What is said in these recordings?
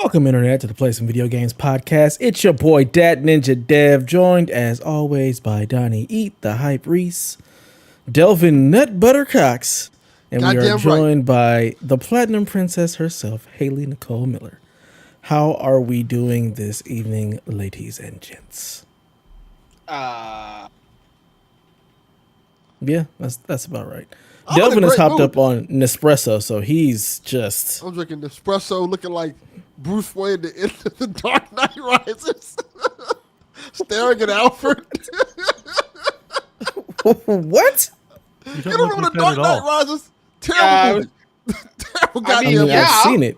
Welcome, Internet, to the Play Some Video Games podcast. It's your boy, Dat Ninja Dev, joined as always by Donnie Eat, the Hype Reese, Delvin Nut Butter Cox, and we are joined by the Platinum Princess herself, Haley Nicole Miller. How are we doing this evening, ladies and gents? Yeah, that's about right. Delvin has hopped up on Nespresso, so he's just... I'm drinking Nespresso looking like Bruce Wayne at the end of The Dark Knight Rises. Staring at Alfred. What? You don't know The Dark Knight Rises? Terrible movie. Terrible goddamn movie. I've seen it.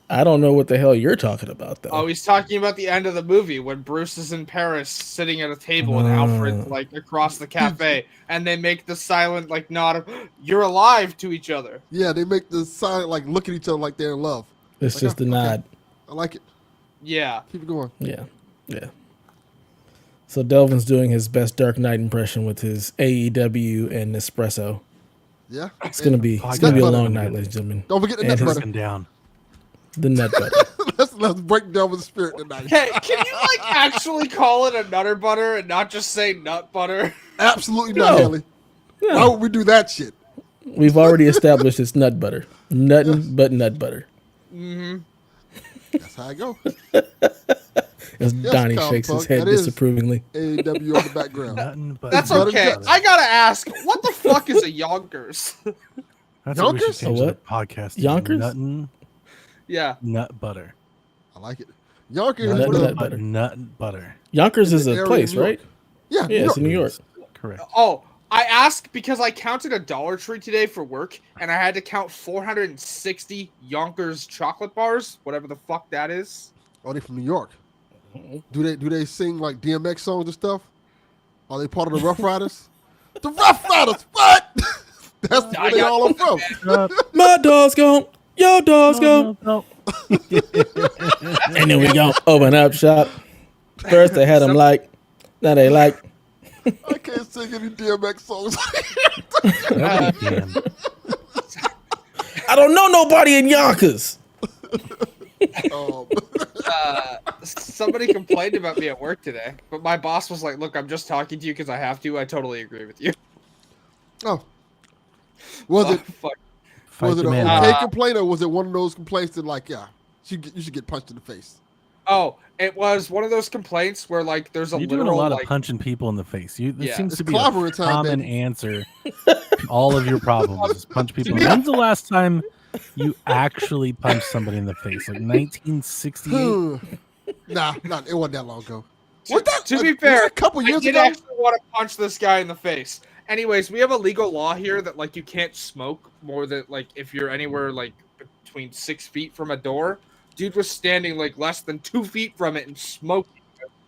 I don't know what the hell you're talking about, though. Oh, he's talking about the end of the movie when Bruce is in Paris sitting at a table and Alfred's like across the cafe, and they make the silent like nod of "You're alive" to each other. Yeah, they make the silent like look at each other like they're in love. It's like, just a nod. I like it. Yeah. Keep it going. Yeah. So Delvin's doing his best Dark Knight impression with his AEW and Nespresso. Yeah. It's gonna be a long night, ladies and gentlemen. Don't forget the nut butter. Down. The nut butter. let's break down with the spirit tonight. Hey, can you like actually call it a nutter butter and not just say nut butter? Absolutely not, Haley. No. Why would we do that shit? We've already established it's nut butter. Nothing but nut butter. Mm-hmm. That's how I go. As Donnie shakes his head disapprovingly. AEW on the background. That's okay. I gotta ask, what the fuck is a Yonkers? That's Yonkers? A what? Podcast. Yonkers? Yeah. Nut butter. I like it. Yonkers is nut butter. Yonkers is a place, right? Yeah, it's in New York. Correct. Oh, I asked because I counted a Dollar Tree today for work, and I had to count 460 Yonkers chocolate bars, whatever the fuck that is. Oh, they from New York. Do they sing like DMX songs and stuff? Are they part of the Rough Riders? The Rough Riders, what? That's where they all are from. My dog's gone. Your dog's gone. No. And then we gonna open up shop. First they had them like, now they like. I can't sing any DMX songs. I don't know nobody in Yonkers. Somebody complained about me at work today, but my boss was like, "Look, I'm just talking to you because I have to. I totally agree with you." Oh, was it? Fuck. Was it an okay complaint, or was it one of those complaints that like, yeah, you should get punched in the face? Oh, it was one of those complaints where like there's You're literal doing a lot like, of punching people in the face. This seems to be a common answer. All of your problems is punch people. When's the last time you actually punched somebody in the face? Like 1968? Nah, it wasn't that long ago. To be fair, a couple years ago. I did actually want to punch this guy in the face. Anyways, we have a legal law here that like you can't smoke more than like if you're anywhere like between 6 feet from a door. Dude was standing like less than 2 feet from it and smoking.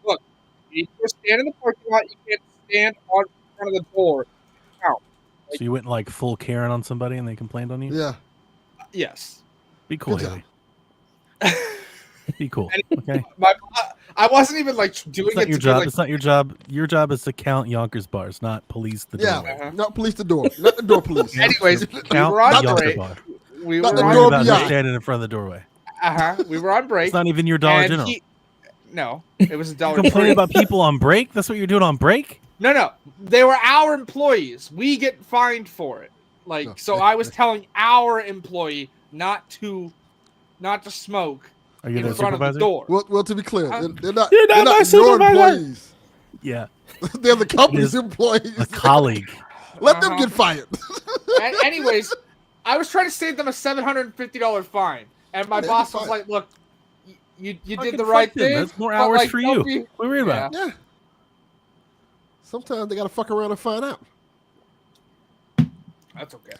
Look, you just stand in the parking lot. You can't stand on front of the door. Ow. Like, so you went like full Karen on somebody and they complained on you? Yeah. Yes. Be cool, Haley. Be cool. Okay. I wasn't even like doing it's not it. Your job. Like, it's not your job. Your job is to count Yonkers bars, not police the door. Yeah, not police the door. Not the door police. Anyways, count the Yonkers bar. We not were the on door about beyond. standing in front of the doorway. We were on break. It's not even your Dollar General. No, it was a Dollar Tree. Complaining about people on break? That's what you're doing on break? No. They were our employees. We get fined for it. Like, so I was telling our employee not to smoke in front of the door. Well, to be clear, they're not my your employees. Yeah. They're the company's employees. A colleague. Let them get fired. Anyways, I was trying to save them a $750 fine. And my boss was like, look, you did the right thing. That's more hours like, for you. What are we about? Yeah. Sometimes they got to fuck around and find out. That's okay.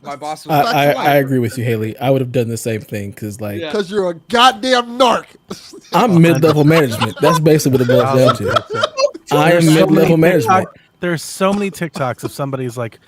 My boss was I agree with you, Haley. I would have done the same thing because you're a goddamn narc. I'm mid-level management. That's basically what it boils down to. I am mid-level management. There's so many TikToks of somebody's like,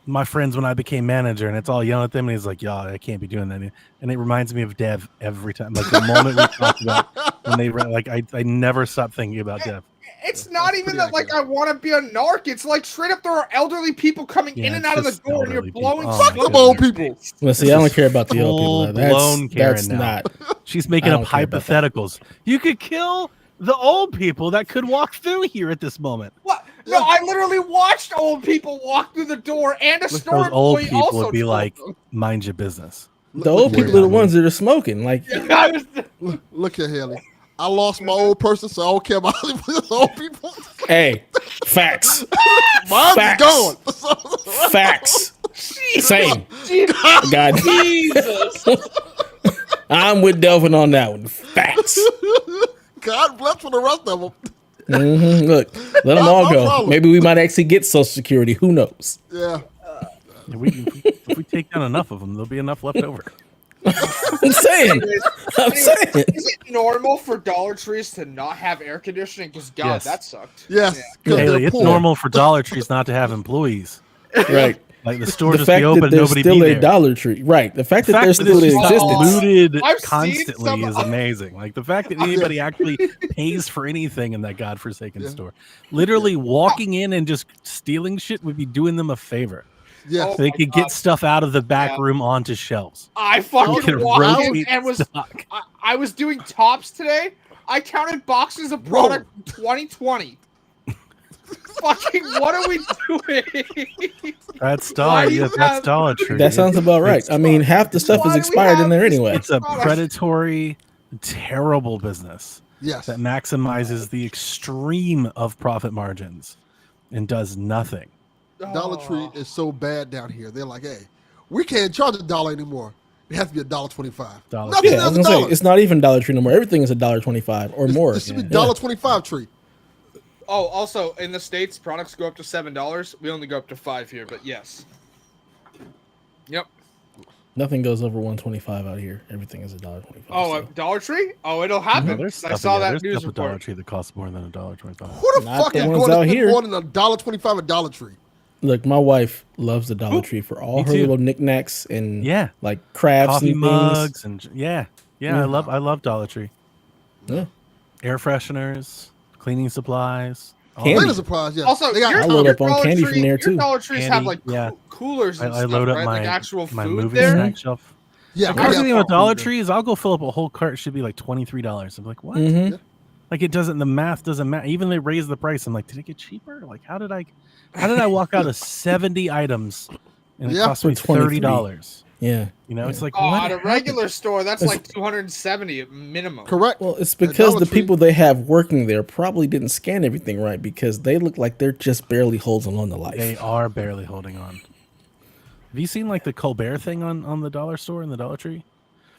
my friends when I became manager, and it's all yelling at them, and he's like, "Yeah, I can't be doing that." And it reminds me of Dev every time. Like the moment we talked about when they like, I never stop thinking about Dev. It's not That's even pretty that like I accurate. want to be a narc. It's like straight up there are elderly people coming in Yeah, and it's out of the just door and you're elderly blowing people. Oh, smoke my Fuck them in old their people. face. Well, see, I don't care about the old people. Full-blown That's Karen now. not. She's making I up don't care about that. hypotheticals. You could kill the old people that could walk through here at this moment. What? No, Yeah. I literally watched old people walk through the door, and a store Those old employee people also would be told like, them. mind your business. The old worry people are the about me. ones that are smoking. Like, I was, Look here, Haley. I lost my old person, so I don't care about old people. hey, facts, Mine's Facts. gone. facts. Same. Jesus. God, Jesus. I'm with Delvin on that one. Facts. God bless for the rest of them. Look, let them all No go. problem. Maybe we might actually get Social Security. Who knows? Yeah. If we take down enough of them, there'll be enough left over. I'm saying. I'm saying. Is it normal for Dollar Trees to not have air conditioning? Because God, Yes. that sucked. Yes. 'Cause Haley, they're it's poor. normal for Dollar Trees not to have employees. Right. Like the store The just fact be open, that there's nobody still be a there. Dollar Tree. Right. The fact The that fact there's that still it's in just existence. looted I've seen constantly some- is amazing. Like the fact that anybody actually pays for anything in that godforsaken Yeah. store. Literally walking in and just stealing shit would be doing them a favor. Yes. They my could God. get stuff out of the back Yeah. room onto shelves. I You fucking could walked in rotate and was stock. I was doing tops today. I counted boxes of Whoa. product 2020. Fucking what are we doing? That's Why Dollar. do you Yeah, that's have- Dollar Tree. That sounds about right. I mean, half the stuff Why is do we expired in have there this anyway. It's a product? predatory, terrible business Yes. that maximizes the extreme of profit margins and does nothing. Dollar Tree Oh. is so bad down here. They're like, hey, we can't charge $1 anymore. It has to be $1.25. Dollar Nothing Yeah, I else was is gonna say $1. it's not even Dollar Tree no more. Everything is $1.25 or more. This should be Yeah. $1.25 tree. Oh, also in the States, products go up to $7. We only go up to $5 here, but yes. Yep. Nothing goes over 125 out here. Everything is $1.25. Oh, so. at Dollar Tree? Oh, it'll happen. There's I stuff, saw yeah, that there's news stuff at Dollar report. Tree that costs more than $1.25. Who the Not fuck the is ones going to out spend here. more than $1.25 at Dollar Tree? Look, my wife loves the Dollar Tree for all me her too. little knickknacks and Yeah, like crafts coffee and mugs and yeah. Yeah. I love Dollar Tree. things. Air fresheners, cleaning supplies, all Candy. that. Cleaning supplies, yeah. Also, They got your, I load your up on Dollar candy Tree, from there, your too. Dollar Trees have Candy, like yeah. coolers and I stuff, load up right? my Like actual my food movie there. snack shelf. yeah. The we crazy got thing with food Dollar there. Tree is I'll go fill up a whole cart. It should be like $23. I'm like, what? Mm-hmm. Like it doesn't. The math doesn't matter. Even they raise the price. I'm like, did it get cheaper? Like, how did I walk out of 70 items and it Yeah. cost me For $23. $30? Yeah. You know, it's like Oh, what at a happened? regular store, that's It's- like 270 at minimum. Correct. Well, it's At because Dollar the Tree- people they have working there probably didn't scan everything right because they look like they're just barely holding on to life. They are barely holding on. Have you seen like the Colbert thing on the dollar store and the Dollar Tree?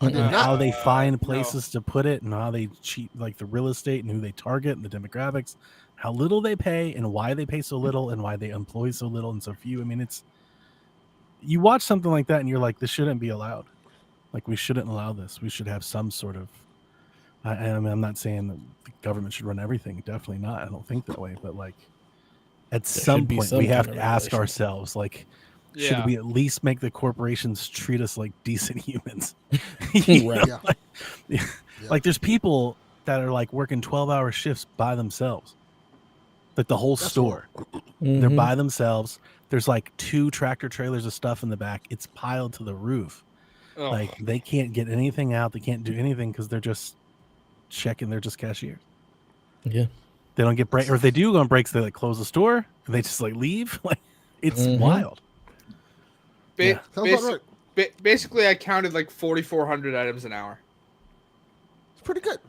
I did And not. how they find no. places to put it and how they cheat like the real estate and who they target and the demographics, how little they pay and why they pay so little and why they employ so little and so few. I mean, it's you watch something like that and you're like, this shouldn't be allowed. Like we shouldn't allow this. We should have some sort of. I mean, I'm not saying that the government should run everything. Definitely not. I don't think that way. But like, at some should be point, some we have kind to of ask regulation. ourselves, like, Yeah. should we at least make the corporations treat us like decent humans? You Right. know, Yeah. like there's people that are like working 12-hour shifts by themselves. Like the whole That's store. They're Mhm. by themselves. There's like 2 tractor trailers of stuff in the back. It's piled to the roof. Ugh. Like they can't get anything out. They can't do anything because they're just checking. They're just cashiers. Yeah. They don't get break, or if they do go on breaks, they like close the store and they just like leave. Like it's Mhm. wild. Yeah. Sounds about right. Basically, I counted like 4,400 items an hour. It's pretty good.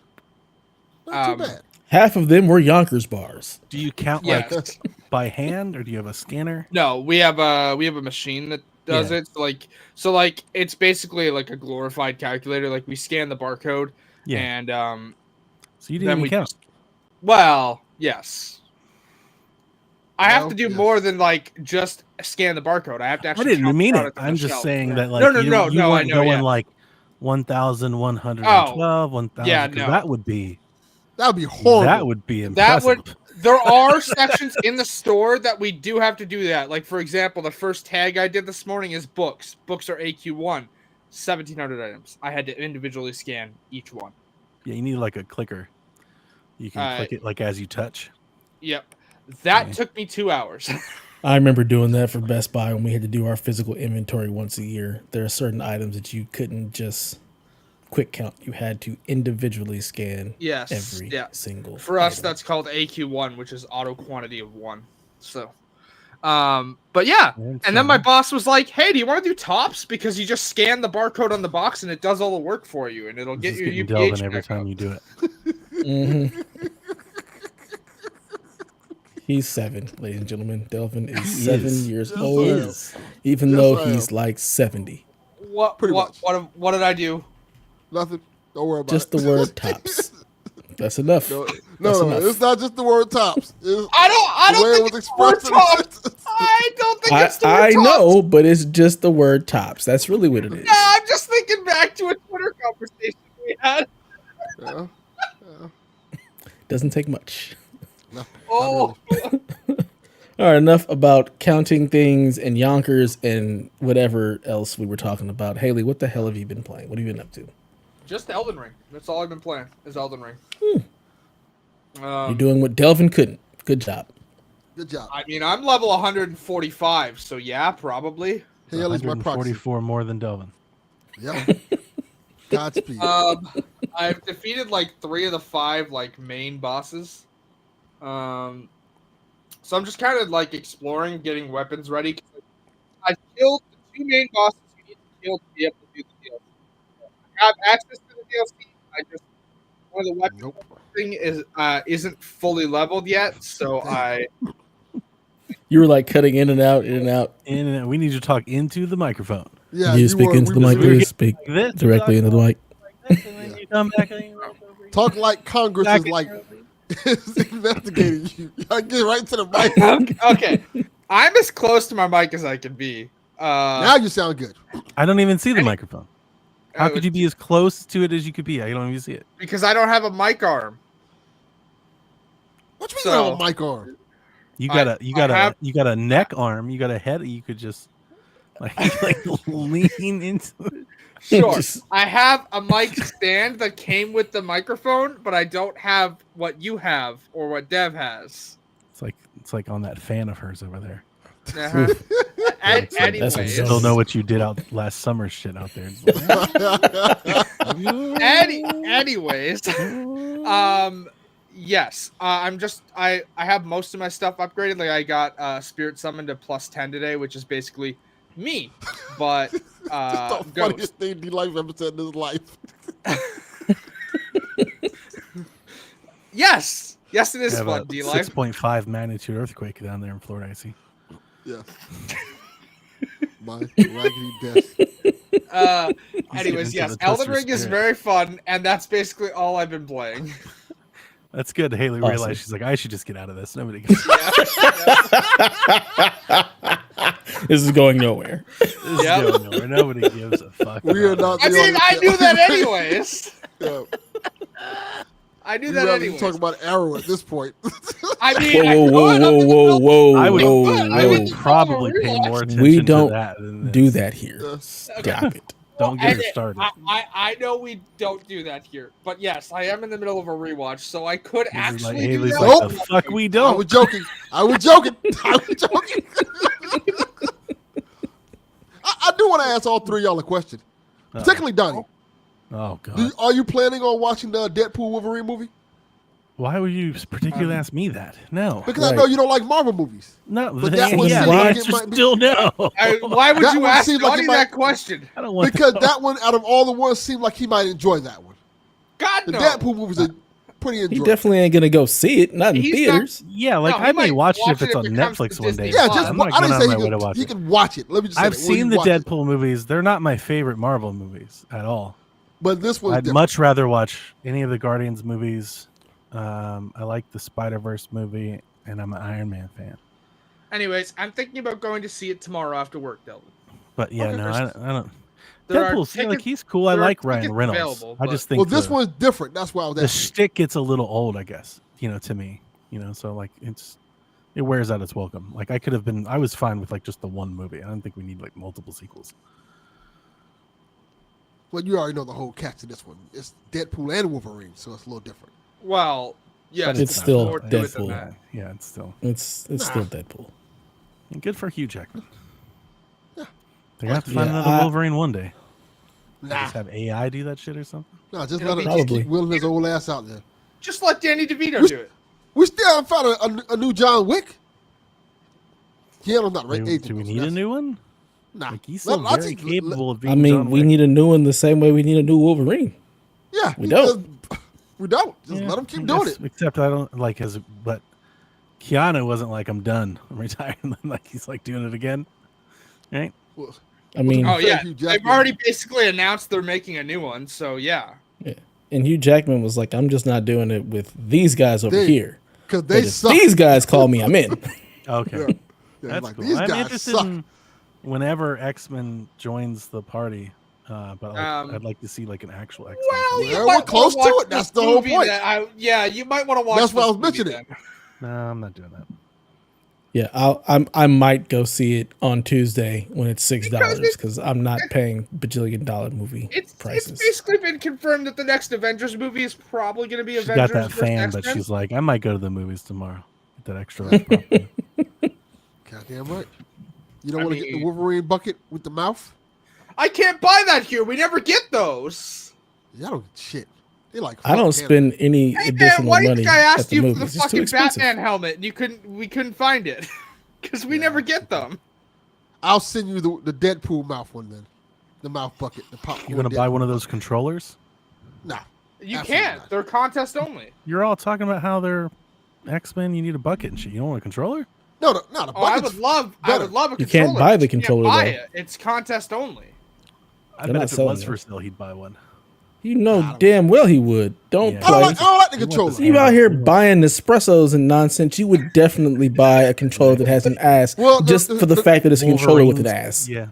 Not too Um, bad. Half of them were Yonkers bars. Do you count Yes. like by hand or do you have a scanner? No, we have a machine that does Yeah. it. So like it's basically like a glorified calculator. Like we scan the barcode Yeah. and So you then didn't even we count. well, yes. I have Well, to do yes. more than like just scan the barcode. I have to I actually. didn't count the mean it. product on I'm the just shelf. saying that like No, you I weren't know, going yeah. like 1,112, 1,000. Yeah, 'cause no. that would be That would be horrible. that would be That impressive. would. There are sections in the store that we do have to do that. Like for example, the first tag I did this morning is books. Books are AQ1, 1,700 items. I had to individually scan each one. Yeah, you need like a clicker. You can click it like as you touch. Yep. That Okay. took me 2 hours. I remember doing that for Best Buy when we had to do our physical inventory once a year. There are certain items that you couldn't just quick count. You had to individually scan Yes. every Yeah. single For us, item. that's called AQ1, which is auto quantity of 1. So, but yeah. And then my boss was like, "Hey, do you want to do tops? Because you just scan the barcode on the box and it does all the work for you, and it'll get Just your getting UPH Delvin every back time up." you do it. Mm-hmm. He's 7, ladies and gentlemen. Delvin is He 7 is. years Yes, old, I am. even Yes, though I he's am. like 70. Pretty much. What did I do? Nothing. Don't worry about Just it. the word tops. That's enough. No, That's no, enough. it's not just the word tops. It's I the way don't it think was it's the word expressed. tops. I don't think I, it's the word I tops. know, but it's just the word tops. That's really what it is. Yeah, I'm just thinking back to a Twitter conversation we had. Yeah. Doesn't take much. No, Oh, not really. All right, enough about counting things and Yonkers and whatever else we were talking about. Haley, what the hell have you been playing? What have you been up to? just Elden Ring. That's all I've been playing is Elden Ring. You're doing what Delvin couldn't. Good job. Good job. I mean, I'm level 145, so yeah, probably. Haley's my proxy. 144 more than Delvin. Yeah. Godspeed. I've defeated like 3 of the 5 like main bosses. So I'm just kind of like exploring, getting weapons ready. I've killed the 2 main bosses you need to kill to be able to do the DLC. I have access to the DLC. I just one of the weapons Nope. thing is isn't fully leveled yet, so I You were like cutting in and out, in and out. And we need you to talk into the microphone. Yeah, you speak into the mic, we were- please. Speak This directly into the mic. and then you come back and Talk like Congress is like is investigating you. I get right to the mic. okay. I'm as close to my mic as I can be. Now you sound good. I don't even see the microphone. How uh, could you be as close to it as you could be? I don't even see it. Because I don't have a mic arm. What you mean So- you have a mic arm? You I got a neck arm. You got a head. You could just like lean into it. Sure. Just- I have a mic stand that came with the microphone, but I don't have what you have or what Dev has. It's like on that fan of hers over there. Uh-huh. That's Anyways, a Still zone. know what you did out last summer shit out there. anyways, yes, I have most of my stuff upgraded. Like I got Spirit Summon to +10 today, which is basically me, but It's the Ghost. funniest thing D-Life ever said in his life. Yes, it is Have fun. a D-Life. 6.5 magnitude earthquake down there in Florida. I see. Yeah. My raggedy desk. Anyways, into yes, the Elden Twister Ring is spirit. very fun, and that's basically all I've been playing. That's good. Haley Awesome. realized she's like, I should just get out of this. Nobody gives This is going nowhere. this is Yep. going nowhere. Nobody gives a fuck. We are about not. I the mean, only- I knew that anyways. Yeah. I knew We'd that rather anyways. talk about Arrow at this point. I mean, I Whoa, could, whoa, I'm in the whoa, middle- whoa, I would, whoa, I would whoa. probably pay more attention We don't to that than do this. that here. Stop it. Don't get her And started. I know we don't do that here, but yes, I am in the middle of a rewatch, so I could This is actually like do Haley's that. like, Nope. the fuck we I don't. was joking. I was joking. I do want to ask all 3 of y'all a question, particularly Donnie. Oh god. Are you planning on watching the Deadpool Wolverine movie? Why would you particularly ask me that? No. Because I Right. know you don't like Marvel movies. No. But that one yeah, seems the like it answer might be- still no. Why would That you one ask seemed like Johnny it might- that question? I don't want Because that one, out of all the ones, seemed like he might enjoy that one. God The no. Deadpool movies are pretty He enjoyable. definitely ain't gonna go see it. Not in He's theaters. Yeah, like No, he I may might watch it watch if it's it on if it comes to Netflix one Disney day. Yeah, Plus. just I'm not I going didn't out say of he my way to could, watch he it. could watch it. Let me just say I've that. Will seen you the watch it? Deadpool movies. They're not my favorite Marvel movies at all. But this one's I'd different. much rather watch any of the Guardians movies. I like the Spider-Verse movie, and I'm an Iron Man fan. Anyways, I'm thinking about going to see it tomorrow after work, Delvin. But yeah, Okay. no, I don't. There are Deadpool, see, like tickets- he's cool. I there are like Ryan tickets Reynolds. available, I but- just think Well, this the, one's different. That's why I was the asking. shtick gets a little old, I guess. To me, so like it wears out its welcome. Like I was fine with like just the one movie. I don't think we need like multiple sequels. Well, you already know the whole catch of this one. It's Deadpool and Wolverine, so it's a little different. Well, Yes, But it's not still more to it than Deadpool. that. Yeah, it's still It's still Nah. Deadpool. and good for Hugh Jackman. Yeah. They're gonna have to find Yeah, another Wolverine one day. Nah, Just have AI do that shit or something. nah, just It'll let him be- just Probably. keep wheeling his old ass out there. Just let Danny DeVito do it. We still haven't found a new John Wick. Keanu's not right. Do we need a new one? Nah, Like he's so very capable of being. I mean, John we Wick. need a new one the same way we need a new Wolverine. Yeah, We don't. We don't. Just Yeah, let him keep I doing guess, it. Except I don't like his. But Keanu wasn't like I'm done, I'm retired. And then like he's like doing it again, right? Well, I mean, Oh yeah, Hugh they've Jackman- already basically announced they're making a new one. So yeah, and Hugh Jackman was like, I'm just not doing it with these guys over They- here. because But they if suck. these guys call me, I'm in. Okay, Yeah. Yeah, that's like, cool. these I'm guys interested suck. in whenever X-Men joins the party, but like, I'd like to see like an actual X-Men. well, Yeah, you we're might close wanna to watch it. That's this the whole movie point. yeah, you might want to watch. That's why I this was movie mentioning then. No, I'm not doing that. Yeah, I might go see it on Tuesday when it's $6 Because because I'm not paying $bajillion movie It's prices. basically been confirmed that the next Avengers movie is probably going to be She's Avengers got that versus fan, but X-Men. she's like, I might go to the movies tomorrow. Get that extra life popcorn. Goddamn right. You don't I want to get the mean- Wolverine bucket with the mouth? I can't buy that here. We never get those. Y'all don't get shit. They like. I don't fuck Canada. spend any Hey man, additional why do you money think I at asked the you for movies. the It's too fucking expensive. Batman helmet and we couldn't find it because we never get them. I'll send you the Deadpool mouth one then. The mouth bucket, the popcorn. You gonna buy Deadpool one of those bucket. controllers? Nah. You Absolutely can't. not. They're contest only. You're all talking about how they're X-Men. You need a bucket and shit. You don't want a controller? No, the bucket's Oh, I would love a better. controller. You can't buy the but you can't controller, buy though. it. It's contest only. I They're bet not if it selling was them. for sale, he'd buy one. You know damn well he would. Don't Yeah. I don't play. like the He wants controller. to You out here Yeah. buying Nespressos and nonsense. You would definitely buy a controller that has an ass Well, just for the fact that it's a controller with an Wolverines- ass. Yeah.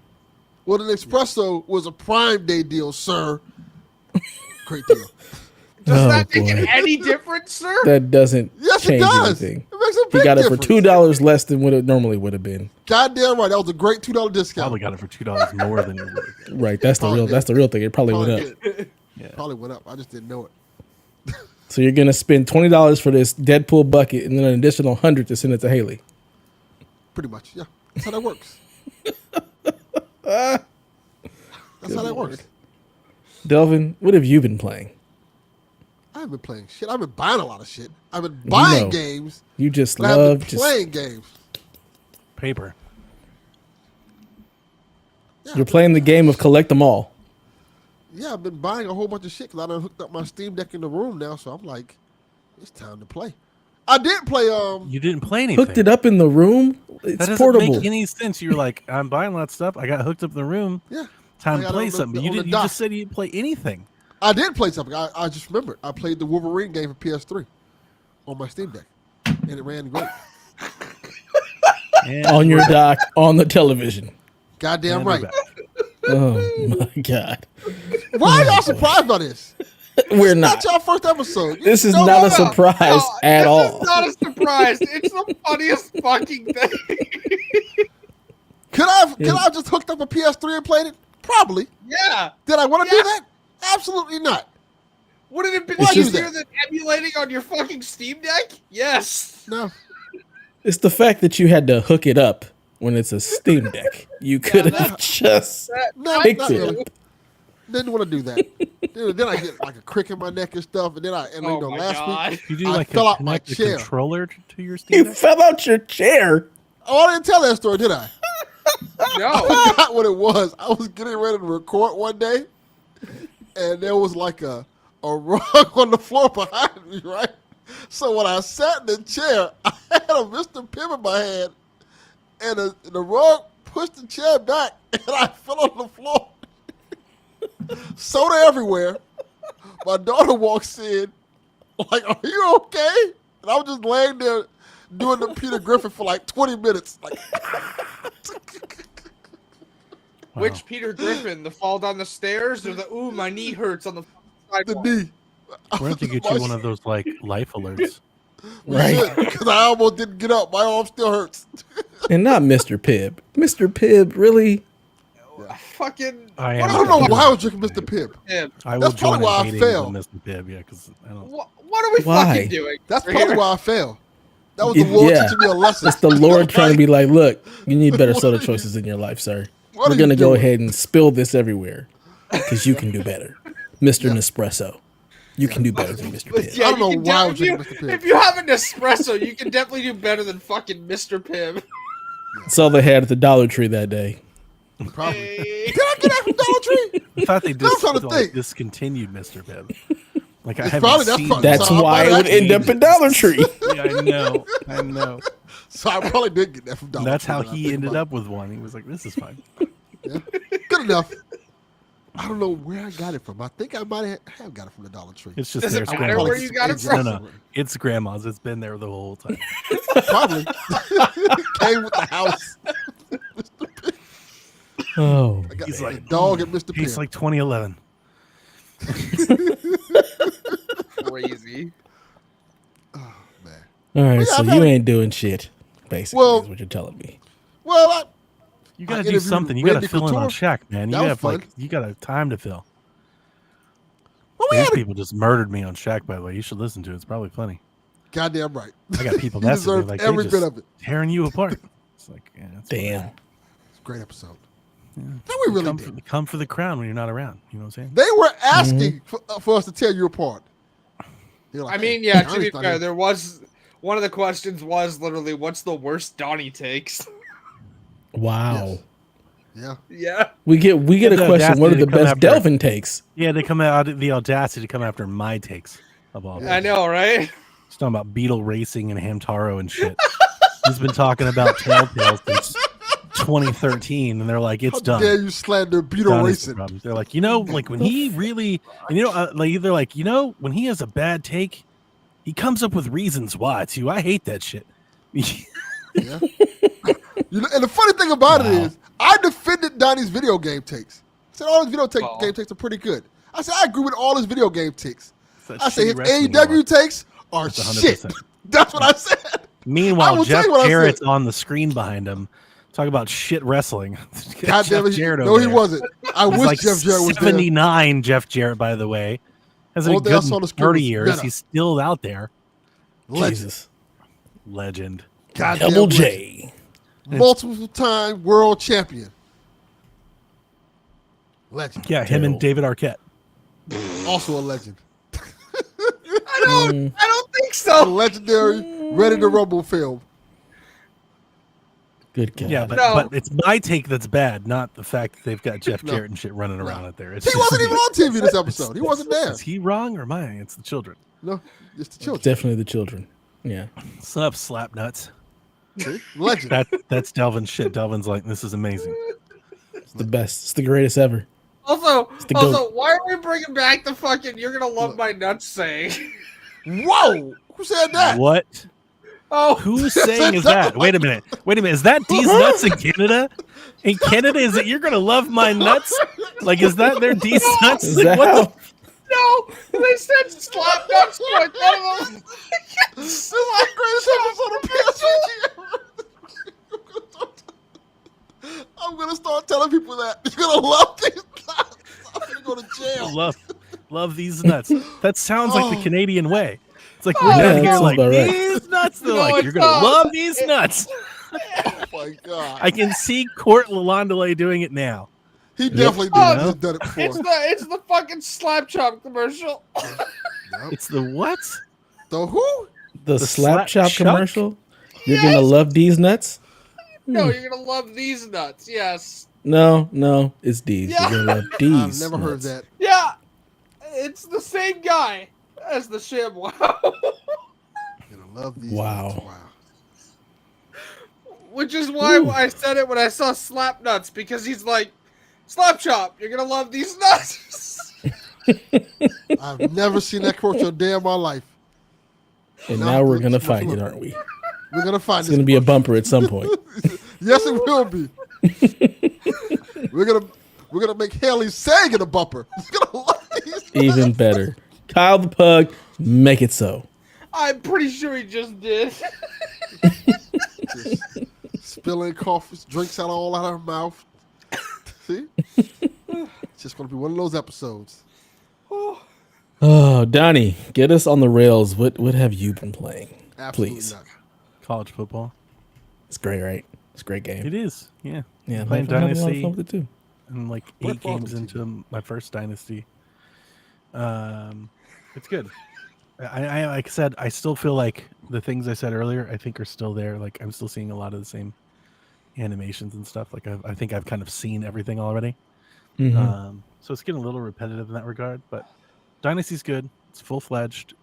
Well, the Espresso was a Prime Day deal, sir. Great deal. Does Oh, that make boy. it any difference, sir? That doesn't Yes, it change does. anything. It makes a He big got it for difference. $2 less than what it normally would have been. Goddamn right. That was a great $2 discount. Probably got it for $2 more than you would. Right, that's the Probably real. did. That's the real thing. It probably Probably went up. did. Yeah. Probably went up. I just didn't know it. So you're gonna spend $20 for this Deadpool bucket and then an additional 100 to send it to Haley. Pretty much. Yeah. That's how that works. That's how that works. Delvin, what have you been playing? I haven't been playing shit. I've been buying a lot of shit. I've been buying know. games, You just but I haven't love been just playing games. Paper. Yeah, you're playing the game of collect them all. Yeah, I've been buying a whole bunch of shit because I done hooked up my Steam Deck in the room now, so I'm like, it's time to play. I did play. You didn't play anything. Hooked it up in the room. That It's doesn't portable. make any sense. You're like, I'm buying that stuff. I got hooked up in the room. Yeah, Time I to got it play on the- something. But you on the didn't. You dock. just said you didn't play anything. I did play something. I just remembered. I played the Wolverine game for PS3 on my Steam Deck, and it ran great. And on your dock on the television. Goddamn and we're right. back. Oh my god. Why are y'all surprised by this? We're Not not. y'all first episode. This is No, not a no, no. surprise at this all. is not a surprise. It's the funniest fucking thing. Could I have just hooked up a PS3 and played it? Probably. Yeah. Did I want to Yeah. do that? Absolutely not. Would it have been It's just- easier than emulating on your fucking Steam Deck? Yes. No. It's the fact that you had to hook it up when it's a Steam Deck. You could have just No, picked not it. really. Didn't want to do that. Then I get like a crick in my neck and stuff, and then Oh my last god. week You do I like fell a out my connect a chair. controller to your Steam You Deck? fell out your chair. Oh, I didn't tell that story, did I? No. I forgot what it was. I was getting ready to record one day, and there was like a rug on the floor behind me, right? So when I sat in the chair, I had a Mr. Pibb in my hand, and the rug pushed the chair back, and I fell on the floor. Soda everywhere. My daughter walks in, like, "Are you okay?" And I was just laying there doing the Peter Griffin for like 20 minutes. Like, Wow. Which Peter Griffin? The fall down the stairs or the ooh my knee hurts on the the sidewalk? knee. We're going to get you one of those like life alerts. Right. Because I almost didn't get up. My arm still hurts. And not Mr. Pibb. Mr. Pibb, really? Fucking. I I am don't know drinking why I was Mr. drinking Mr. Pibb. Pibb. I will That's join probably why I in hating failed. Mr. Pibb, yeah, because I don't. What are we Why? fucking doing? That's right probably here? why I failed. That was the Lord teaching me a lesson. It's the Lord trying to be like, look, you need better What soda are you- choices in your life, sir. What We're are going to you go doing? ahead and spill this everywhere because you can do better. Mr. Yeah. Nespresso. You can do better than Mr. But Pibb. yeah, I don't you know can why I was if you- drinking Mr. Pibb. If you have an espresso, you can definitely do better than fucking Mr. Pibb. That's all they had at the Dollar Tree that day. Probably. Hey. Did I get that from Dollar Tree? I thought they I'm trying to think. discontinued Mr. Pibb. Like I It's haven't probably- that's seen. probably- That's So I why might it would actually end up at Dollar Tree. Yeah, I know. So I probably did get that from Dollar And that's Tree. how when I he think ended about up with one. He was like, "This is fine." it. Yeah. Good enough. I don't know where I got it from. I think I might have got it from the Dollar Tree. It's just Does there. it It's matter grandma's. where you got it Exactly. from? No, it's grandma's. It's been there the whole time. Probably. Came with the house. Oh, I got He's the like, dog and Mr. Tastes Pibb. like 2011. Crazy. Oh, man. all right. Yeah, So I've you had- ain't doing shit, basically, Well- is what you're telling me. Well, You I gotta do interviewed something. You gotta Randy fill in on Couture. Shaq, man. That You was have fun. you got a time to fill. well, we These had a people just murdered me on Shaq, by the way. You should listen to it. It's probably funny. goddamn right. I got people You messaging me deserved like every they bit just of it. tearing you apart. It's like, yeah, it's Damn. It's a great episode. That we really did. come for the crown when you're not around. You know what I'm saying? They were asking for us to tear you apart. They were like, I mean, "Hey, yeah, to Donnie's be not fair, here." there was one of the questions was literally, what's the worst Donnie takes? Wow. Yeah. Yeah. We get a The question. What are audacity the to come best after- Delvin takes? Yeah, they come out the audacity to come after my takes of all. Yeah. I know, right? He's talking about Beetle racing and Hamtaro and shit. He's been talking about Telltale since 2013, and they're like, it's How done. dare you slander Beetle Done is the Racing? problem. They're like, like when he really, and like they're like, when he has a bad take, he comes up with reasons why too. I hate that shit. Yeah. And the funny thing about it is, I defended Donnie's video game takes. I said all his game takes are pretty good. I said I agree with all his video game takes. I said his AEW takes are That's shit. 100%. That's what I said. I Meanwhile, will Jeff tell you what I said. Jarrett's on the screen behind him. Talk about shit wrestling. God damn it. No, he wasn't. I He's wish like Jeff Jarrett was there. 79, Jeff Jarrett, by the way. Hasn't All been day I good saw in the screen 30 was years. Meta. He's still out there. Legend. Jesus. Legend. Goddamn Double legend. J. Multiple time world champion. Legend. Yeah, him and Terrible. David Arquette. Also a legend. I don't think A so. legendary Ready to Rumble film. Good God. Yeah, No. but it's my take that's bad, not the fact that they've got Jeff Jarrett and shit running around out there. It's He just wasn't me. even on TV this episode. He wasn't there. Is he wrong or mine? It's the children. No, it's the children. Definitely the children. Yeah. What's up, slap nuts? See? Legend. That's Delvin's shit. Delvin's like, this is amazing. It's the best. It's the greatest ever. Also, the goat. why are we bringing back the fucking "You're gonna love my nuts" saying? Whoa! Who said that? What? Oh, Who's saying is that? Wait a minute. Is that D's nuts in Canada? In Canada, is it you're gonna love my nuts? Like, is that their D's nuts? Is Like, that what how? the? no! They said slap nuts for it. None of them. This is the greatest episode of PSVG ever. I'm gonna start telling people that. You're gonna love these nuts. I'm gonna go to jail. Love these nuts. That sounds like the Canadian way. It's like we're Oh, down yeah, here that's like about right. these nuts. They're No, like, it's you're gonna not. love these nuts. Oh my god. I can see Court Lalondelay doing it now. He definitely did. Oh, He's done it before. It's the fucking slap chop commercial. It's the what? The who? The slap chop Chuck? commercial. You're Yes. gonna love these nuts. No, you're gonna love these nuts. Yes. No, it's these. Yeah. You're gonna love I've these. never heard nuts. that. Yeah. It's the same guy as the ShamWow. You're gonna love these Wow. nuts. Wow. Which is why I said it when I saw Slap Nuts, because he's like, Slap Chop, you're gonna love these nuts. I've never seen that commercial a day in my life. And No, now we're gonna look, find look. it, aren't we? We're gonna find It's this. gonna be a bumper at some point. Yes, it will be. we're gonna make Haley sang in a bumper. He's gonna love these. Even better. Kyle the Pug, make it so. I'm pretty sure he just did. Just spilling coffee, drinks all out of her mouth. See? It's just going to be one of those episodes. Oh, Donnie, get us on the rails. What have you been playing? Absolutely Please. not. College football. It's great, right? It's a great game. It is. Yeah. Yeah, Playing I'm having a lot of Dynasty. fun with it too. I'm like What 8 fault games is it? into my first Dynasty. It's good. I like I said, I still feel like the things I said earlier, I think are still there. Like I'm still seeing a lot of the same animations and stuff. Like I think I've kind of seen everything already. Mhm. So it's getting a little repetitive in that regard. But Dynasty's good. It's full fledged.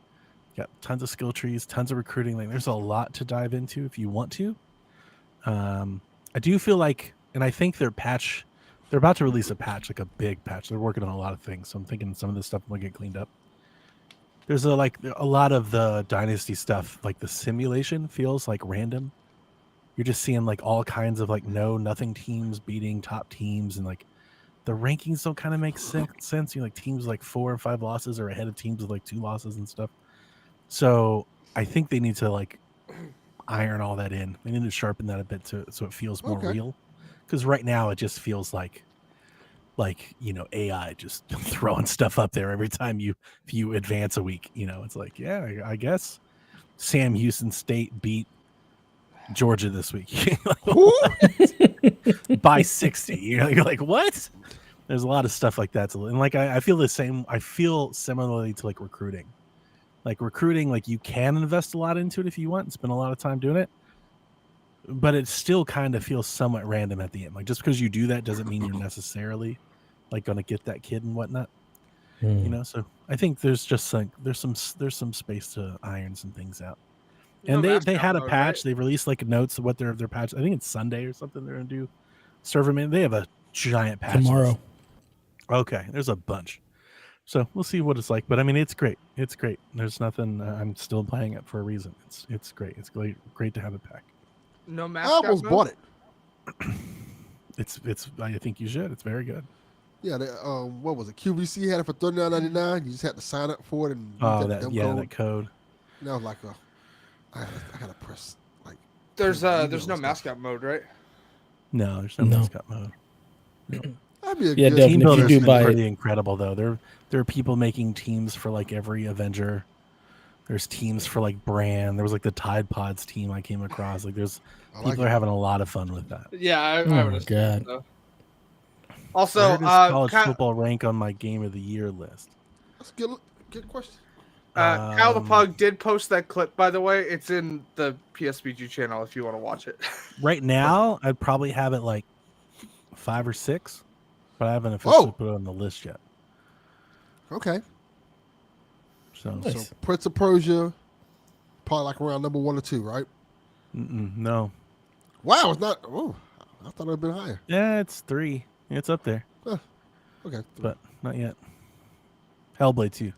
Got tons of skill trees, tons of recruiting. Like there's a lot to dive into if you want to. I do feel like, and I think they're about to release a patch, like a big patch. They're working on a lot of things. So I'm thinking some of this stuff will get cleaned up. There's a lot of the Dynasty stuff, like the simulation feels like random. You're just seeing like all kinds of like nothing teams beating top teams, and like the rankings don't kind of make sense. You know, like teams like 4 or 5 losses are ahead of teams with like 2 losses and stuff. So I think they need to like iron all that in. They need to sharpen that a bit so it feels more real. Because right now it just feels like AI just throwing stuff up there every time if you advance a week. It's like, yeah, I guess Sam Houston State beat Georgia this week by 60. You're like, what? There's a lot of stuff like that. And like I feel the same. I feel similarly to like recruiting. Like recruiting, like you can invest a lot into it if you want and spend a lot of time doing it. But it still kind of feels somewhat random at the end. Like just because you do that doesn't mean you're necessarily like going to get that kid and whatnot. So I think there's just like there's some space to iron some things out. And they had a patch. Right? They released like notes of what their patch. I think it's Sunday or something. They're gonna do server man. They have a giant patch tomorrow. Okay, there's a bunch. So we'll see what it's like. But I mean, it's great. It's great. There's nothing. I'm still playing it for a reason. It's great. It's great to have it back. No I mascot almost mode? bought it. It's. I think you should. It's very good. Yeah, what was it? QVC had it for $39.99. You just had to sign up for it and Oh, that code. And I was like, I gotta press like. There's no mascot mode, right? No, there's no mascot mode. That'd be a Yeah, good Devin, team if you builders do are buy it, pretty incredible though. There are people making teams for like every Avenger. There's teams for like brand. There was like the Tide Pods team I came across. Like there's people are having a lot of fun with that. Yeah, I oh would my assume god, so. Also, where does college football rank on my game of the year list? That's a good question. Kyle the Pug did post that clip, by the way. It's in the PSVG channel if you want to watch it. Right now, I'd probably have it like 5 or 6, but I haven't officially put it on the list yet. Okay. So, nice. So Prince of Persia, probably like around number 1 or 2, right? No. Wow, it's not. Oh, I thought it'd been higher. Yeah, it's 3. It's up there, Okay. 3. but not yet. Hellblade 2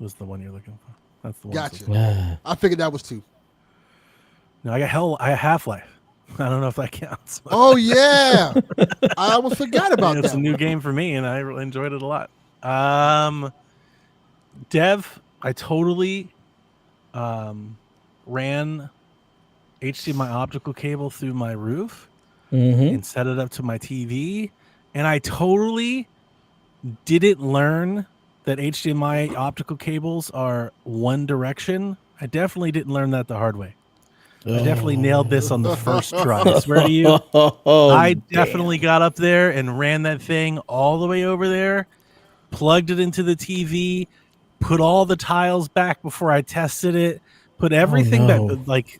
was the one you're looking for. That's the one. Gotcha. I figured that was 2. No, I got Half-Life. I don't know if that counts. Oh yeah, I almost forgot about that. It's a new game for me, and I really enjoyed it a lot. Dev, I totally ran HDMI optical cable through my roof and set it up to my TV, and I totally didn't learn that HDMI optical cables are one direction. I definitely didn't learn that the hard way. I definitely nailed this on the first try. I swear to you. I definitely got up there and ran that thing all the way over there, plugged it into the TV, put all the tiles back before I tested it, put everything back,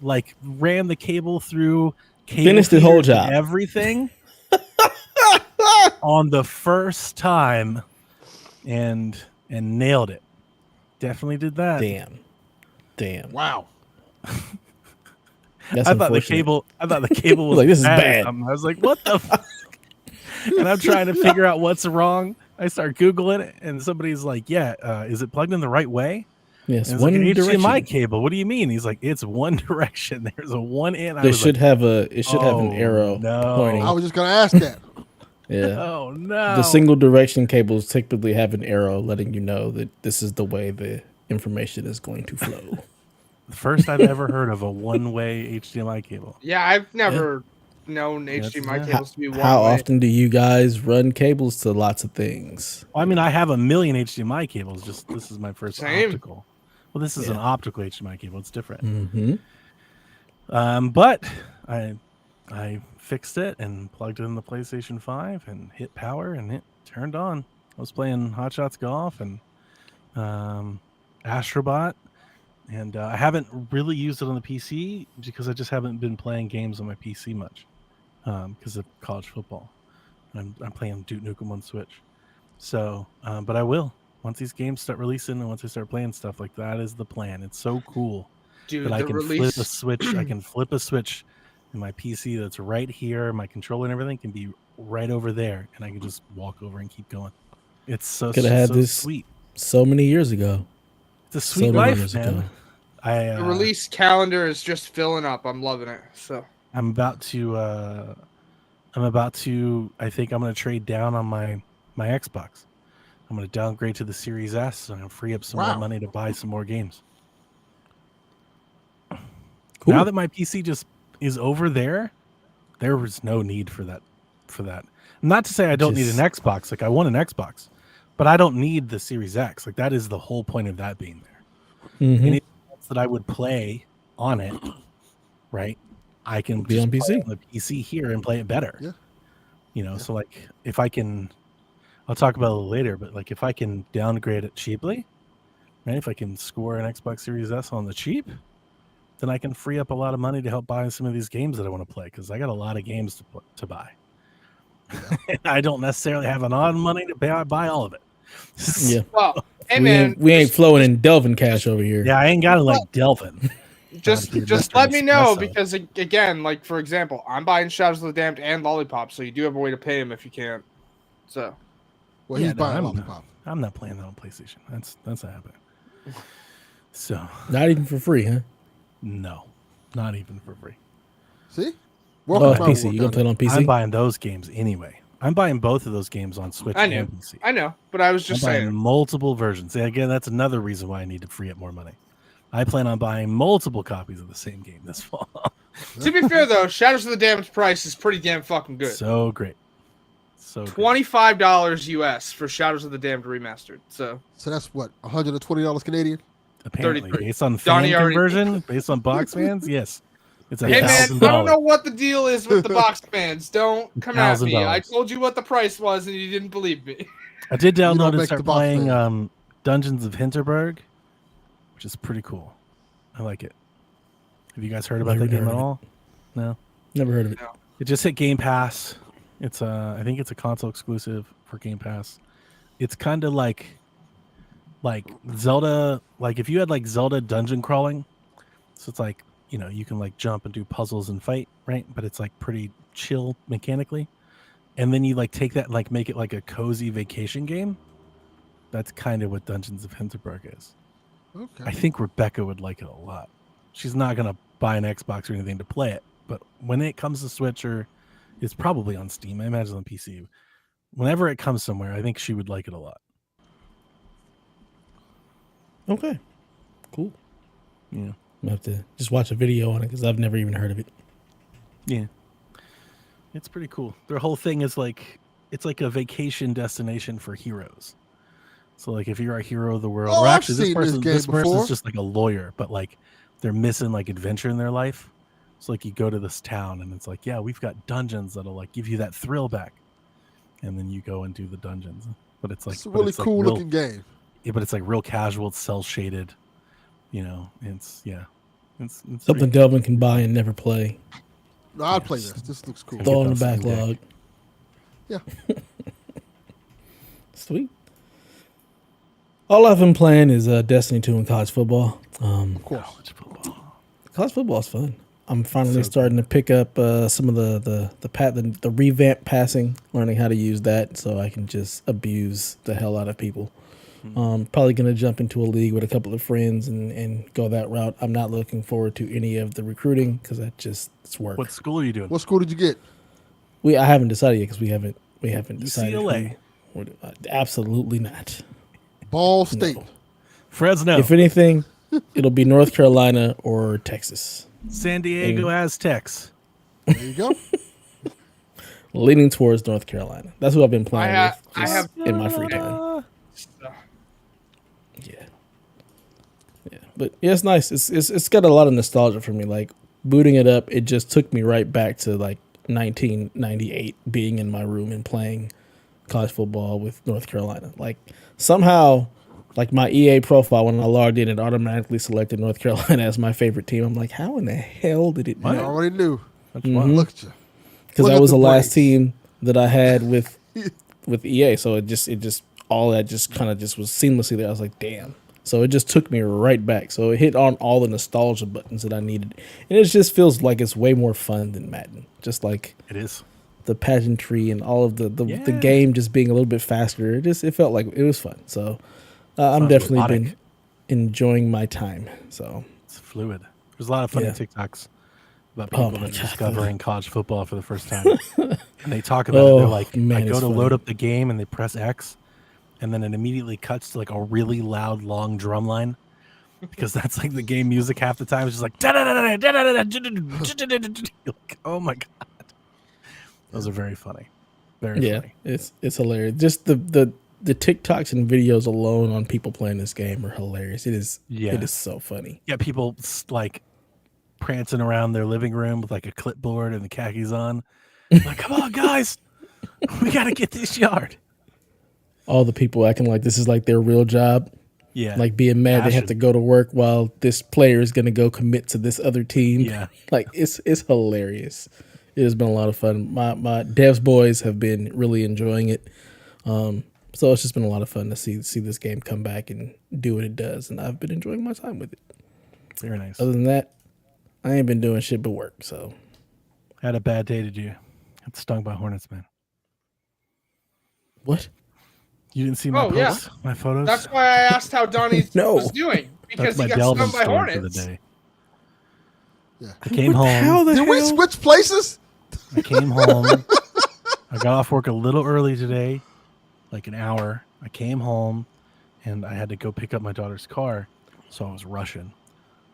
like ran the cable through, finished the whole job, everything on the first time, and nailed it. Definitely did that. Damn. Wow. That's I thought the cable was like, this is bad. I was like, what the fuck? And I'm trying to figure out what's wrong. I start Googling it, and somebody's like, yeah, is it plugged in the right way? Yes, one like direction. HDMI cable. What do you mean? He's like, it's one direction. There's a one in. It should have an arrow pointing. I was just gonna ask that. Yeah. Oh no. The single direction cables typically have an arrow letting you know that this is the way the information is going to flow. First I've ever heard of a one-way HDMI cable. Yeah, I've never known HDMI yeah. cables to be one How way. often do you guys run cables to lots of things? Well, I mean, I have a million HDMI cables. Just this is my first Same. optical. Well, this is Yeah. an optical HDMI cable. It's different. Mm-hmm. But I fixed it and plugged it in the PlayStation 5 and hit power and it turned on. I was playing Hot Shots Golf and Astrobot, and I haven't really used it on the PC because I just haven't been playing games on my PC much because of college football. I'm playing Duke Nukem on Switch. So, but I will once these games start releasing and once I start playing stuff like that is the plan. It's so cool Dude, that I the can release. flip a switch. I can flip a switch in my PC that's right here. My controller and everything can be right over there, and I can just walk over and keep going. It's so Could have had so this sweet. so many years ago. It's a sweet many life, years man. ago. The release calendar is just filling up. I'm loving it. So I'm about to. I think I'm going to trade down on my Xbox. I'm going to downgrade to the Series S, so I'm going to free up some more money to buy some more games. Cool. Now that my PC just is over there was no need for that. Not to say I don't need an Xbox. Like I want an Xbox, but I don't need the Series X. Like that is the whole point of that being there. Mm-hmm. Anything else that I would play on it, right? I can Be just on play PC. on the PC here and play it better. Yeah. You know, so like if I can, I'll talk about it a little later, but like if I can downgrade it cheaply, right? If I can score an Xbox Series S on the cheap, then I can free up a lot of money to help buy some of these games that I want to play because I got a lot of games to buy. I don't necessarily have enough money to buy all of it. Yeah. well, hey we man, ain't, we ain't flowing in Delvin cash over here. Yeah, I ain't got to like Delvin. just Here, just Mr. let me know Espresso. because again, like for example, I'm buying Shadows of the Damned and Lollipop, so you do have a way to pay him if you can't. So Well, Yeah, he's no, buying Lollipop. I'm not playing that on PlayStation. That's not happening. So Not even for free, huh? no, not even for free. See? Oh, Welcome it's to my PC. world, You gonna play it on PC? I'm buying those games anyway. I'm buying both of those games on Switch I knew. and PC. I know, but I was I'm just buying saying. multiple versions. And again, that's another reason why I need to free up more money. I plan on buying multiple copies of the same game this fall. To be fair though, Shadows of the Damned price is pretty damn fucking good. So great. So good. $25 US for Shadows of the Damned remastered. So that's what, $120 Canadian? Apparently, 33. based on fan Donnie already- conversion, based on box fans, yes. It's hey man, I $1,000. don't know what the deal is with the box fans. Don't come at me. $1,000. I told you what the price was and you didn't believe me. I did don't download and make start the box playing fan. Dungeons of Hinterberg, which is pretty cool. I like it. Have you guys heard about Never that game heard at of it. all? No. Never heard of it. It just hit Game Pass. It's I think it's a console exclusive for Game Pass. It's kind of like Zelda, like if you had like Zelda dungeon crawling. So it's like, you know, you can like jump and do puzzles and fight, right? But it's like pretty chill mechanically. And then you like take that and like make it like a cozy vacation game. That's kind of what Dungeons of Hinterberg is. Okay. I think Rebecca would like it a lot. She's not going to buy an Xbox or anything to play it, but when it comes to Switch or it's probably on Steam, I imagine on PC. Whenever it comes somewhere, I think she would like it a lot. Okay. Cool. Yeah. I have to just watch a video on it because I've never even heard of it. Yeah. It's pretty cool. Their whole thing is like, it's like a vacation destination for heroes. So like if you're a hero of the world, Oh, or I've actually this seen this game person's before. just like a lawyer, but like they're missing like adventure in their life. So like you go to this town and it's like, yeah, we've got dungeons that'll like give you that thrill back. And then you go and do the dungeons. But it's like It's a really like cool real- looking game. Yeah, but it's like real casual, it's cell shaded. You know, it's it's Something Delvin can buy and never play. No, I'd play this. This looks cool. Throw in the those someday. backlog. Yeah. Sweet. All I've been playing is Destiny 2 and college football. Of course. college football. College football is fun. I'm finally So starting to pick up some of the revamp passing, learning how to use that so I can just abuse the hell out of people. Probably going to jump into a league with a couple of friends and go that route. I'm not looking forward to any of the recruiting because it's work. What school are you doing? What school did you get? I haven't decided yet because we haven't decided. UCLA. Absolutely not. Ball State. No. Fresno. If anything, it'll be North Carolina or Texas. San Diego Aztecs. There you go. leaning towards North Carolina. That's what I've been playing I with just have in my free time. Yeah. Yeah. But yeah, it's nice. It's got a lot of nostalgia for me. Like booting it up, it just took me right back to like 1998 being in my room and playing college football with North Carolina. Like somehow like my EA profile when I logged in, it automatically selected North Carolina as my favorite team. I'm like, how in the hell did it I know? already knew. That's wild. Look at you. Because Look that at was the the last brains. team that I had with EA. So it just all that just kind of just was seamlessly there. I was like, damn. So it just took me right back. So it hit on all the nostalgia buttons that I needed, and it just feels like it's way more fun than Madden. Just like It is. the pageantry and all of the Yeah. game just being a little bit faster. It felt like it was fun. So I'm Sounds definitely robotic. been enjoying my time. So It's fluid. There's a lot of funny Yeah. TikToks about Oh people my that are God. discovering college football for the first time. And they talk about it. They're Oh, like, man, I go it's to funny. load up the game and they press X, and then it immediately cuts to like a really loud, long drum line. Because that's like the game music half the time. It's just like, like, oh my God. Those are very funny. Very yeah, funny. it's hilarious. Just the TikToks and videos alone on people playing this game are hilarious. It is so funny. Yeah, people like prancing around their living room with like a clipboard and the khakis on. Like, come on, guys. We got to get this yard. All the people acting like this is like their real job. Yeah. Like being mad they have to go to work while this player is going to go commit to this other team. Yeah. Like it's hilarious. It has been a lot of fun. My devs boys have been really enjoying it. So it's just been a lot of fun to see this game come back and do what it does, and I've been enjoying my time with it. Very nice. Other than that, I ain't been doing shit but work. So Had a bad day, did you? Got stung by hornets, man. what? You didn't see my posts, my photos? That's why I asked how Donnie No. was doing, because That's my he got Delvin stung by story for the hornets. day. Yeah. I came How home. the Did we hell? switch places? I came home. I got off work a little early today, like an hour. I came home and I had to go pick up my daughter's car. So I was rushing.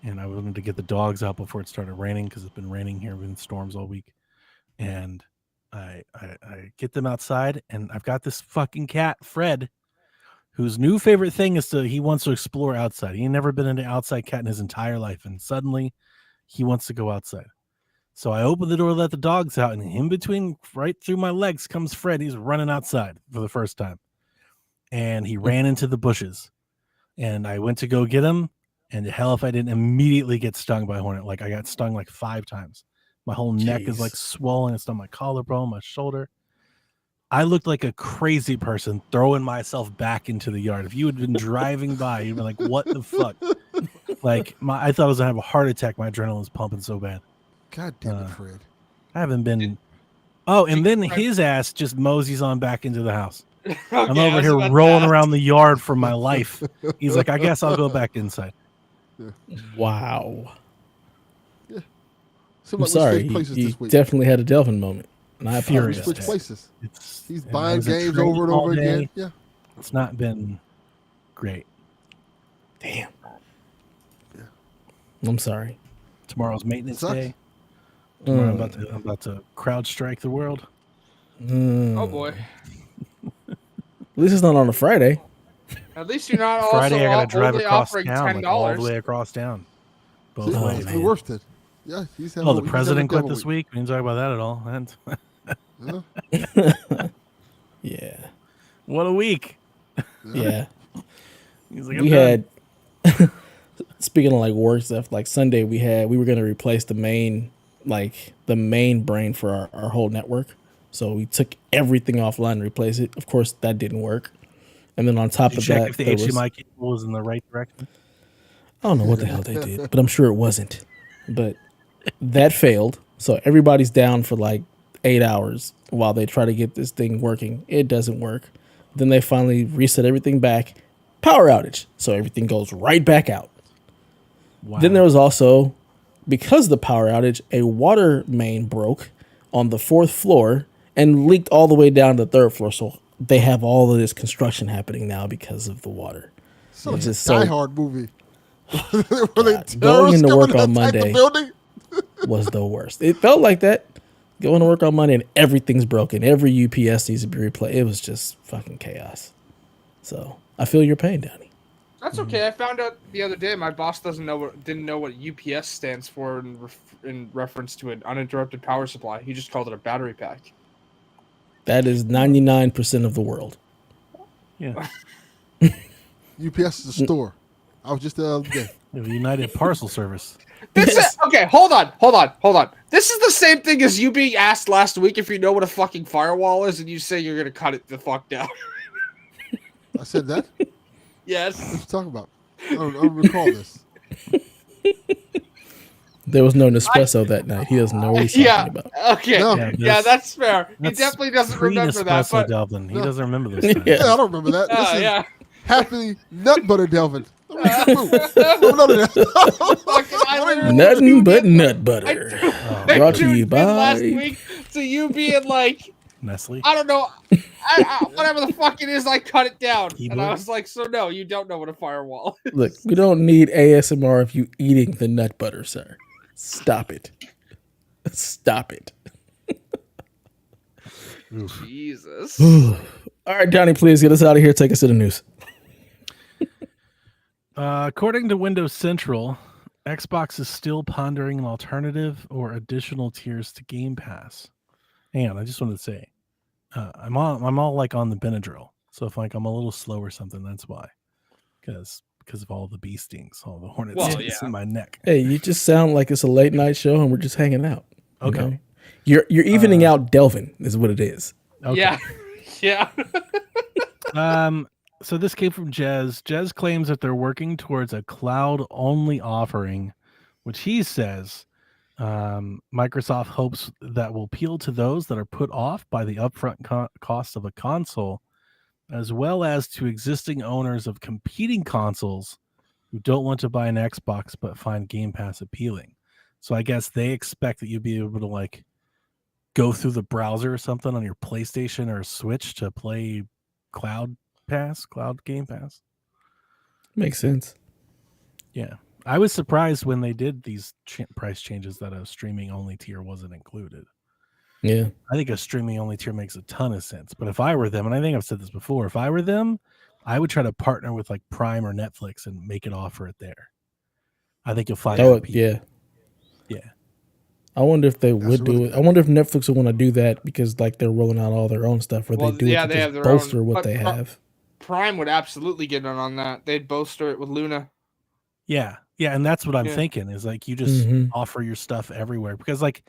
And I wanted to get the dogs out before it started raining because it's been raining here. We've been storms all week. And I get them outside, and I've got this fucking cat, Fred, whose new favorite thing is he wants to explore outside. He ain't never been into outside cat in his entire life. And suddenly he wants to go outside. So I open the door, let the dogs out, and in between, right through my legs, comes Fred. He's running outside for the first time. And he ran into the bushes. And I went to go get him. And the hell if I didn't immediately get stung by a hornet. Like I got stung like 5 times. My whole neck is like swollen. It's on my collarbone, my shoulder. I looked like a crazy person throwing myself back into the yard. If you had been driving by, you'd be like, what the fuck? Like I thought I was gonna have a heart attack. My adrenaline was pumping so bad. God damn it, Fred. I haven't been. Oh, and then his ass just moseys on back into the house. I'm over here rolling around the yard for my life. He's like, I guess I'll go back inside. Wow. Yeah. I'm sorry. You definitely had a Delvin moment. And I Furious. apologize. Switch places. He's And I buying was at games training over and all over day. again. Yeah. It's not been great. Damn. I'm sorry. Tomorrow's maintenance Sucks. day. Tomorrow I'm about to crowd strike the world. Oh boy! At least it's not on a Friday. At least you're not Friday I also gotta drive only across offering town, like all the $10. way across town. Both See, ways. it's the worst. Yeah. He's Oh, the president quit this week. We didn't talk about that at all. And Yeah. what a week! Yeah. He's like, We had speaking of like work stuff, like Sunday we were gonna replace the main brain for our whole network. So we took everything offline and replaced it. Of course that didn't work. And then on top Did of you check that, if the there HDMI cable was in the right direction? I don't know what the hell they did, but I'm sure it wasn't. But that failed. So everybody's down for like 8 hours while they try to get this thing working. It doesn't work. Then they finally reset everything back. Power outage. So everything goes right back out. Wow. Then there was also, because of the power outage, a water main broke on the 4th floor and leaked all the way down to the 3rd floor. So they have all of this construction happening now because of the water. So it's just a Die so- Hard movie. Going into work on Monday was the worst. It felt like that. Going to work on Monday and everything's broken. Every UPS needs to be replaced. It was just fucking chaos. So I feel your pain, Donnie. That's okay. I found out the other day my boss didn't know what UPS stands for in reference to an uninterrupted power supply. He just called it a battery pack. That is 99% of the world. Yeah. UPS is a store. I was just the other day. The United Parcel Service. Okay, hold on. This is the same thing as you being asked last week if you know what a fucking firewall is, and you say you're gonna cut it the fuck down. I said that? Yes. What you talking about? I don't recall this. There was no Nespresso that night. He doesn't know what he's talking about. Okay. No. Yeah, that's fair. He That's definitely doesn't remember that. But Delvin. He No. doesn't remember those times. Yeah. Yeah, I don't remember that. This is yeah. Happy Nut Butter Delvin. None of that. Fucking, I literally Nothing but tuned in- nut butter. I Brought to you tuned in last by week to you being like, Nestle. I don't know, whatever the fuck it is, I cut it down. And I Keebler? was like, so no, you don't know what a firewall is. Look, we don't need ASMR of you eating the nut butter, sir. Stop it. Stop it. Jesus. All right, Donnie, please get us out of here. Take us to the news. According to Windows Central, Xbox is still pondering an alternative or additional tiers to Game Pass. Hang on, I just wanted to say, I'm all like on the Benadryl. So if like I'm a little slow or something, that's why. Because of all the bee stings, all the hornet stings in my neck. Hey, you just sound like it's a late night show and we're just hanging out. You Okay. know? You're evening out Delvin is what it is. Okay. Yeah. So this came from Jez. Jez claims that they're working towards a cloud-only offering, which he says Microsoft hopes that will appeal to those that are put off by the upfront cost of a console, as well as to existing owners of competing consoles who don't want to buy an Xbox but find Game Pass appealing. So I guess they expect that you'll be able to like go through the browser or something on your PlayStation or Switch to play Cloud Game Pass. Makes sense. Yeah. I was surprised when they did these price changes that a streaming only tier wasn't included. Yeah. I think a streaming only tier makes a ton of sense. But if I were them, and I think I've said this before, if I were them, I would try to partner with like Prime or Netflix and make it offer it there. I think you'll find more people. Yeah. Yeah. I wonder if they would do really it. I wonder if Netflix would want to do that because like they're rolling out all their own stuff, or Well, they do yeah, it to they just have their bolster own, what but they have. Prime would absolutely get in on that. They'd bolster it with Luna. Yeah. Yeah. And that's what I'm Yeah. thinking is like you just offer your stuff everywhere because like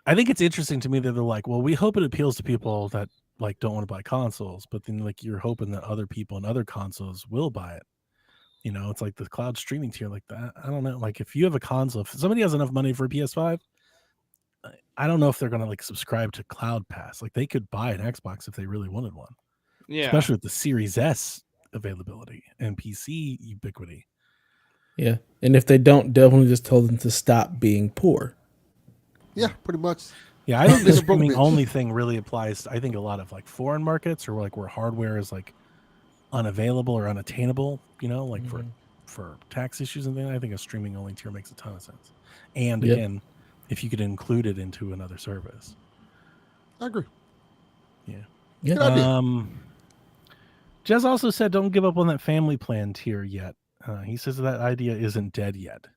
I think it's interesting to me that they're like, well, we hope it appeals to people that like don't want to buy consoles, but then like you're hoping that other people and other consoles will buy it. You know, it's like the cloud streaming tier like that. I don't know. Like if you have a console, if somebody has enough money for a PS5, I don't know if they're going to like subscribe to Cloud Pass. Like they could buy an Xbox if they really wanted one, Yeah. especially with the Series S availability and PC ubiquity. Yeah. And if they don't, definitely just tell them to stop being poor. Yeah, pretty much. Yeah, I think the Nigga broke streaming bitch. only thing really applies. I think a lot of like foreign markets or like where hardware is like unavailable or unattainable. You know, like for tax issues and things. I think a streaming only tier makes a ton of sense. And Yep. again, if you could include it into another service. I agree. Yeah. Yeah. Good idea. Jez also said, "Don't give up on that family plan tier yet." He says that idea isn't dead yet.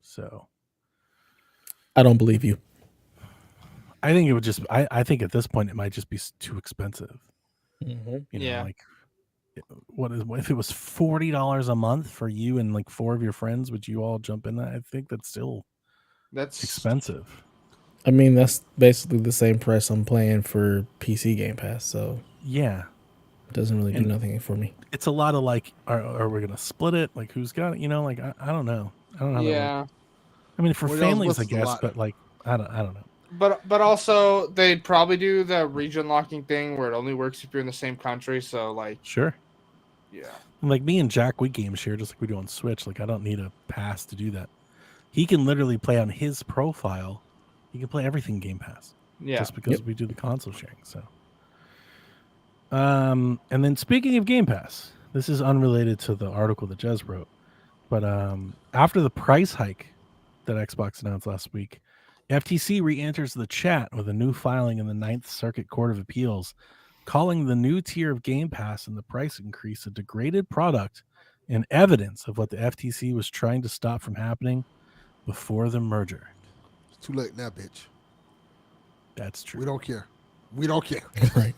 So I don't believe you. I think it would just. I think at this point it might just be too expensive. You know, Yeah. like what if it was $40 a month for you and like 4 of your friends? Would you all jump in that? I think that's still That's expensive. I mean, that's basically the same price I'm paying for PC Game Pass, so Yeah, it doesn't really do And- nothing for me. it's a lot of like, are we gonna split it? Like, who's got it? You know, like I don't know. I don't know. How that works. yeah. I mean, for $40 families, I is a guess, lot. but like, I don't know. But also they'd probably do the region locking thing where it only works if you're in the same country. So like, Sure. yeah. And like me and Jack, we game share just like we do on Switch. Like I don't need a pass to do that. He can literally play on his profile. He can play everything Game Pass. Yeah. Just because we do the console sharing. So, and then speaking of Game Pass, this is unrelated to the article that Jez wrote, but after the price hike that Xbox announced last week, FTC re-enters the chat with a new filing in the Ninth Circuit Court of Appeals, calling the new tier of Game Pass and the price increase a degraded product and evidence of what the FTC was trying to stop from happening before the merger. It's too late now, bitch. That's true. We don't care. We don't care. Right.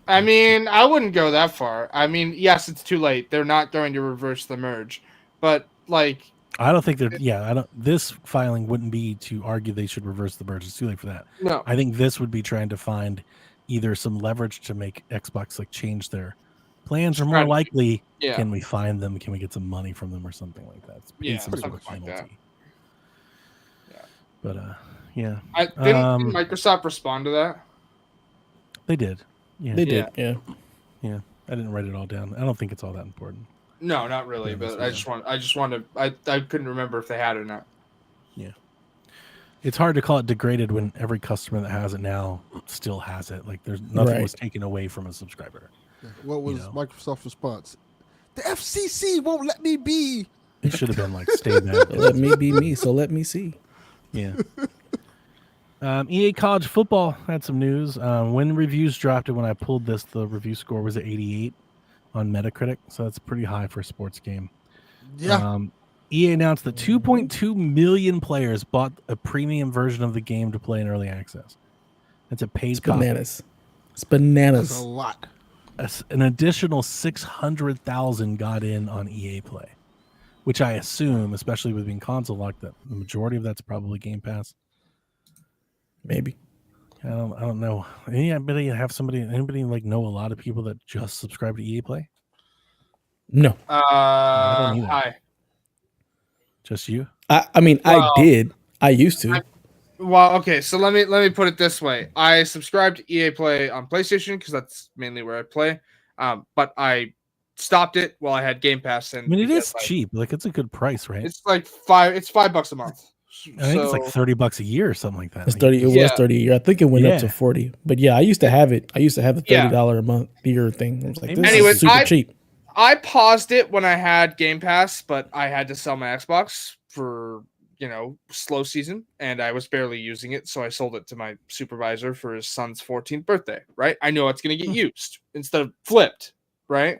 I mean, I wouldn't go that far. I mean, yes, it's too late. They're not going to reverse the merge, but like, I don't think that. Yeah, I don't. This filing wouldn't be to argue they should reverse the merge. It's too late for that. no. I think this would be trying to find either some leverage to make Xbox like change their plans, or more Strategy. likely, Yeah. can we find them? Can we get some money from them or something like that? It's Yeah, some sort something of like that. penalty. Yeah. But yeah, Didn't Microsoft respond to that? they did. Yeah, They did. Yeah. yeah. I didn't write it all down. I don't think it's all that important. No, not really. Yeah, But that's I just wanted. I couldn't remember if they had it or not. It's hard to call it degraded when every customer that has it now still has it. Like there's nothing Right. was taken away from a subscriber. What was know. Microsoft's response? The FCC won't let me be. It should have been like stay mad. Let me be me, so let me see. Yeah. EA College Football had some news. When reviews dropped it, when I pulled this, the review score was at 88 on Metacritic, so that's pretty high for a sports game. Yeah. EA announced that 2.2 million players bought a premium version of the game to play in early access. That's a paid It's copy. bananas. It's That's bananas. a lot. An additional 600,000 got in on EA Play, which I assume, especially with being console locked, that the majority of that's probably Game Pass. Maybe. I don't know. Anybody like know a lot of people that just subscribe to EA Play? No. don't either. Hi. Just you? I mean, Well, I did. I used to. Well, okay, so let me put it this way. I subscribe to EA Play on PlayStation because that's mainly where I play. But I stopped it while I had Game Pass, and I mean, it because, is cheap. Like it's a good price, right? It's like $5 a month. I think it's like $30 a year or something like that. It's Like, 30. It was Yeah. 30 a year. I think it went up to Yeah. 40. But yeah, I used to have it. I used to have the Yeah. $30 a month year thing. I was like, this Anyways, is super cheap. I paused it when I had Game Pass, but I had to sell my Xbox for slow season, and I was barely using it, so I sold it to my supervisor for his son's 14th birthday. Right? I know it's going to get used instead of flipped. Right?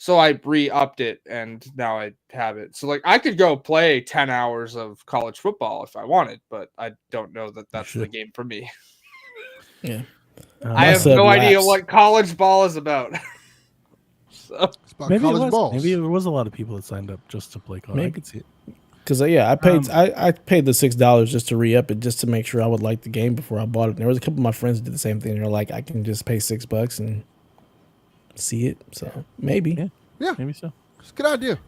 So I re-upped it, and now I have it. So like I could go play 10 hours of college football if I wanted, but I don't know that that's the game for me. Yeah. I have no idea lapsed. what college ball is about. So It's about maybe it college was. balls. Maybe there was a lot of people that signed up just to play college. I Maybe. could see it. Because yeah, I paid I paid the $6 just to re-up it, just to make sure I would like the game before I bought it. And there was a couple of my friends that did the same thing. They're like, I can just pay $6 and see it. So maybe. Yeah. Yeah, Maybe so. it's a good idea.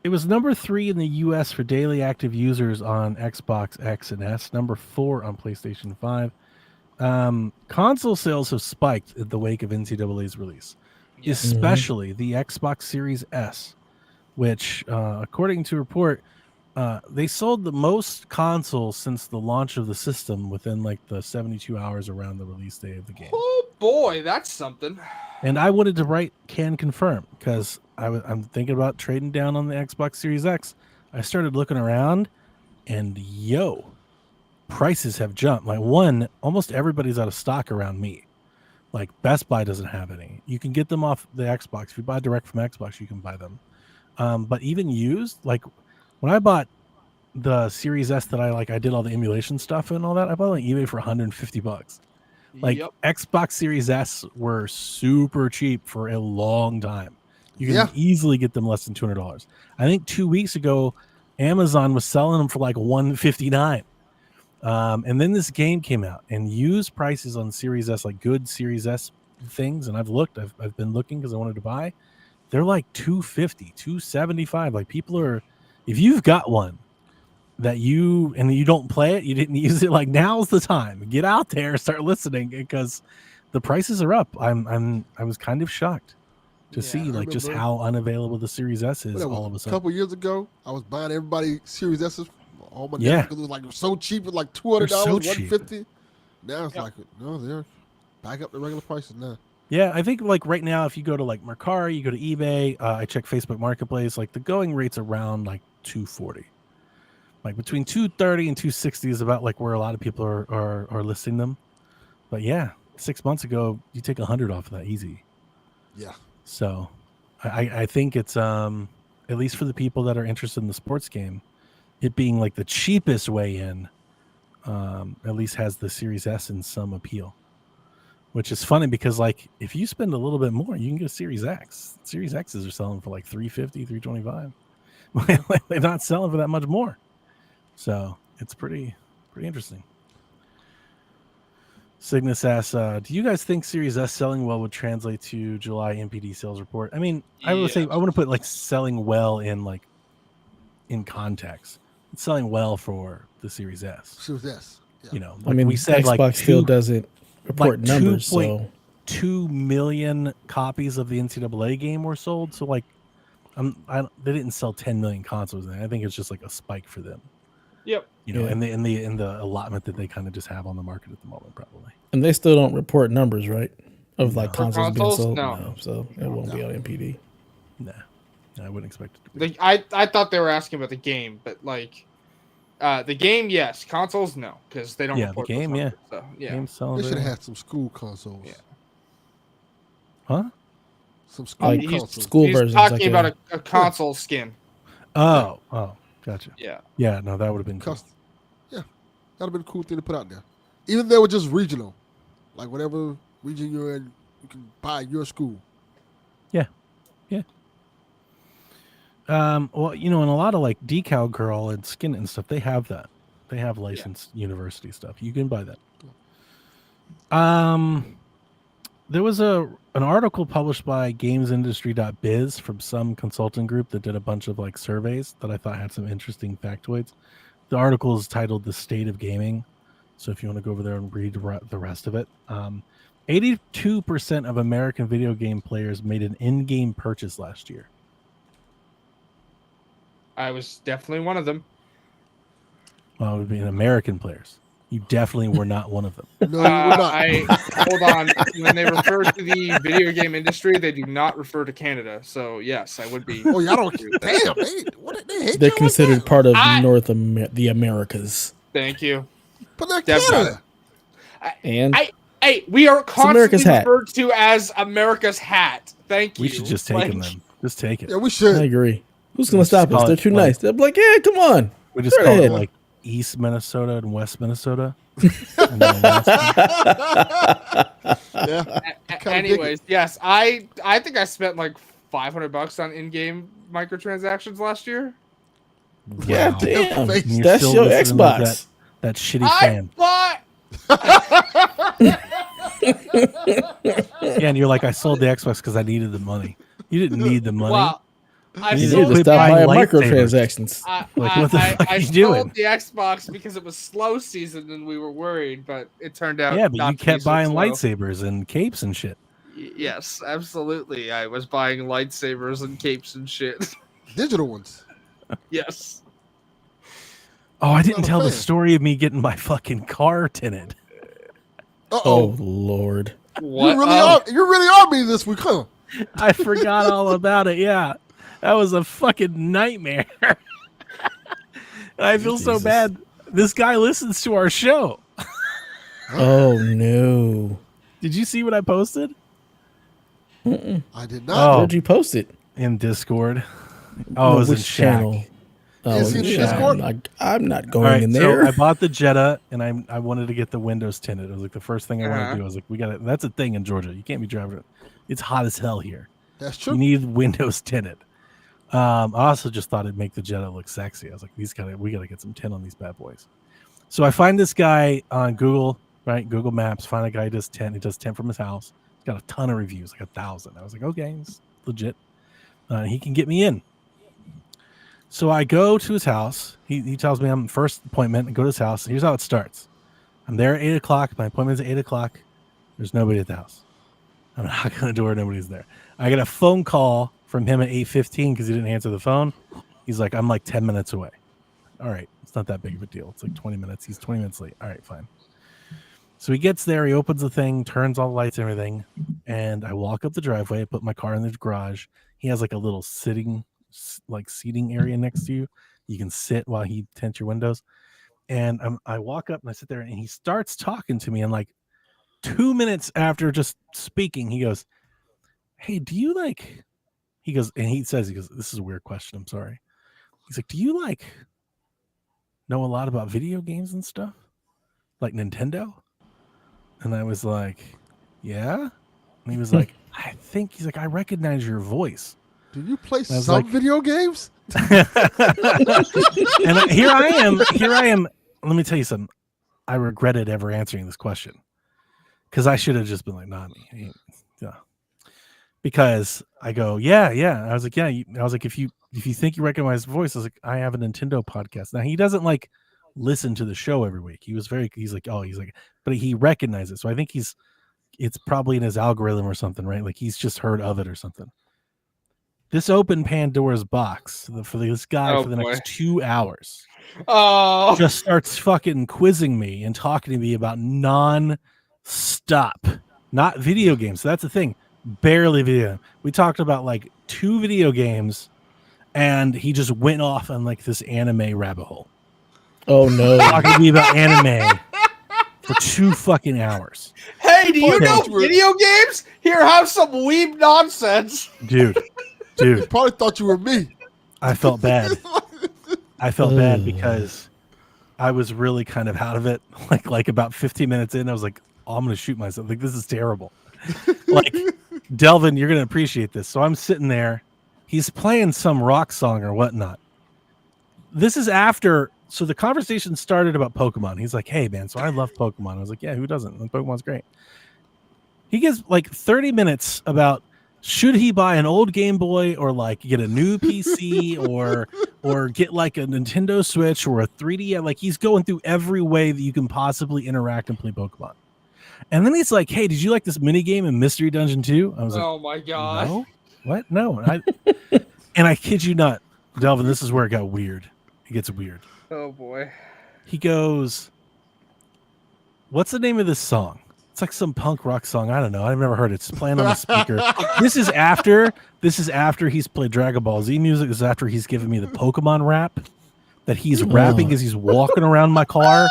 It was number 3 in the U.S. for daily active users on Xbox X and S. Number 4 on PlayStation 5. Console sales have spiked in the wake of NCAA's release, especially the Xbox Series S, which, according to a report, they sold the most consoles since the launch of the system within like the 72 hours around the release day of the game. oh boy, that's something. And I wanted to write can confirm because I'm thinking about trading down on the Xbox Series X. I started looking around, and prices have jumped. Like almost everybody's out of stock around me. Like Best Buy doesn't have any. You can get them off the Xbox. If you buy direct from Xbox, you can buy them. But even used, like when I bought the Series S that I did all the emulation stuff and all that, I bought it on eBay for $150. Like Yep. Xbox Series S were super cheap for a long time. You can Yeah. easily get them less than $200. I think 2 weeks ago, Amazon was selling them for like $159. And then this game came out, and used prices on Series S, like good Series S things, and I've been looking because I wanted to buy. They're like $250, $275. Like people are, if you've got one that you don't play it, you didn't use it, like now's the time. Get out there, start listening because the prices are up. I was kind of shocked to see like just remember. how unavailable the Series S is What, that all of a was a sudden. couple years ago, I was buying everybody Series S's. All my Yeah. because it was like so cheap, it was like $200, They're so cheap. $150. Now it's like no, they're back up to regular prices now. Yeah, I think like right now, if you go to like Mercari, you go to eBay, I check Facebook Marketplace, like the going rate's around like $240. Like between 230 and 260 is about like where a lot of people are listing them. But yeah, 6 months ago, you take 100 off of that easy. Yeah. So I think it's at least for the people that are interested in the sports game, it being like the cheapest way in, at least has the Series S in some appeal. Which is funny because like if you spend a little bit more, you can get a Series X. Series X's are selling for like 350, 325. They're not selling for that much more. So it's pretty interesting. Cygnus asks, do you guys think Series S selling well would translate to July NPD sales report? I mean, I would say I want to put like selling well in context. It's selling well for the Series S. Series S. Yeah. You know, I mean, we said Xbox still doesn't report numbers, so 2 million copies of the NCAA game were sold. So like, they didn't sell 10 million consoles. I think it's just like a spike for them. Yep. You know, in the allotment that they kind of just have on the market at the moment, probably. And they still don't report numbers, right? Of like For consoles being consoles? sold. No. So it won't be on NPD. Nah, I wouldn't expect it to be. I thought they were asking about the game, but like the game, yes. Consoles, no, because they don't report the game, those numbers, so, yeah. Game's selling They should very have well. had some school consoles. Yeah. Huh? Some school Like consoles. school He's versions. talking like about a console skin. Oh, gotcha. Yeah. Yeah, no, that would have been cool. Yeah, that'd have been a cool thing to put out there. Even if they were just regional, like whatever region you're in, you can buy your school. Yeah. Well, you know, in a lot of like Decal Girl and Skin and stuff, they have that. They have licensed university stuff. You can buy that. There was an article published by gamesindustry.biz from some consulting group that did a bunch of like surveys that I thought had some interesting factoids. The article is titled "The State of Gaming," so if you want to go over there and read the rest of it, 82% of American video game players made an in-game purchase last year. I was definitely one of them. Well, it would be American players. You definitely were not one of them. No, you would not. Hold on. When they refer to the video game industry, they do not refer to Canada. So yes, I would be. Oh, y'all don't. Damn, they hate they're you considered like part of the Americas. Thank you. But they're Definitely. Canada. Hey, we are America's constantly hat. referred to as America's hat. Thank you. We should just take them then. Just take it. Yeah, we I should. agree. Who's gonna stop us? call They're it, too like- nice. They're like, yeah, come on. We just Go call it ahead. like East Minnesota and West Minnesota. And then West- Yeah. Anyways, yes, I think I spent like $500 on in-game microtransactions last year. Yeah, Wow. damn. And you're That's still your listening to Xbox. that shitty I fan. bought. Yeah, and you're like, I sold the Xbox because I needed the money. You didn't need the money. Well, I You You need need sold, to quit stop buying buying lightsabers. microtransactions. Like, what the fuck I are you sold doing? the Xbox because it was slow season and we were worried, but it turned out. Yeah, but not you to be kept so buying slow. lightsabers and capes and shit. Yes, absolutely. I was buying lightsabers and capes and shit. Digital ones. Yes. Oh, I didn't Not a tell the fan. story of me getting my fucking car tinted. Oh Uh-oh. Lord. What? You really are me this week, huh? I forgot all about it. Yeah, that was a fucking nightmare. I feel so Jesus. bad. This guy listens to our show. Oh no. Did you see what I posted I did not. Oh. Where'd you post it? in Discord? Oh, it was in which Shack. channel? Oh, Is it in Shack. Discord? I'm not going All right, in so there. I bought the Jetta, and I wanted to get the windows tinted. It was like the first thing I wanted to do. I was like, we got to. That's a thing in Georgia. You can't be driving it. It's hot as hell here. That's You true. need windows tinted. I also just thought it'd make the Jetta look sexy. I was like, we gotta get some tint on these bad boys. So I find this guy on Google, right? Google Maps. Find a guy who does tint. He does tint from his house. He's got a ton of reviews, like 1,000. I was like, okay, he's legit. He can get me in. So I go to his house. He tells me I'm first appointment. I go to his house. Here's how it starts. I'm there at 8 o'clock. My appointment's at 8 o'clock. There's nobody at the house. I'm knocking on the door. Nobody's there. I get a phone call from him at 8:15 because he didn't answer the phone. He's like, I'm like 10 minutes away. All right. It's not that big of a deal. It's like 20 minutes. He's 20 minutes late. All right, fine. So he gets there. He opens the thing, turns all the lights and everything. And I walk up the driveway. I put my car in the garage. He has like a little seating area next to you You can sit while he tints your windows. And I walk up and I sit there and he starts talking to me. And like 2 minutes after just speaking, he goes, "Hey, do you like," he goes, "This is a weird question. I'm sorry." He's like, "Do you like know a lot about video games and stuff? Like Nintendo?" And I was like, "Yeah." And he was like, he's like, "I recognize your voice." Do you play some like, video games? And here I am. Let me tell you something. I regretted ever answering this question because I should have just been like, "Not me." Yeah. Because I go, yeah. I was like, yeah. I was like, if you think you recognize the voice, I was like, I have a Nintendo podcast. Now he doesn't like listen to the show every week. He's like, but he recognizes it. So I think it's probably in his algorithm or something, right? Like he's just heard of it or something. This opened Pandora's box for this guy for the next 2 hours. Oh, just starts fucking quizzing me and talking to me about non-stop, not video games. So that's the thing. Barely video. We talked about like 2 video games, and he just went off on like this anime rabbit hole. Oh no! Talking to me about anime for 2 fucking hours. Hey, do you know video games? Here, have some weeb nonsense, dude. He probably thought you were me. I felt bad. Bad because I was really kind of out of it. Like about 15 minutes in, I was like, "Oh, I'm going to shoot myself. Like, this is terrible." Like, Delvin, you're going to appreciate this. So I'm sitting there. He's playing some rock song or whatnot. This is after. So the conversation started about Pokemon. He's like, "Hey, man, so I love Pokemon." I was like, "Yeah, who doesn't? Pokemon's great." He gives like 30 minutes about should he buy an old Game Boy or like get a new PC or get like a Nintendo Switch or a 3D. Like he's going through every way that you can possibly interact and play Pokemon. And then he's like, "Hey, did you like this mini game in Mystery Dungeon 2?" I was like, "Oh my god, no, what? No." And I kid you not, Delvin, this is where it got weird. It gets weird. Oh boy. He goes, "What's the name of this song?" It's like some punk rock song. I don't know. I've never heard it. It's playing on the speaker. This is after he's played Dragon Ball Z music. This is after he's given me the Pokemon rap that he's rapping as he's walking around my car.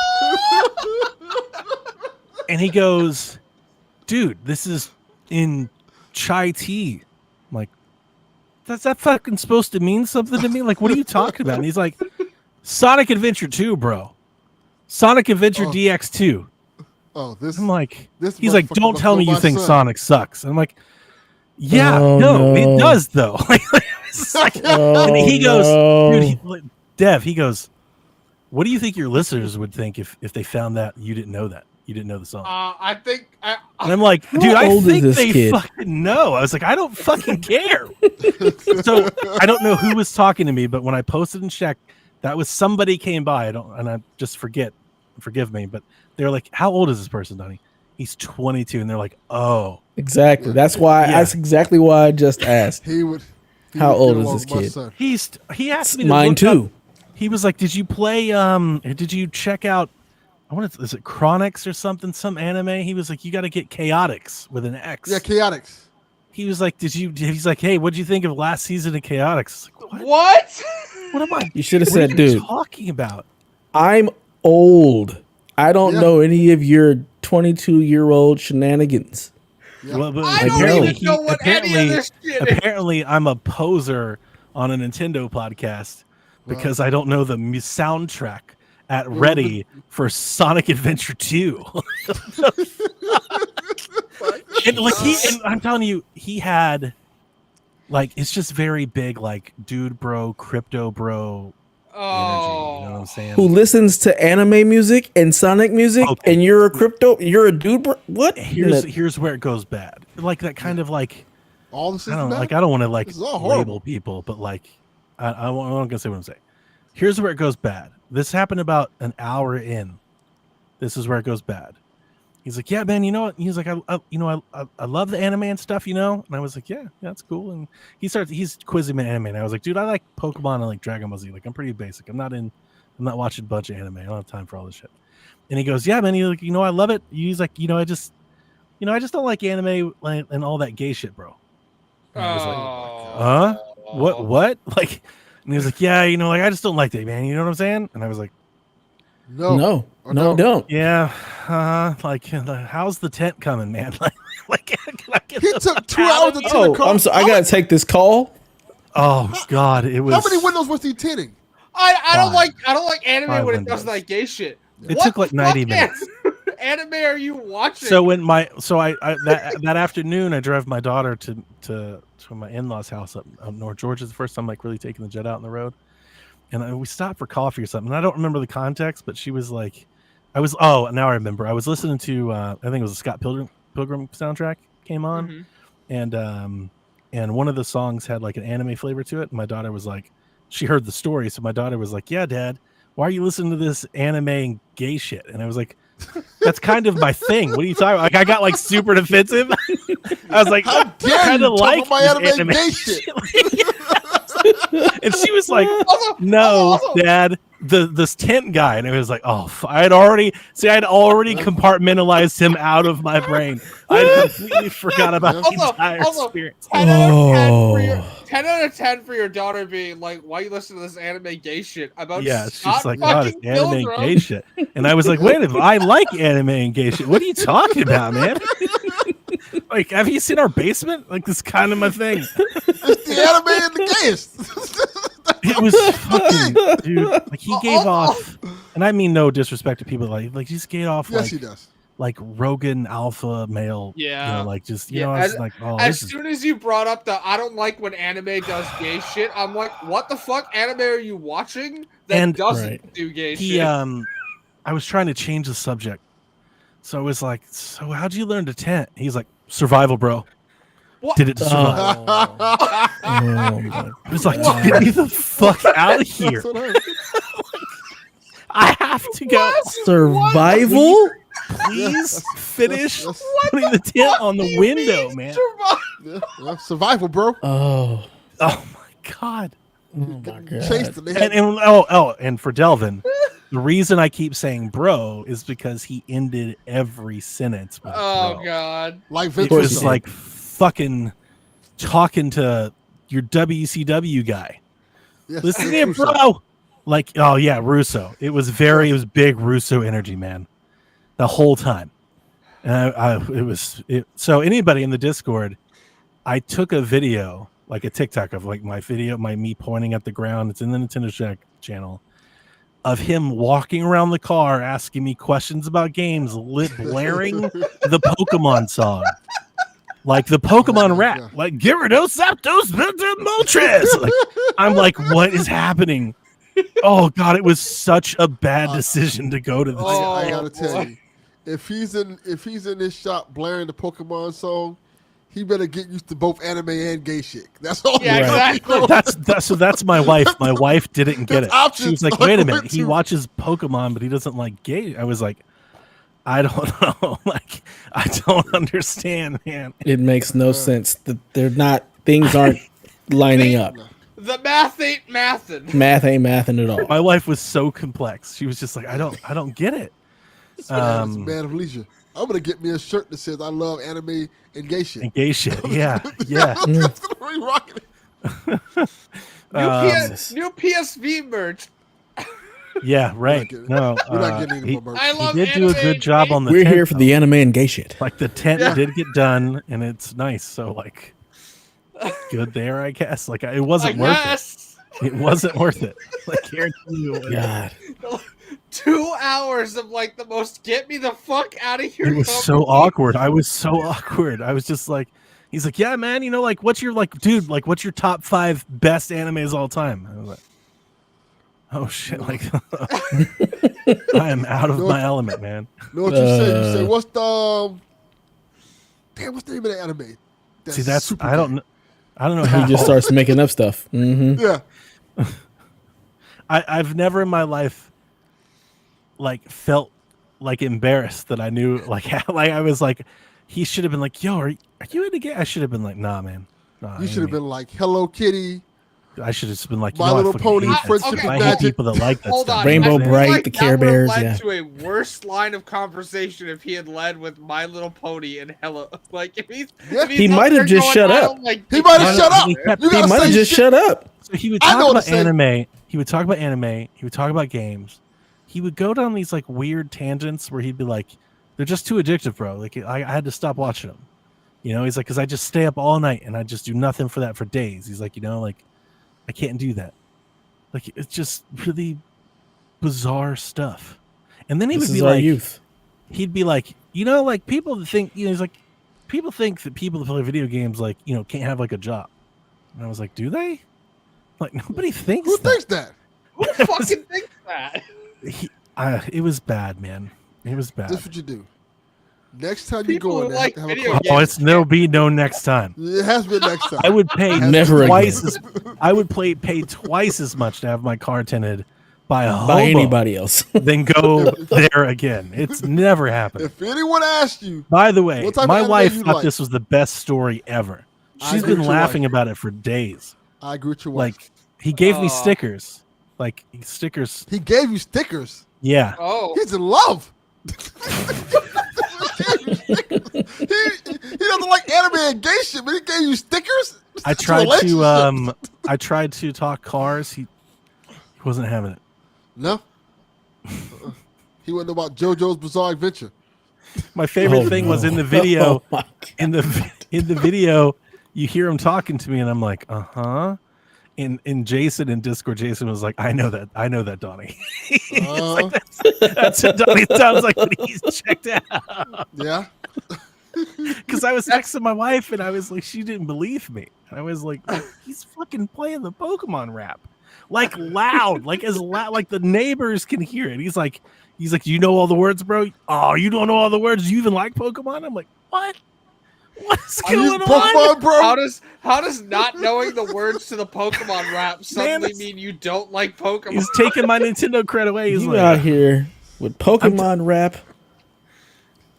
And he goes, "Dude, this is in chai tea." I'm like, "That's that fucking supposed to mean something to me? Like, what are you talking about?" And he's like, "Sonic Adventure 2, bro. Sonic Adventure DX2. Oh, this. I'm like, he's like, "Don't tell me you think Sonic sucks." And I'm like, "Yeah, no, it does though." And he goes, "Dude, Dev," he goes, "What do you think your listeners would think if they found that you didn't know that? You didn't know the song?" I think. And I'm like, "Dude, I think they kid? fucking know." I was like, "I don't fucking care." So I don't know who was talking to me, but when I posted and checked, that was somebody came by. I just forgive me, but they're like, "How old is this person, Donnie?" He's 22, and they're like, "Oh, exactly." That's why. Yeah. That's exactly why I just asked. How old is this kid? He asked me. Mine too. He was like, "Did you play? Did you check out? Is it Chronix or something? Some anime?" He was like, "You got to get Chaotix with an X." Yeah, Chaotix. He was like, He's like, "Hey, what'd you think of last season of Chaotix?" Like, what? What am I? You should have said, what are you "Dude, talking about? I'm old. I don't know any of your 22-year-old shenanigans." Yeah. Well, but I don't even know what any of this shit is. Apparently, I'm a poser on a Nintendo podcast because I don't know the soundtrack at ready for Sonic Adventure 2. And I'm telling you, he had like, it's just very big, like dude bro, crypto bro energy. You know what I'm saying? Who listens to anime music and Sonic music, and you're a dude bro? What? Here's where it goes bad. Like that kind of like, all the I don't want to like label people, but like I'm not gonna say what I'm saying. Here's where it goes bad. This happened about an hour in. This is where it goes bad. He's like, "Yeah, man, you know what?" He's like, I love the anime and stuff, you know? And I was like, yeah, that's cool. And he's quizzing me anime. And I was like, "Dude, I like Pokemon and like Dragon Ball Z. Like, I'm pretty basic. I'm not watching a bunch of anime. I don't have time for all this shit." And he goes, "Yeah, man, he's like, I love it." He's like, I just don't like anime and all that gay shit, bro." And I was like, "Huh? What?" Like, And he was like, yeah, like I just don't like that, man. You know what I'm saying? And I was like, No, don't. yeah, like how's the tent coming, man? Like can I get He the took fuck 2 out hours of to here? tint a Oh, car. I'm sorry. I gotta take this call. Oh God, it was. How many windows was he tinting? I don't Five. like anime 5 when it does windows. that gay shit. It What took like the 90 fuck minutes. Anime are you watching? So when that afternoon, I drove my daughter to my in-laws' house up North Georgia. The first time like really taking the jet out on the road, and we stopped for coffee or something. And I don't remember the context, but she was like, now I remember. I was listening to I think it was a Scott Pilgrim soundtrack came on, and one of the songs had like an anime flavor to it. And my daughter was like, she heard the story, so my daughter was like, "Yeah, Dad, why are you listening to this anime and gay shit?" And I was like, that's kind of my thing. What are you talking about? Like, I got like super defensive. I was like, How dare kind you of talk like about my this anime gay shit? And she was like, Also- no, also- Dad, this tent guy. And it was like, I had already compartmentalized him out of my brain. I completely forgot about the entire experience. 10 out of 10 for your, Oh. 10 out of 10 for your daughter being like, why you listen to this anime gay shit about Yeah, Scott she's like, God, it's fucking anime and Pilgrim? gay shit. And I was like, wait a minute, I like anime and gay shit. What are you talking about, man? Like, have you seen our basement? Like, this is kind of my thing. It's the anime and the gayest. It was fucking, dude. Like, he gave off, and I mean no disrespect to people, like he just gave off Yes, like, he does. like Rogan alpha male. Yeah. like just Yeah, I was like, As soon as you brought up the I don't like when anime does gay shit, I'm like, what the fuck anime are you watching that And- doesn't do gay he shit? I was trying to change the subject, so I was like, so how'd you learn to tent? He's like, survival, bro. What? Did it to survive? Oh my I was like, get me the fuck out of here. That's what I- I have to go. Survival? Please finish that's- putting the tent on the window, man. yeah, survival, bro. Oh. Oh my God. Oh my god. Chased them. They had- And for Delvin, the reason I keep saying bro is because he ended every sentence with Oh bro. God. like It Vince course was he Russo. like fucking talking to your WCW guy. Yes, Listen Vince here, Russo. bro. Like, oh yeah, Russo. It was big Russo energy, man. The whole time. And so anybody in the Discord, I took a video, like a TikTok of like me pointing at the ground. It's in the Nintendo Shack channel of him walking around the car asking me questions about games, blaring the Pokemon song. Like the Pokemon Oh, rap, yeah. like Gyarados, Zapdos, Moltres. Like, I'm like, what is happening? Oh God, it was such a bad decision to go to this. I gotta Oh, tell boy. you, if he's in this shop blaring the Pokemon song, he better get used to both anime and gay shit. That's all. Yeah, exactly. That's my wife. My wife didn't get it. She was like, Options wait a are minute, he too- watches Pokemon, but he doesn't like gay. I was like, I don't know. Like, I don't understand, man. It makes no sense. Things aren't lining up. The math ain't mathin'. Math ain't mathing at all. My wife was so complex. She was just like, I don't get it. This man is a man of leisure. I'm gonna get me a shirt that says I love anime and gay shit. And gay shit. Yeah. Yeah. That's gonna be rocking it. New PSV merch. Yeah, right. getting- No, We're not getting any he, more merch. I love he did do a anime good and job gay on the We're tent, here for though. the anime and gay shit. Like the tent Yeah. did get done, and it's nice. So like, good there, I guess. Like it wasn't worth it. It wasn't worth it. Like, guarantee you it wasn't. God. 2 hours of like the most get me the fuck out of here. It was so awkward. I was so awkward. I was just like, he's like, yeah, man, like, what's your what's your top 5 best animes all time? I was like, oh shit, like, I am out of my element, man. Know what you say? You say what's the what's the name of the anime? See, that's super I don't gay? know. I don't know He how. just starts making up stuff. Hmm. Yeah. I've never in my life like felt like embarrassed that I knew like I was like, he should have been like, yo, are you into gay? I should have been like, nah, man. Nah, You should have been like Hello Kitty. I should have just been like, My you know, Little I fucking Pony, hate that Friendship stuff. with I hate Magic. people that like that Hold stuff. on, Rainbow I feel Bright, like the that Care would've Bears, led yeah. to a worse line of conversation if he had led with My Little Pony and Hello. Like if he's, Yeah. if he's He up might have there just going, shut "I up. don't like He might have No, shut up. he kept- You He gotta might say have just shit. shut up. So he would I talk know about to say. anime. He would talk about anime. He would talk about games. He would go down these like weird tangents where he'd be like, "They're just too addictive, bro. Like I had to stop watching them." You know, he's like, "Cause I just stay up all night and I just do nothing for that for days." He's like, like I can't do that. Like it's just really bizarre stuff. And then he This would is be our like, youth. he'd be like, like people that think, he's like, people think that people that play video games like, can't have like a job. And I was like, do they? Like nobody thinks Who that. thinks that? Who fucking thinks that? It was bad, man. It was bad. This is what you do. Next time you People go in who there, like have a video car. games There'll be no next time. It has been next time. I would pay Never twice again. as I would pay twice as much to have my car tinted by a hobo By anybody else. than go there again. It's never happened. If anyone asked you, By the way, what type of my anime wife you thought like? this was the best story ever. I She's agree been with your laughing wife. about it for days. I agree with your wife. Like he gave me Aw. stickers. Like stickers. He gave you stickers. Yeah. Oh, He's in love. he doesn't like anime and gay shit, but he gave you stickers. I It's a tried to relationship. I tried to talk cars. He wasn't having it. No. He wouldn't know about JoJo's Bizarre Adventure. My favorite Oh, thing was no. in the video. Oh, my God. in the video, you hear him talking to me, and I'm like, In Jason in Discord, Jason was like, I know that, Donnie. He's like, that's what Donnie sounds like when he's checked out. Yeah. Because I was next to my wife, and I was like, she didn't believe me. And I was like, he's fucking playing the Pokemon rap, like loud, like as loud, like the neighbors can hear it. He's like, do you know all the words, bro? Oh, you don't know all the words? Do you even like Pokemon? I'm like, what? What's Are you going on? Pokemon, bro? how does not knowing the words to the Pokemon rap suddenly that's- mean you don't like Pokemon? He's taking my Nintendo credit away. He's You like, out here with Pokemon rap.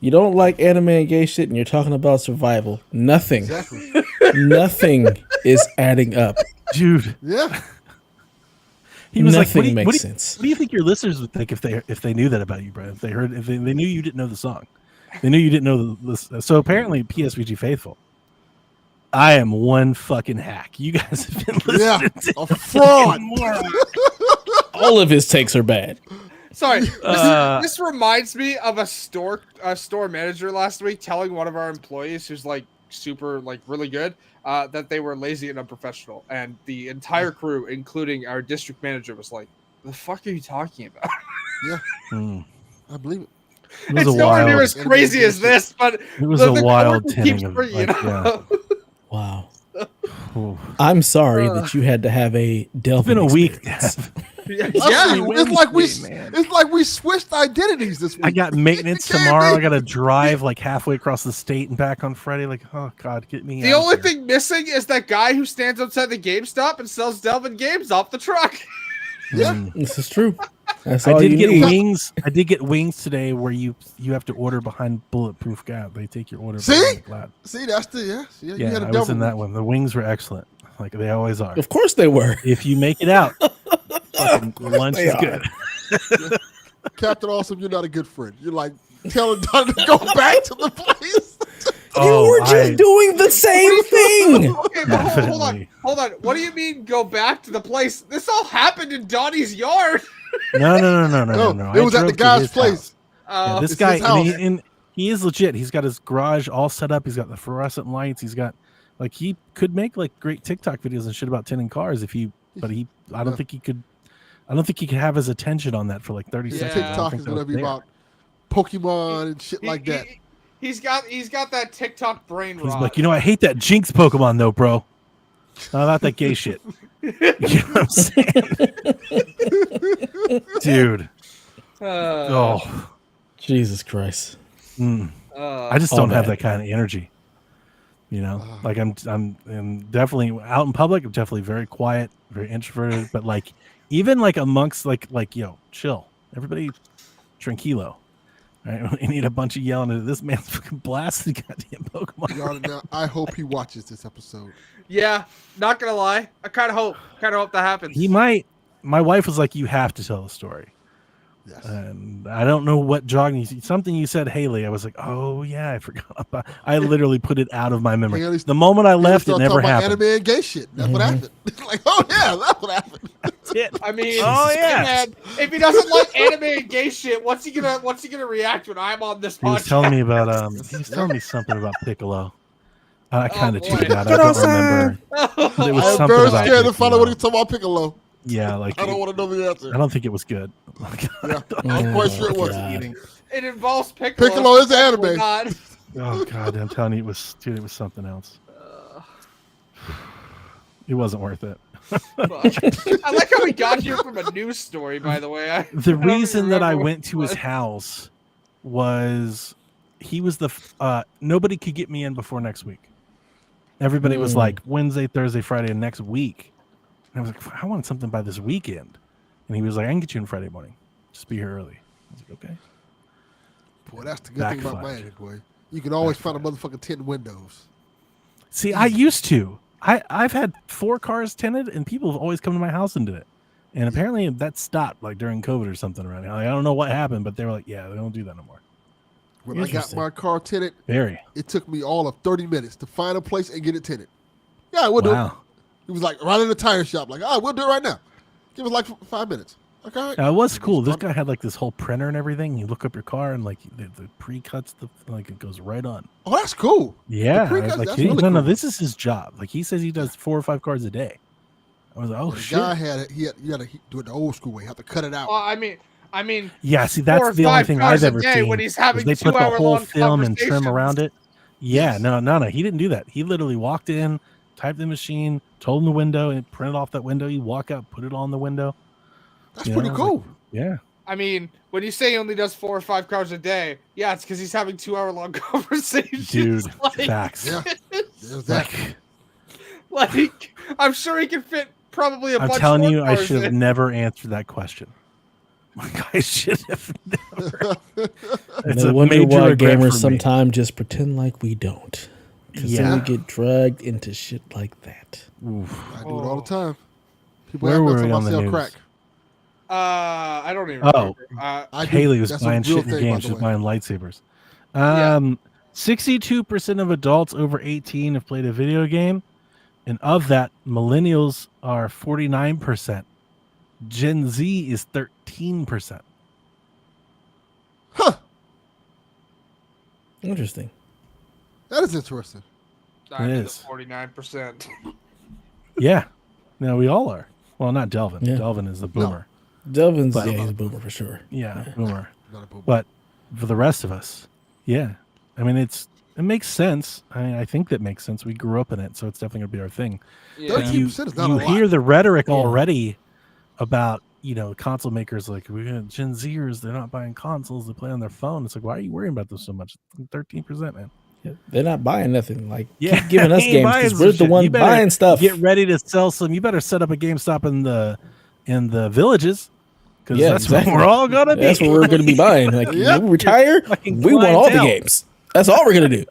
You don't like anime and gay shit, and you're talking about survival. Nothing. Exactly. Nothing is adding up. dude. Yeah. He was Nothing like, makes what do you, sense. What do you think your listeners would think if they knew that about you, bro? If they knew you didn't know the song, they knew you didn't know the. So apparently, PSVG faithful. I am one fucking hack. You guys have been Yeah. listening to A fraud. All of his takes are bad. Sorry, this reminds me of a store manager last week telling one of our employees who's like super like really good that they were lazy and unprofessional, and the entire crew, including our district manager, was like, "The fuck are you talking about?" Yeah. Hmm. I believe it. It was It's a nowhere near wild. as crazy as this, but It was the a wild coworker tinning keeps of bringing it like, yeah. up. Wow. Ooh. I'm sorry that you had to have a It's Delvin been a week. experience. Yeah, It's like we switched identities this week. I got maintenance It can't tomorrow. be. I got to drive like halfway across the state and back on Friday. Like, oh God, get me. The out only here. thing missing is that guy who stands outside the GameStop and sells Delvin games off the truck. Yeah. Mm. This is true. That's I all did you get need. wings. I did get wings today, where you have to order behind bulletproof gap. They take your order. See? behind the lab. See, that's the yeah. You Yeah, had a I was in double. that one. The wings were excellent, like they always are. Of course they were. If you make it out, fucking lunch they is are. good. Captain Awesome, you're not a good friend. You're like telling Don to go back to the place. You were just doing the same thing. Okay, but hold on, Definitely. hold on. What do you mean go back to the place? This all happened in Donnie's yard. No. No, it was I at the drove to guy's his place. house. Yeah, Uh, this It's guy, his house. and he is legit. He's got his garage all set up. He's got the fluorescent lights. He's got like he could make like great TikTok videos and shit about tinning cars if he. But he, I don't Yeah. think he could. I don't think he could have his attention on that for like 30 Yeah. seconds. I don't TikTok think is that gonna was be there. about Pokemon and shit like that. He's got that TikTok brain He's rot. like, I hate that Jinx Pokemon though, bro. Not about that gay shit. You know what I'm saying, dude? Oh, Jesus Christ. I just All don't have bad. that kind of energy. You know, like I'm definitely out in public. I'm definitely very quiet, very introverted. But like, even like amongst like, chill, everybody, tranquilo. Right? We need a bunch of yelling at this man's fucking blasting goddamn Pokemon. Y'all, now, I hope he watches this episode. Yeah, not gonna lie. I kind of hope that happens. He might. My wife was like, "You have to tell the story." Yes. And I don't know what jogging. Something you said, Haley. I was like, oh yeah, I forgot about. I literally put it out of my memory. The moment I left, it never happened. Anime and gay shit. That's what happened. Like, oh yeah, that's what happened. That's it. I mean, oh yeah. Man, if he doesn't like anime and gay shit, what's he gonna react when I'm on this podcast? He was telling me about he was telling me something about Piccolo. I kind of tuned out. I Get don't outside. remember. But it was I'm something very about scared to find out Piccolo. what he's talking about Piccolo. Yeah, like I don't want to know the answer. I don't think it was good. Yeah, I'm quite sure it was. It involves Piccolo. Piccolo is anime. God. Oh god, I'm telling you, it was something else. It wasn't worth it. I like how we got here from a news story, by the way. The reason that I remember went to his house was he was nobody could get me in before next week. Everybody was like Wednesday, Thursday, Friday, and next week. And I was like, I want something by this weekend. And he was like, I can get you in Friday morning. Just be here early. I was like, okay. Boy, that's the good thing about Backfired. Miami, boy. You can always find a motherfucking tinted windows. See, I used to. I've had 4 cars tinted, and people have always come to my house and did it. And apparently that stopped like during COVID or something around here. Like, I don't know what happened, but they were like, yeah, they don't do that no more. When I got my car tinted, it took me all of 30 minutes to find a place and get it tinted. Yeah, we'll do it. He was like right in the tire shop, like, we'll do it right now. Give us like 5 minutes. Okay. It was cool. This guy had like this whole printer and everything. You look up your car and like the pre-cuts, like it goes right on. Oh, that's cool. Yeah. Like, no, cool. no, this is his job. Like he says he does 4 or 5 cars a day. I was like, oh shit. The guy had it. You had to do it the old school way. You have to cut it out. Well, I mean. Yeah. See, that's the only thing I've ever seen. When he's having they put the whole film and trim conversations. around it. Yeah. Yes. No. He didn't do that. He literally walked in, typed the machine, told him the window, and printed off that window. You walk out, put it on the window. That's pretty cool. Like, yeah. I mean, when you say he only does 4 or 5 cars a day, yeah, it's because he's having 2-hour-long conversations. Dude, like, facts. Yeah. There's that. Like, I'm sure he can fit probably a bunch. I'm telling you, I cars should have in. never answered that question. Like, I should have never. It's a wonder why gamers sometimes just pretend like we don't. Because then we get dragged into shit like that. Oof. I do it all the time. People Where ask me were we if on I the sell news? crack. I don't even remember. Haley was buying shit in games. She was buying lightsabers. 62% of adults over 18 have played a video game. And of that, millennials are 49%. Gen Z is 13%. Huh. Interesting. That is interesting. I'm It in is. the 49%. Yeah. No, we all are. Well, not Delvin. Yeah. Delvin is the boomer. Delvin's But- he's a boomer for sure. Yeah, boomer. Not a boomer. But for the rest of us, yeah. I mean, it makes sense. I think that makes sense. We grew up in it, so it's definitely going to be our thing. Yeah. But you 13% is not a lot. hear the rhetoric already about, console makers like, we got Gen Zers, they're not buying consoles, they play on their phone. It's like, why are you worrying about this so much? 13%, man. Yeah, they're not buying nothing. Like, Yeah, keep giving us ain't games buying because some we're the shit. one You better buying stuff. Get ready to sell some. You better set up a GameStop in the villages. Because Yeah, that's exactly. what we're all going to be. That's what we're going to be buying. Like, Yep. when we retire, Fucking we want all the clientele. games. That's all we're going to do.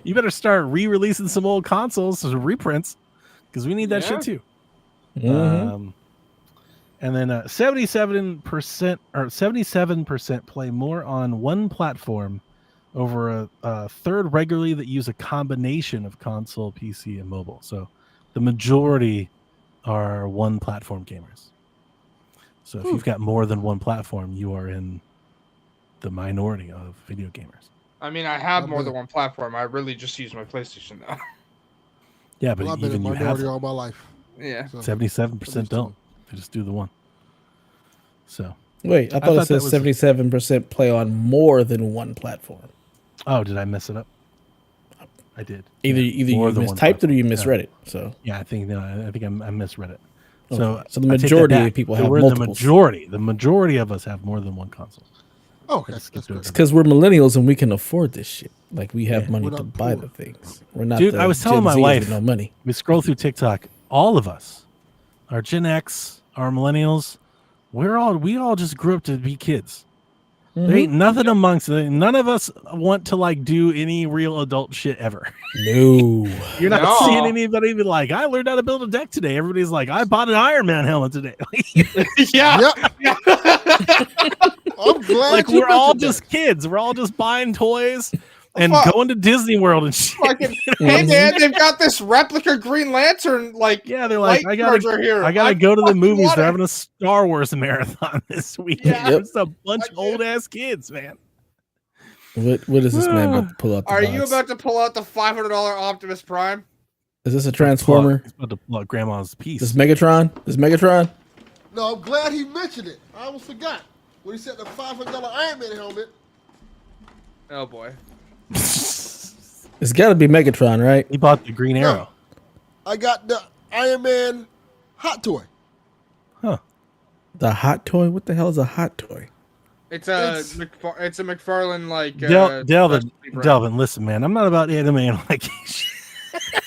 You better start re-releasing some old consoles, some reprints, because we need that Yeah. shit too. Mhm. And then 77% play more on one platform over a third regularly that use a combination of console, PC, and mobile. So the majority are one platform gamers. So if you've got more than one platform, you are in the minority of video gamers. I mean, I have more than one platform. I really just use my PlayStation now. Yeah, but Well, I've been even in you have minority all my life. Yeah. So, 77% don't. They just do the one. So. Wait, I thought it said 77% play on more than one platform. Oh, did I mess it up? I did. Either More you than one mistyped it or platform. you misread it. So Yeah, I think I misread it. Okay. So the I take that majority of back. people So have we're multiples. The majority of us have more than one console. oh, okay. Let's That's get good. it's because we're millennials and we can afford this shit. Like we have money We're to not buy poor. the things. We're not. Dude, the I was telling Gen my Zs wife, with no money. We scroll through TikTok. All of us, our Gen X, our millennials, we all just grew up to be kids. There ain't nothing amongst it. None of us want to like do any real adult shit ever. No. You're not No. seeing anybody be like, I learned how to build a deck today. Everybody's like, I bought an Iron Man helmet today. Yeah. Yep. I'm glad Like you we're all mentioned just that. kids. We're all just buying toys and Fuck. going to Disney World and shit. Fucking, hey man, they've got this replica Green Lantern Yeah, they're like, light I gotta charger here. go to the fucking movies. want They're it. having a Star Wars marathon this weekend. Yeah. It's a bunch I of old ass kids, man. What is this man about to pull out the Are box? you about to pull out the $500 Optimus Prime? Is this a Transformer? He's about to pull out Grandma's piece. This Megatron? This Megatron? No, I'm glad he mentioned it. I almost forgot when he said the $500 Iron Man helmet. Oh boy. It's got to be Megatron, right? He bought the Green No. Arrow. I got the Iron Man hot toy. Huh. The hot toy? What the hell is a hot toy? It's a It's- it's a McFarlane like Delvin, specialty brand. Delvin, listen, man. I'm not about anime and like shit.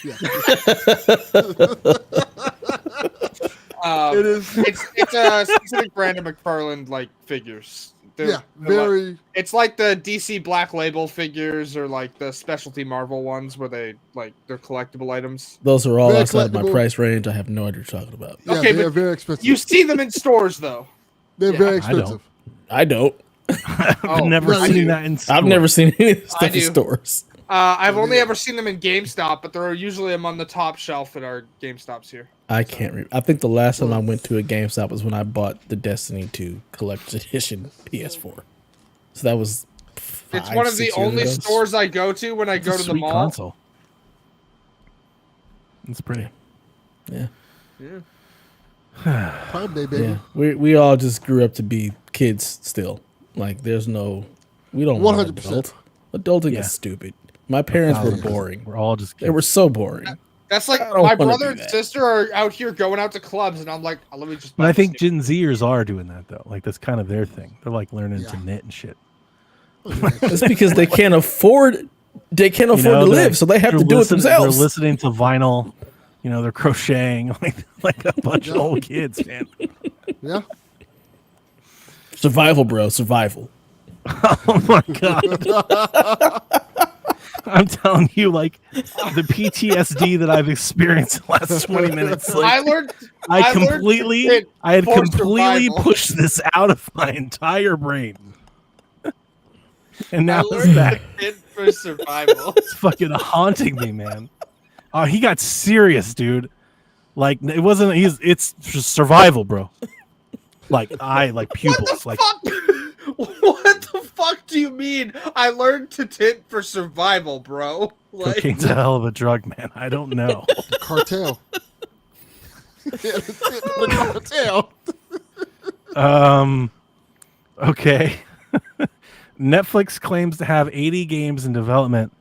Yeah. It is. It's a specific brand of McFarlane like figures. They're like- Very. it's like the DC Black Label figures or like the specialty Marvel ones where they're collectible items. Those are all Very outside my collectible. price range. I have no idea what you're talking about. Yeah, Okay, they're but very expensive. You see them in stores though. They're Yeah, very I don't. expensive. I don't. I've Oh, never I seen do. that in store. I've never seen any of this I stuff in do. stores. I've only ever seen them in GameStop, but they're usually among the top shelf at our GameStops here. I can't remember. I think the last time I went to a GameStop was when I bought the Destiny 2 Collector's Edition PS4. So that was It's 5, one of the 6 years only ago. stores I go to when I It's go a to the sweet mall. console. It's pretty. Yeah. Prime Day, baby. Yeah. We all just grew up to be kids still. Like there's no we don't want 100%. adult. Adulting Yeah. is stupid. My parents were 1,000%. boring. We're all just kids. They were so boring. That's like I don't my wanna brother do and that. sister are out here going out to clubs, and I'm like, let me just. But buy I think this Gen Zers are doing that though. Like that's kind of their thing. They're like learning to Yeah. knit and shit. It's because they can't afford to they're- live, so they have to they're do it listening- themselves. They're listening to vinyl. They're crocheting like a bunch of old kids, man. Yeah. Survival, bro. Survival. Oh my god. I'm telling you, like the PTSD that I've experienced in the last 20 minutes. Like, I learned. I learned to completely knit had for completely survival. pushed this out of my entire brain. And now I it's learned back. to knit for survival. It's fucking haunting me, man. Oh, he got serious, dude. Like it wasn't it's just survival, bro. Like pupils. Like Fuck. What the fuck do you mean? I learned to tint for survival, bro. Like, cocaine's a hell of a drug, man. I don't know. The cartel. Yeah, the cartel. Okay. Netflix claims to have 80 games in development,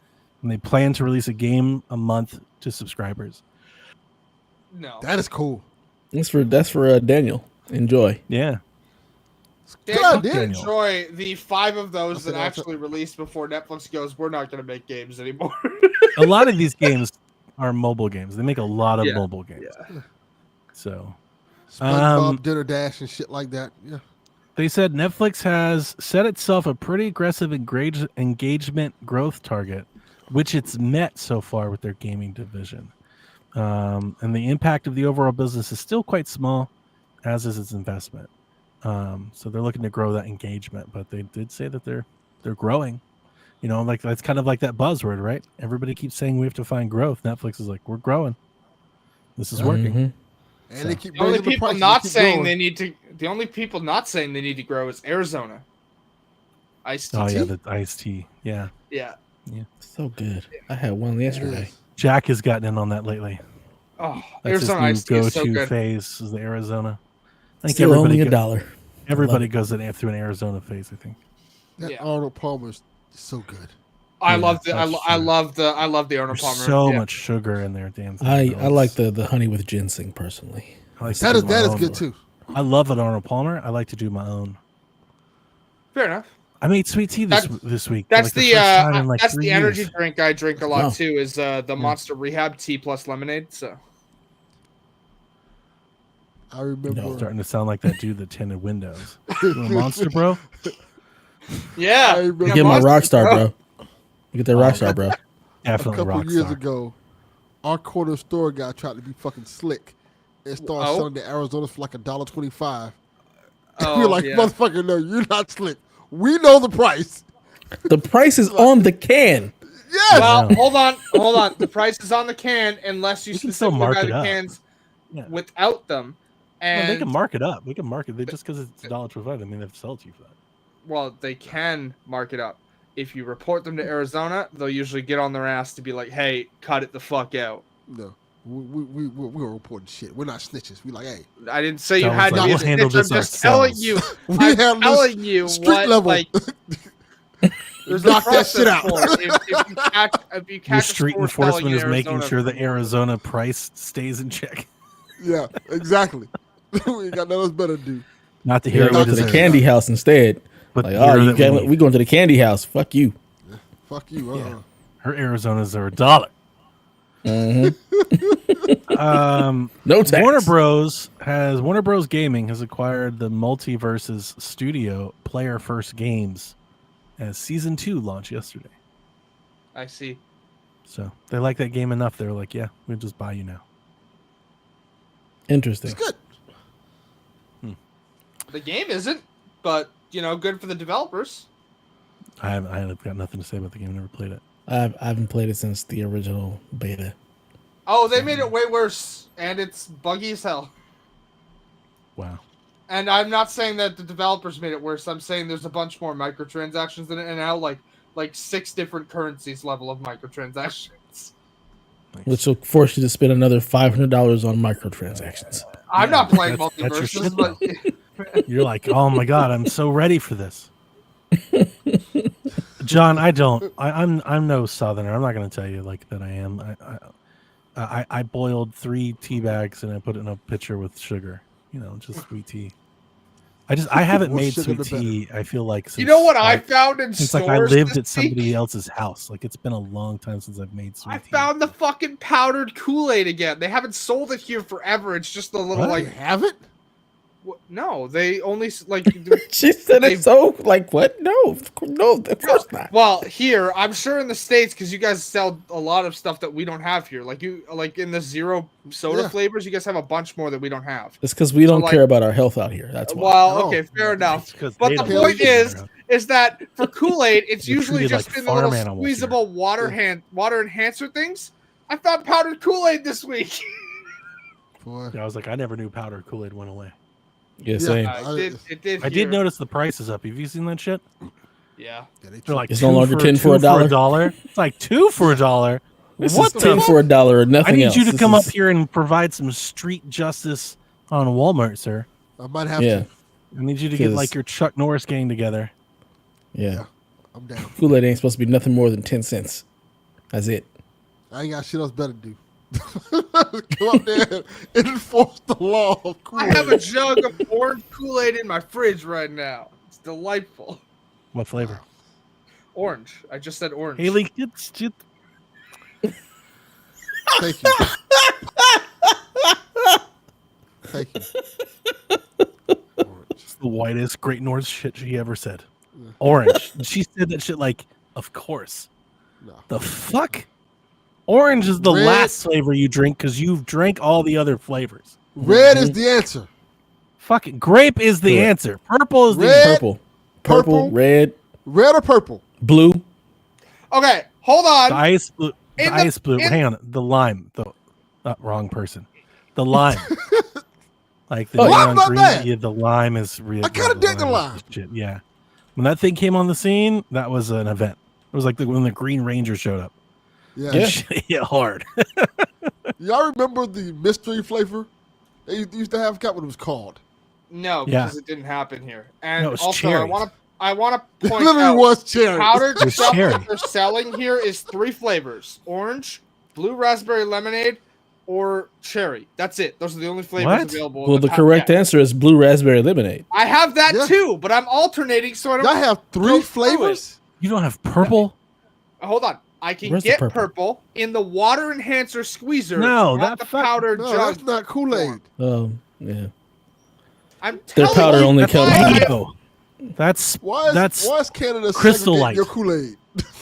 and they plan to release a game a month to subscribers. no. That is cool. That's for Daniel. Enjoy. Yeah. Good Dan, idea. Daniel. enjoy the 5 of those that That's it. actually released before Netflix goes, we're not going to make games anymore. A lot of these games are mobile games. They make a lot of Yeah. mobile games. So SpongeBob Dinner Dash and shit like that. Yeah. they said Netflix has set itself a pretty aggressive engagement growth target, which it's met so far with their gaming division. And the impact of the overall business is still quite small, as is its investment. So they're looking to grow that engagement, but they did say that they're growing. Like that's kind of like that buzzword, right? Everybody keeps saying we have to find growth. Netflix is like, we're growing. This is working. Mhm. And they keep The only raising the people prices, not they keep saying growing. they need to. The only people not saying they need to grow is Arizona. Iced Oh tea. yeah, the iced tea. Yeah, Yeah. So good. I had one yesterday. Jack has gotten in on that lately. Oh, That's his Arizona new iced tea is go-to so good. phase is the Arizona. I think Still only everybody $1. everybody goes through an Arizona phase. I think. That Yeah. Arnold Palmer is so good. I Yeah, love the. that's I true. love the. I love the Arnold There's Palmer. so yeah. much sugar in there, damn. I like the honey with ginseng personally. I like to That do is my that is own. good too. I love an Arnold Palmer. I like to do my own. Fair enough. I made sweet tea this week. That's like the. first time in, like, That's 3 the energy years. drink I drink a lot Wow. too. Is the Monster Rehab tea plus lemonade. So I remember. Starting to sound like that dude that tinted windows. You a monster, bro? Yeah. I remember Get my Monsters, Rockstar, bro. Get that Rockstar, bro. a Definitely couple years Rockstar. ago, our corner store guy tried to be fucking slick and started Oh? selling the Arizonas for like $1.25. Oh, We were like, yeah. motherfucker, no, you're not slick. We know the price. The price is on the can. Yes. Well, Yeah. hold on. The price is on the can unless you We can still specifically mark buy it the up. cans Yeah. without them. Well, And they can mark it up. We can mark it. Just because it's $1.25, I mean, they have to sell it to you for that. well, they can mark it up. If you report them to Arizona, they'll usually get on their ass to be like, "Hey, cut it the fuck out." No, we're reporting shit. We're not snitches. We like, hey, I didn't say you Sounds had like to be a we'll handle snitch. I'm this just telling ourselves. you. we I'm handle telling you street what, level. like, there's Knock a that shit process out. for it. If you catch Your a street store enforcement selling is in making Arizona sure the for- Arizona price stays in check. Yeah, exactly. We ain't got nothing else better to do. Not the You gotta hero go we to the deserve, candy house instead. but Like, the oh, hero you that we can't, need. we going to the candy house. Fuck you. Fuck you. Yeah. Her Arizonas are $1. No tax. Warner Bros Gaming has acquired the Multiverses Studio Player First Games as Season 2 launched yesterday. I see. So they like that game enough. They're like, yeah, we'll just buy you now. Interesting. It's good. The game isn't, but good for the developers. I have got nothing to say about the game. I've never played it. I haven't played it since the original beta. Oh, they made it way worse, and it's buggy as hell. Wow. And I'm not saying that the developers made it worse. I'm saying there's a bunch more microtransactions in it, and now like 6 different currencies level of microtransactions. Nice. Which will force you to spend another $500 on microtransactions. I'm not playing that's your multiverses, shit, but You're like, oh my god, I'm so ready for this. John, I'm no southerner. I'm not going to tell you like that I am. I boiled 3 tea bags and I put it in a pitcher with sugar. Just sweet tea. I haven't More made sugar, sweet the better. tea. I feel like since, you know what I like, found in since stores like I lived this at somebody week? else's house. Like it's been a long time since I've made sweet I tea. found the fucking powdered Kool-Aid again. They haven't sold it here forever. It's just a little What? You have it? no, they only like. She said it so like what? No, of course not. Well, here I'm sure in the States because you guys sell a lot of stuff that we don't have here. Like in the zero soda Yeah. flavors, you guys have a bunch more that we don't have. It's because we don't like- care about our health out here. That's why. Well, No. okay, fair enough. It's 'cause But they the don't point care. is that for Kool-Aid, it's They're usually treated just like in the little farm animals here. squeezable water enhancer things. I found powdered Kool-Aid this week. Boy. I was like, I never knew powdered Kool-Aid went away. Yeah, same. It did. I did notice the price is up. Have you seen that shit? Yeah. Yeah, they They're like It's no longer 10 for a dollar? It's like 2 for a dollar. This What is the 10 for $1 or I nothing need else. you to This come up is- here and provide some street justice on Walmart, sir. I might have Yeah, to. I need you to get Because- like your Chuck Norris gang together. yeah. I'm down. Kool-Aid ain't supposed to be nothing more than 10 cents. That's it. I ain't got shit else better to do. Go up there and enforce the law of I have a Kool-Aid. jug of orange Kool-Aid in my fridge right now. It's delightful. What flavor? Orange. I just said orange. Haley, Thank you. Thank you. Orange. it's the whitest Great North shit she ever said. Orange. She said that shit like, of course. No. The fuck? Orange is the Red. last flavor you drink because you've drank all the other flavors. Red is the answer. Fuck it. Grape is the Correct. answer. Purple is Red. Purple, Purple. red, Red or purple? blue. Okay, hold the on. ice blue. The In the- ice blue. in- Hang on. The lime. The wrong person. The lime. Like the Oh, lime's neon not green. bad. Yeah, the lime is real. I kinda dig the lime. Shit. Yeah. When that thing came on the scene, that was an event. It was like when the Green Ranger showed up. Yeah. Yeah. Shit hit hard. Y'all remember the mystery flavor they used to have? Got what it was called. No, Yeah. because it didn't happen here. And No, it's also, cherry. I want to It point literally out was cherry. powdered It's stuff cherry. that they're selling here is 3 flavors: orange, blue raspberry lemonade, or cherry. That's it. Those are the only flavors What? available. Well, in the pa- correct yeah. answer is blue raspberry lemonade. I have that Yeah. too, but I'm alternating so I don't. Y'all have 3 Go through flavors? You don't have purple? Hold on. I can Where's the get purple? purple in the water enhancer squeezer. No, not that the fuck- powdered No, jug. that's not Kool-Aid. Yeah. I'm Their telling powder you, only that's comes why in- I- No. That's Why is Canada Crystal segregating Light. your Kool-Aid?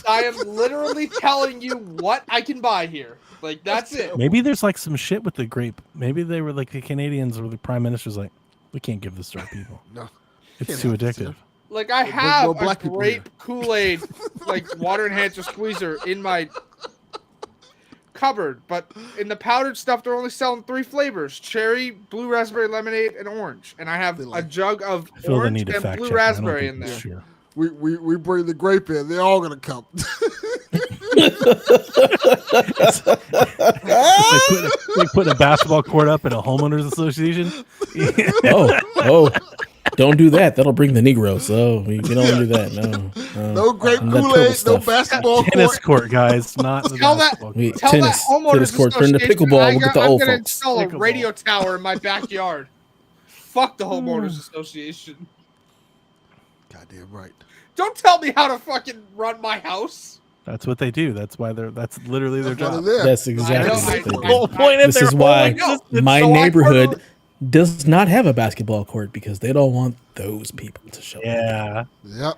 I am literally telling you what I can buy here. Like that's it. Maybe there's like some shit with the grape. Maybe they were like the Canadians or the prime minister's like, we can't give this to our people. No, It's can't too have this addictive. here. Like I Bring have more a black people grape Kool-Aid, like water enhancer squeezer in my cupboard, but in the powdered stuff, they're only selling 3 flavors: cherry, blue raspberry lemonade, and orange. And I have a jug of I feel the orange need to and fact blue check. I don't raspberry think in that's there. true. We bring the grape in. They're all gonna come. It's like putting a basketball court up at a homeowners association. Oh, don't do that. That'll bring the Negroes. So we don't want to do that. No. No grape And that purple Kool-Aid. No stuff. basketball Tennis court. court, guys, not the Tell that- basketball We, court. Tell tennis that homeowners court turned to association pickleball. We'll get the I'm old gonna folks. install a Pickleball. radio tower in my backyard. Fuck the homeowners association. Goddamn right. Don't tell me how to fucking run my house. That's what they do. That's literally their That's why job. they're there. That's exactly I what they know, do. I- whole point of This their is why whole existence. my So I neighborhood totally- does not have a basketball court because they don't want those people to show up. Yeah. Yep.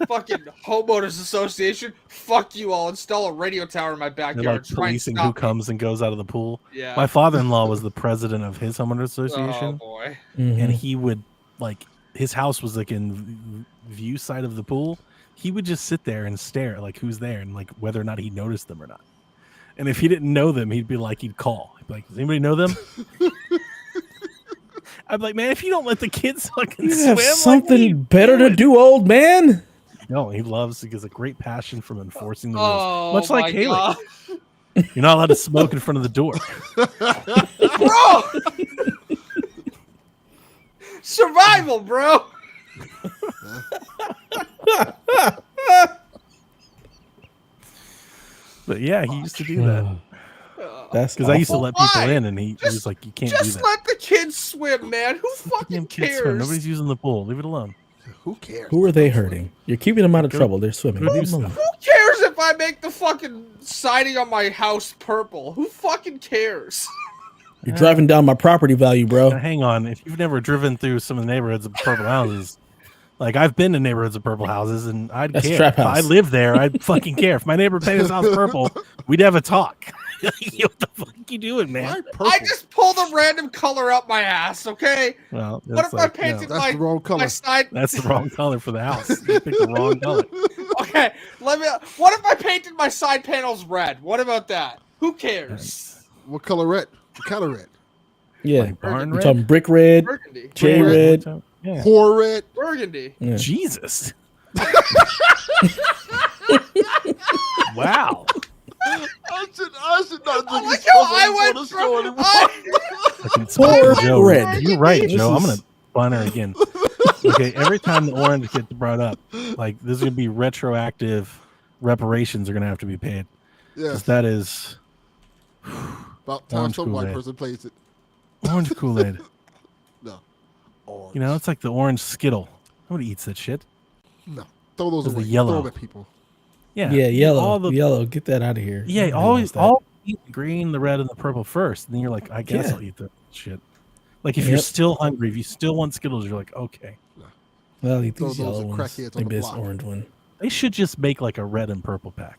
Fucking homeowners association. Fuck you! I'll install a radio tower in my They're backyard. like Try and policing stop who me. comes and goes out of the pool. Yeah. My father-in-law was the president of his homeowners Oh association, boy. Mhm. and he would like his house was like in view side of the pool. He would just sit there and stare at like who's there and like whether or not he noticed them or not. And if he didn't know them, he'd call. He'd be like, "Does anybody know them?" I'd be like, "Man, if you don't let the kids fucking You swim, have like, what are something you better to doing?" do, old man. No, he has a great passion from enforcing the rules. Oh, Much like my Haley. God. You're not allowed to smoke in front of the door. Bro! Survival, bro! But yeah, he used to do that. That's Because I used to awful. let people Why? in, and he was like, "You can't do Just that." let the kids swim, man. Who fucking Damn kids swim. cares? Nobody's using the pool. Leave it alone. Who cares? Who are they hurting? You're keeping them out of Go- trouble. They're swimming. go do Leave them stuff. alone. Who cares if I make the fucking siding on my house purple? Who fucking cares? You're driving down my property value, Now, bro. hang on. If you've never driven through some of the neighborhoods of purple houses, like I've been to neighborhoods of purple houses, and I'd That's care. trap If I house. lived there, I'd fucking care. If my neighbor painted his house purple, we'd have a talk. What the fuck you doing, man? Why purple? I just pulled a random color out my ass, okay? Well, What that's if I like, painted That's my, the wrong color. my side? that's the wrong color for the house. You picked the wrong color. Okay, what if I painted my side panels red? What about that? Who cares? What color red? What kind of red? Yeah. Like barn You're red. talking brick red, Burgundy. J red. Yeah. Poor red. Burgundy. Yeah. Jesus. Wow. I should not I drink like this how stuff I before went the through. show anymore. Fucking Poor Joe, red. you're right, This Joe. I'm is- gonna bun her again. Okay, every time the orange gets brought up, like there's gonna be retroactive reparations are gonna have to be paid. Yeah, 'Cause that is about time Orange some white Kool-Aid. person plays it. orange Kool-Aid. No. Orange. You know, it's like the orange Skittle. Nobody eats that shit. No. Throw those There's the away. yellow. Throw them at people. Yeah, Yeah, yellow. All the, Yellow. Get that out of here. yeah, Nobody always wants that. all eat the green, the red, and the purple first. And then you're like, I guess Yeah. I'll eat the shit. Like if you're Yep. still hungry, if you still want Skittles, you're like, okay. Well, I'll eat Throw these those yellow at ones. crackheads on Maybe the this block. orange one. They should just make like a red and purple pack.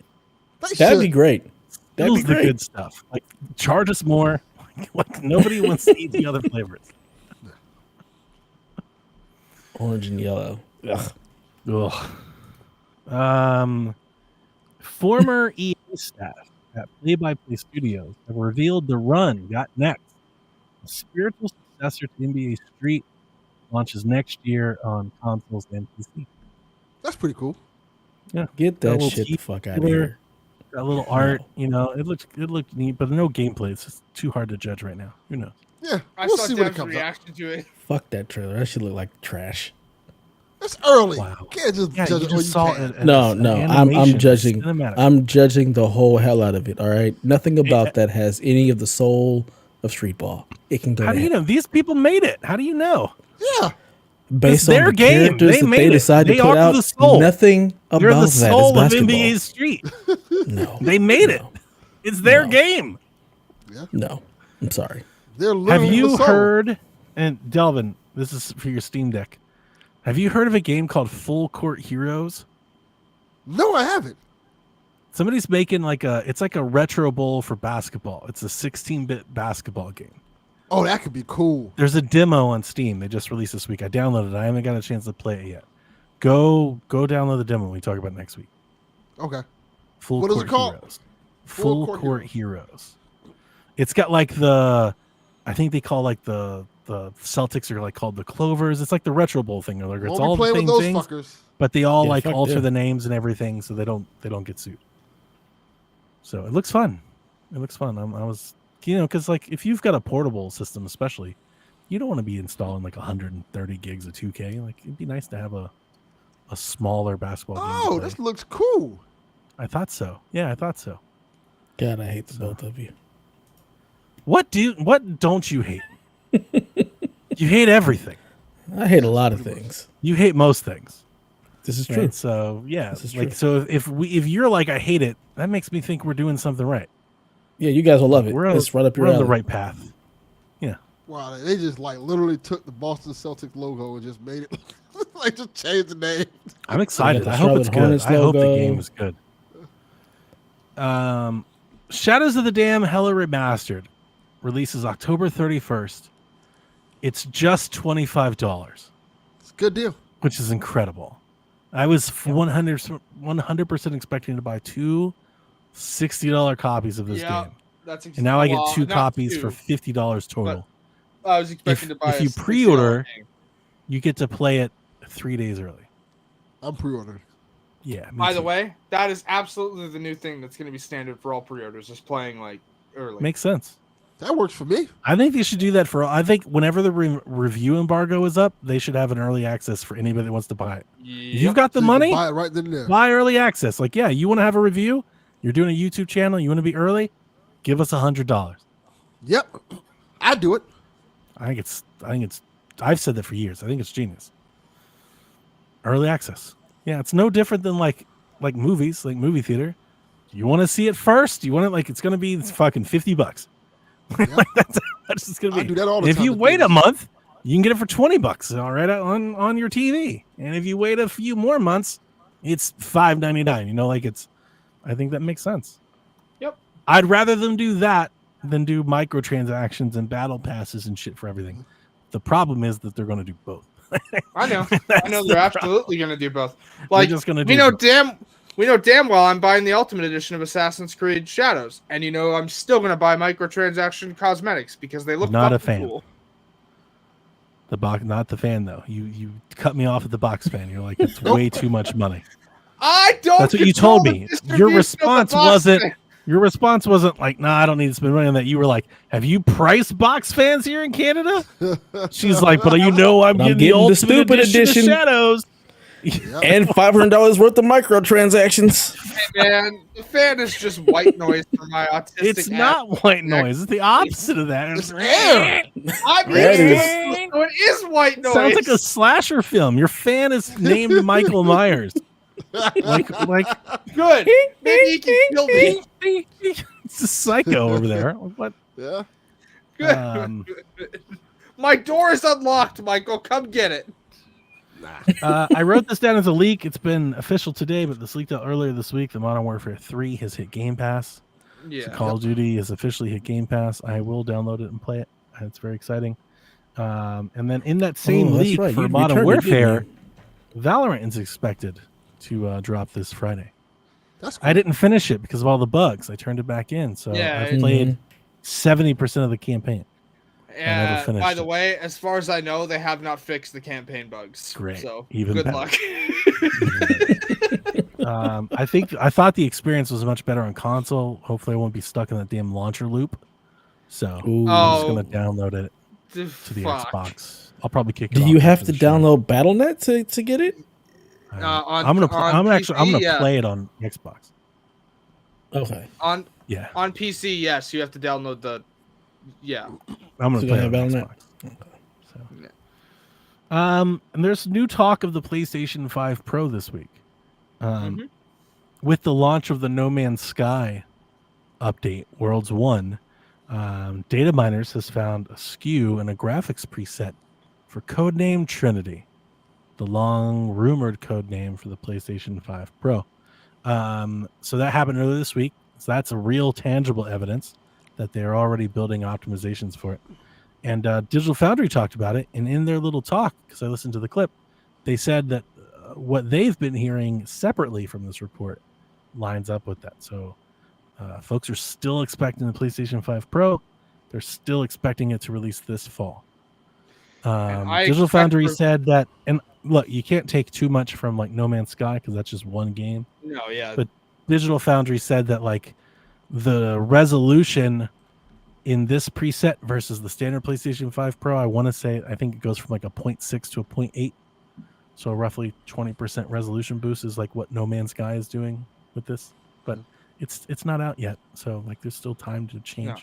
They That'd should. be great. That'd Skittles be the great. good stuff. Like charge us more. Like nobody wants to eat the other flavors. Orange and yellow. Ugh. Ugh. Former EA staff at Play by Play Studios have revealed the run got next. A spiritual successor to NBA Street launches next year on consoles and PC. That's pretty cool. Get Got a that little shit the fuck out of teaser. here. That little art, you know, it looked neat, but no gameplay. It's just too hard to judge right now. Who knows? Yeah, I we'll saw see when it Dev's comes up. reaction to it. Fuck that trailer. That should look like trash. It's early. Wow. You can't just Yeah, judge you it. Or just you saw can. it. No, It's no. an I'm animation, it's judging. cinematic. I'm judging the whole hell out of it. All right. Nothing about that has any of the soul of street ball. It can go. How to do you hell. know? These people made it. How do you know? Yeah. Based It's on their the game. characters They that made they it. decide They to put are out, the soul. nothing about They're the that is soul of basketball. NBA Street. No, They made it. No. It's their No. game. No, I'm sorry. They're Have literally you the soul. heard? And Delvin, This is for your Steam Deck. Have you heard of a game called Full Court Heroes? No, I haven't. Somebody's making it's like a retro bowl for basketball. It's a 16-bit basketball game. Oh, that could be cool. There's a demo on Steam. They just released this week. I downloaded it. I haven't got a chance to play it yet. Go download the demo when we talk about it next week. Okay. What is it called? Heroes. Full Court Heroes. It's got like I think they call like the Celtics are like called the Clovers. It's like the Retro Bowl thing. Like it's all the same things, fuckers. but they all alter the names and everything so they don't get sued. So it looks fun. I was because like if you've got a portable system, especially, you don't want to be installing like 130 gigs of 2K. Like it'd be nice to have a smaller basketball game. Oh, this looks cool. I thought so. Yeah, I thought so. God, I hate the both of you. What don't you hate? You hate everything. I hate a lot of things. You hate most things. This is true. Right? So yeah, This is like true. so if you're like I hate it, that makes me think we're doing something right. Yeah, you guys will love it. It's right up your alley. We're on alley. the right path. Yeah. Wow, they just like literally took the Boston Celtics logo and just made it like just changed the name. I'm excited. the I hope it's Charlotte good. Hornets I hope the logo. game is good. Shadows of the Dam Hella Remastered releases October 31st. It's just $25. It's a good deal. Which is incredible. I was 100% expecting to buy two $60 copies of this game. That's and now I get two not copies two, for $50 total. I was expecting to buy if you pre-order, you get to play it 3 days early. I'm pre-ordering. Yeah. By the way, that is absolutely the new thing that's going to be standard for all pre-orders, is playing like early. Makes sense. That works for me. I think they should do that for. I think whenever the review embargo is up, they should have an early access for anybody that wants to buy it. Yep. If you've got the So you money, can buy it right then and there. buy early access. Like, yeah, you want to have a review? You're doing a YouTube channel. You want to be early? Give us $100. Yep, I do it. I think it's. I've said that for years. I think it's genius. Early access. Yeah, it's no different than like movies, like movie theater. You want to see it first? You want it like it's gonna be fucking $50. Yep. Like that's how much it's gonna be. I do that all the If time. you wait a month, you can get it for $20. All right, on your TV. And if you wait a few more months, it's $5.99. You know, like it's. I think that makes sense. Yep. I'd rather them do that than do microtransactions and battle passes and shit for everything. The problem is that they're going to do both. I know. They're absolutely going to do both. Like, just gonna we do know both. we know damn well I'm buying the Ultimate Edition of Assassin's Creed Shadows, and I'm still going to buy microtransaction cosmetics because they look Not a fucking fan. cool. The box, not the fan though. You cut me off at the box fan. You're like, it's way too much money. I don't. That's what you control told the me. distribution Your of the response box wasn't. fan. Your response wasn't like, nah, I don't need to spend money on that. You were like, have you priced box fans here in Canada? She's like, but I'm getting the Ultimate stupid edition. of Shadows. And $500 worth of microtransactions. Hey, man, the fan is just white noise for my autistic. It's not white noise. It's the opposite of that. It's air. I'm That used so it is white noise. Sounds like a slasher film. Your fan is named Michael Myers. like good. Maybe he can kill me. it's a psycho over there. What? Yeah. Um, My door is unlocked, Michael. Come get it. I wrote this down as a leak. It's been official today, but this leaked out earlier this week. The Modern Warfare 3 has hit Game Pass. Yeah. So Call of Duty has officially hit Game Pass. I will download it and play it. It's very exciting. And then in that same leak right. for You Modern returned it, didn't Warfare, Valorant is expected to drop this Friday. That's cool. I didn't finish it because of all the bugs. I turned it back in, so Yeah, I've played 70% of the campaign. never finished By the it. way, as far as I know, they have not fixed the campaign bugs. Great. So Even good better. luck. I thought the experience was much better on console. Hopefully, I won't be stuck in that damn launcher loop. So Ooh. I'm just gonna download it to the Fuck. Xbox. I'll probably kick it. Do off you have after to the show. download BattleNet to get it? I'm gonna yeah. play it on Xbox. Okay. on Yeah, PC, yes, you have to download the. Yeah. I'm gonna So play you it on have Xbox. So. And there's new talk of the PlayStation 5 Pro this week. With the launch of the No Man's Sky update, Worlds 1, Data Miners has found a SKU and a graphics preset for codename Trinity, the long rumored code name for the PlayStation 5 Pro. So that happened earlier this week. So that's a real tangible evidence that they're already building optimizations for it. And Digital Foundry talked about it. And in their little talk, because I listened to the clip, they said that what they've been hearing separately from this report lines up with that. So folks are still expecting the PlayStation 5 Pro. They're still expecting it to release this fall. Digital Foundry said that, and look, you can't take too much from like No Man's Sky because that's just one game. No, yeah. But Digital Foundry said that like the resolution in this preset versus the standard PlayStation 5 Pro, I think it goes from like a 0.6 to a 0.8. So roughly 20% resolution boost is like what No Man's Sky is doing with this. But it's not out yet. So like there's still time to change. No.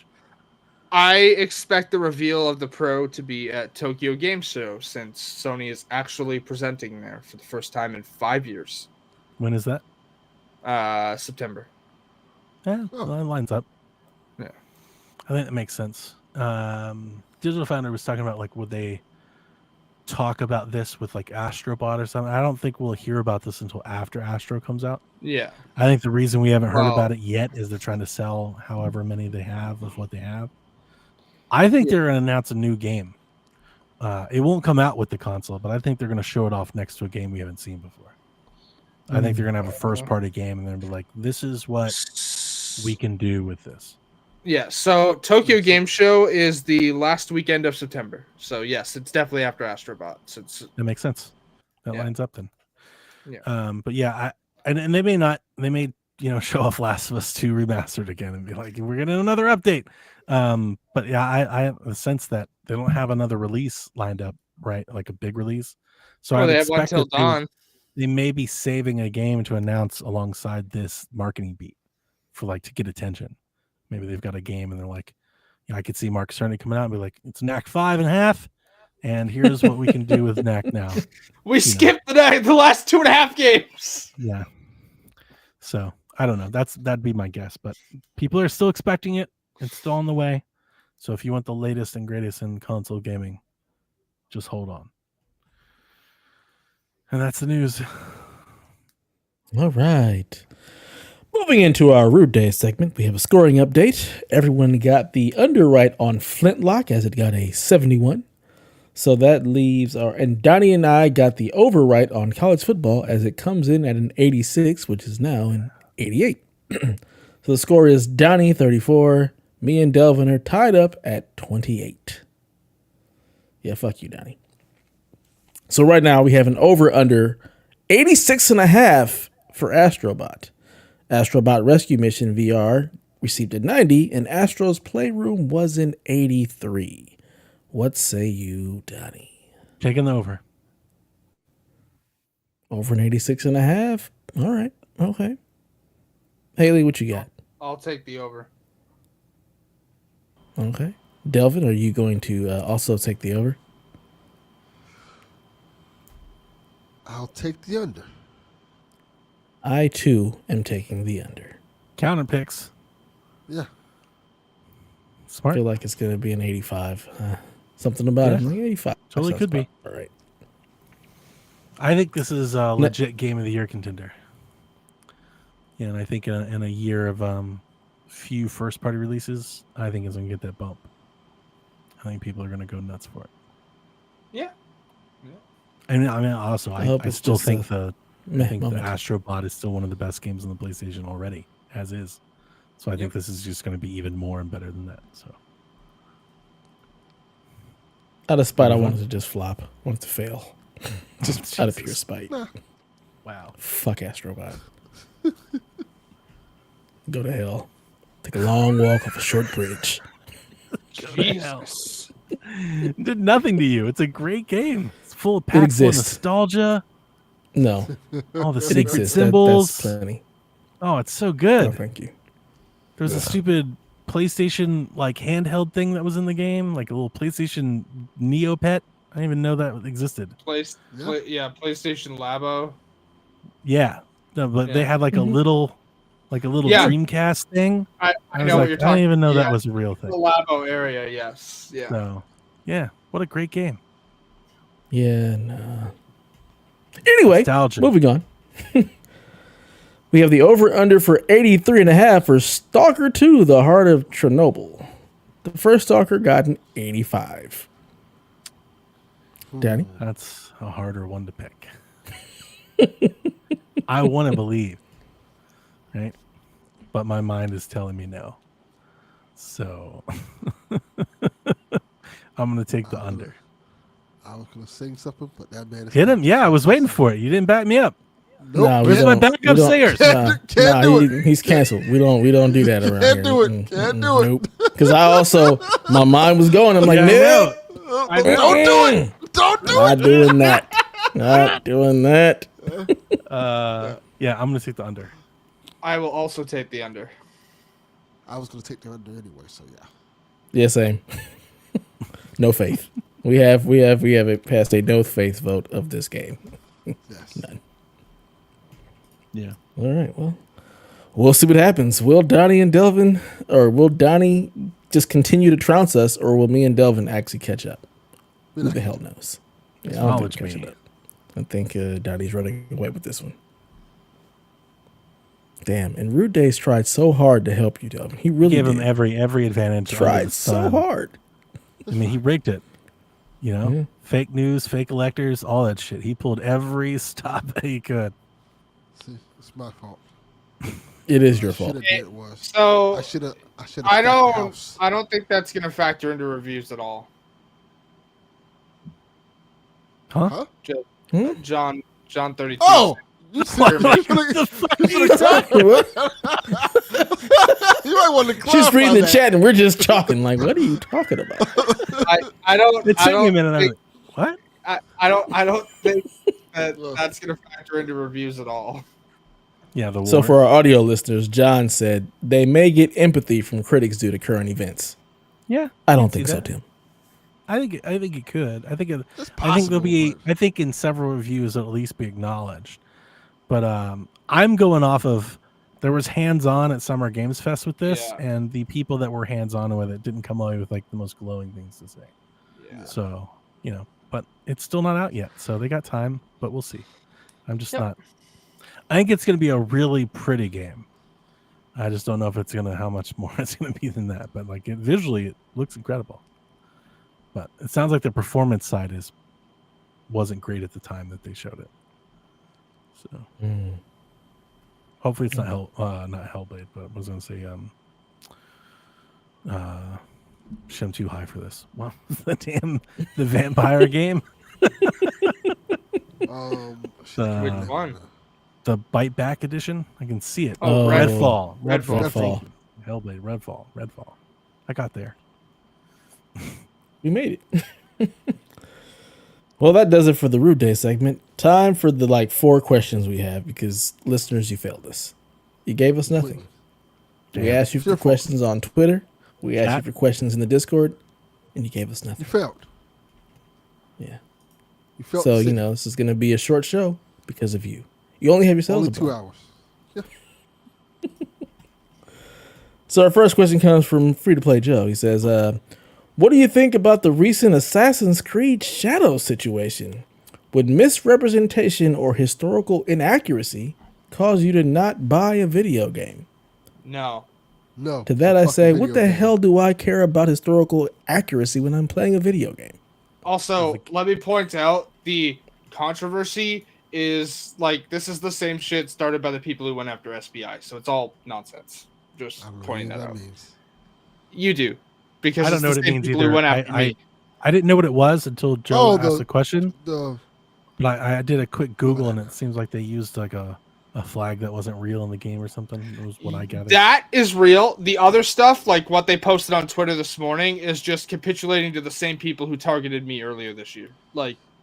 I expect the reveal of the Pro to be at Tokyo Game Show, since Sony is actually presenting there for the first time in 5 years. When is that? September. Yeah, well, that lines up. Yeah. I think that makes sense. Digital Foundry was talking about like, would they talk about this with like Astrobot or something? I don't think we'll hear about this until after Astro comes out. Yeah. I think the reason we haven't heard about it yet is they're trying to sell however many they have of what they have. I think they're going to announce a new game. It won't come out with the console, but I think they're going to show it off next to a game we haven't seen before. I think they're going to have a first-party game, and they're going to be like, this is what we can do with this. Yeah, so Tokyo Game Show is the last weekend of September. So, yes, it's definitely after Astrobot. So that makes sense. That lines up then. Yeah. But yeah, and they may show off Last of Us 2 remastered again and be like, we're going to do another update. But yeah, I have a sense that they don't have another release lined up, right? Like a big release. So they have one till dawn. They may be saving a game to announce alongside this marketing beat for like to get attention. Maybe they've got a game and they're like, I could see Mark Cerny coming out and be like, it's Knack 5.5, and here's what we can do with Knack now. We skipped the last 2.5 games. Yeah. So I don't know. That'd be my guess, but people are still expecting it. It's still on the way. So if you want the latest and greatest in console gaming, just hold on. And that's the news. All right. Moving into our Rude Day segment, we have a scoring update. Everyone got the underwrite on Flintlock as it got a 71. So that leaves and Donnie and I got the overwrite on college football as it comes in at an 86, which is now an 88. So the score is Donnie 34. Me and Delvin are tied up at 28. Yeah, fuck you, Donnie. So right now we have an over-under 86.5 for Astrobot. Astrobot Rescue Mission VR received a 90, and Astro's Playroom was an 83. What say you, Donnie? Taking the over. Over an 86.5? All right. Okay. Haley, what you got? I'll take the over. Okay. Delvin, are you going to also take the over? I'll take the under. I, too, am taking the under. Counter picks. Yeah. Smart. I feel like it's going to be an 85. Something about it. Like 85. Totally could be. All right. I think this is a legit Game of the Year contender. Yeah, and I think in a year of few first-party releases, I think it's going to get that bump. I think people are going to go nuts for it. Yeah. And I mean, also, I still think the Astrobot is still one of the best games on the PlayStation already, as is. So I think this is just going to be even more and better than that. So, out of spite, I wanted to just flop. I wanted to fail. Just out of pure spite. Wow. Fuck Astrobot. Go to hell. Take a long walk off a short bridge. Jesus. Did nothing to you. It's a great game. It's full of packed nostalgia. No. All the secret symbols. That's plenty. Oh, it's so good. No, thank you. There's a stupid PlayStation like handheld thing that was in the game, like a little PlayStation Neopet. I didn't even know that existed. PlayStation Labo. Yeah. No, but they had like a little Dreamcast thing. I know what you're talking about. I didn't even know that was a real thing. The Labo area, yes. Yeah. So, yeah, what a great game. Yeah, no. Anyway, Nostalgia. moving on. We have the over-under for 83.5 for Stalker 2, The Heart of Chernobyl. The first Stalker got an 85. Danny? That's a harder one to pick. I want to believe, right? But my mind is telling me no. So I'm going to take the under. I was going to sing something, but that man is... Hit him. Yeah, I was waiting for it. You didn't back me up. Nope. Nah, we Where's my don't- backup we don't- singers? Can't do it. He's canceled. We don't do that around Can't here. do it. Can't do it. Nope. Because I also, my mind was going. I'm like, Yeah, I no, know. Don't do it. Don't do not it. doing that. Not doing that. Yeah, I'm going to take the under. I will also take the under. I was going to take the under anyway, so yeah. Yeah, same. No faith. We have it passed a no faith vote of this game. Yes. None. Yeah. All right. Well, we'll see what happens. Will Donnie and Delvin, or will Donnie just continue to trounce us, or will me and Delvin actually catch up? Who the hell knows? Yeah, I don't think Acknowledge we're catching me. up. I think Donnie's running away with this one. Damn. And Rude Days tried so hard to help you, Delvin. He really Gave did. him every advantage. under Tried the so sun. hard. I mean, he rigged it. You know, Yeah. fake news, fake electors, all that shit. He pulled every stop that he could. See, it's my fault. It is your Should fault. have did was. So I should have. I don't think that's gonna factor into reviews at all. Huh? John 32. Oh, you should have. You might want to clarify She's reading the that. chat and we're just talking. Like, what are you talking about? I don't. It I took me a don't minute. I'm think, like, what? I don't think that's gonna factor into reviews at all. Yeah, the war. So for our audio listeners, John said they may get empathy from critics due to current events. yeah, I don't see think so, that. Tim. I think it could. I think It's I think there'll be. possible, I think in several reviews it'll at least be acknowledged. But I'm going off of there was hands on at Summer Games Fest with this, Yeah. and the people that were hands on with it didn't come away with like the most glowing things to say. Yeah. So but it's still not out yet, so they got time. But we'll see. I'm just not. I think it's going to be a really pretty game. I just don't know if it's how much more it's going to be than that. But like visually, it looks incredible. But it sounds like the performance side wasn't great at the time that they showed it. So hopefully it's not Hellblade, but I was going to say I'm too high for this. Well, the vampire game, Which one? the Bite Back edition. I can see it. Oh, Redfall. Redfall. Hellblade. Redfall. I got there. We made it. Well, that does it for the Rude Day segment. Time for the 4 questions we have because listeners, you failed us. You gave us nothing. We Damn. asked you for questions on Twitter. We asked you for questions in the Discord, and you gave us You nothing. failed. Yeah. You failed. So, this is going to be a short show because of you. You only have yourselves only to 2 blame. hours. So our first question comes from Free to Play Joe. He says, what do you think about the recent Assassin's Creed Shadow situation? Would misrepresentation or historical inaccuracy cause you to not buy a video game? No. No. To that a I fucking say, video what the game. hell do I care about historical accuracy when I'm playing a video game? Also, let me point out the controversy is this is the same shit started by the people who went after SBI, so it's all nonsense. Just I don't know pointing what that out. means. You do, because I don't it's know the what it same means people either. who went after me. I didn't know what it was until Joe Oh, asked the question. The But I did a quick Google, and it seems like they used a flag that wasn't real in the game or something. It was what I gathered. That is real. The other stuff, like what they posted on Twitter this morning, is just capitulating to the same people who targeted me earlier this year.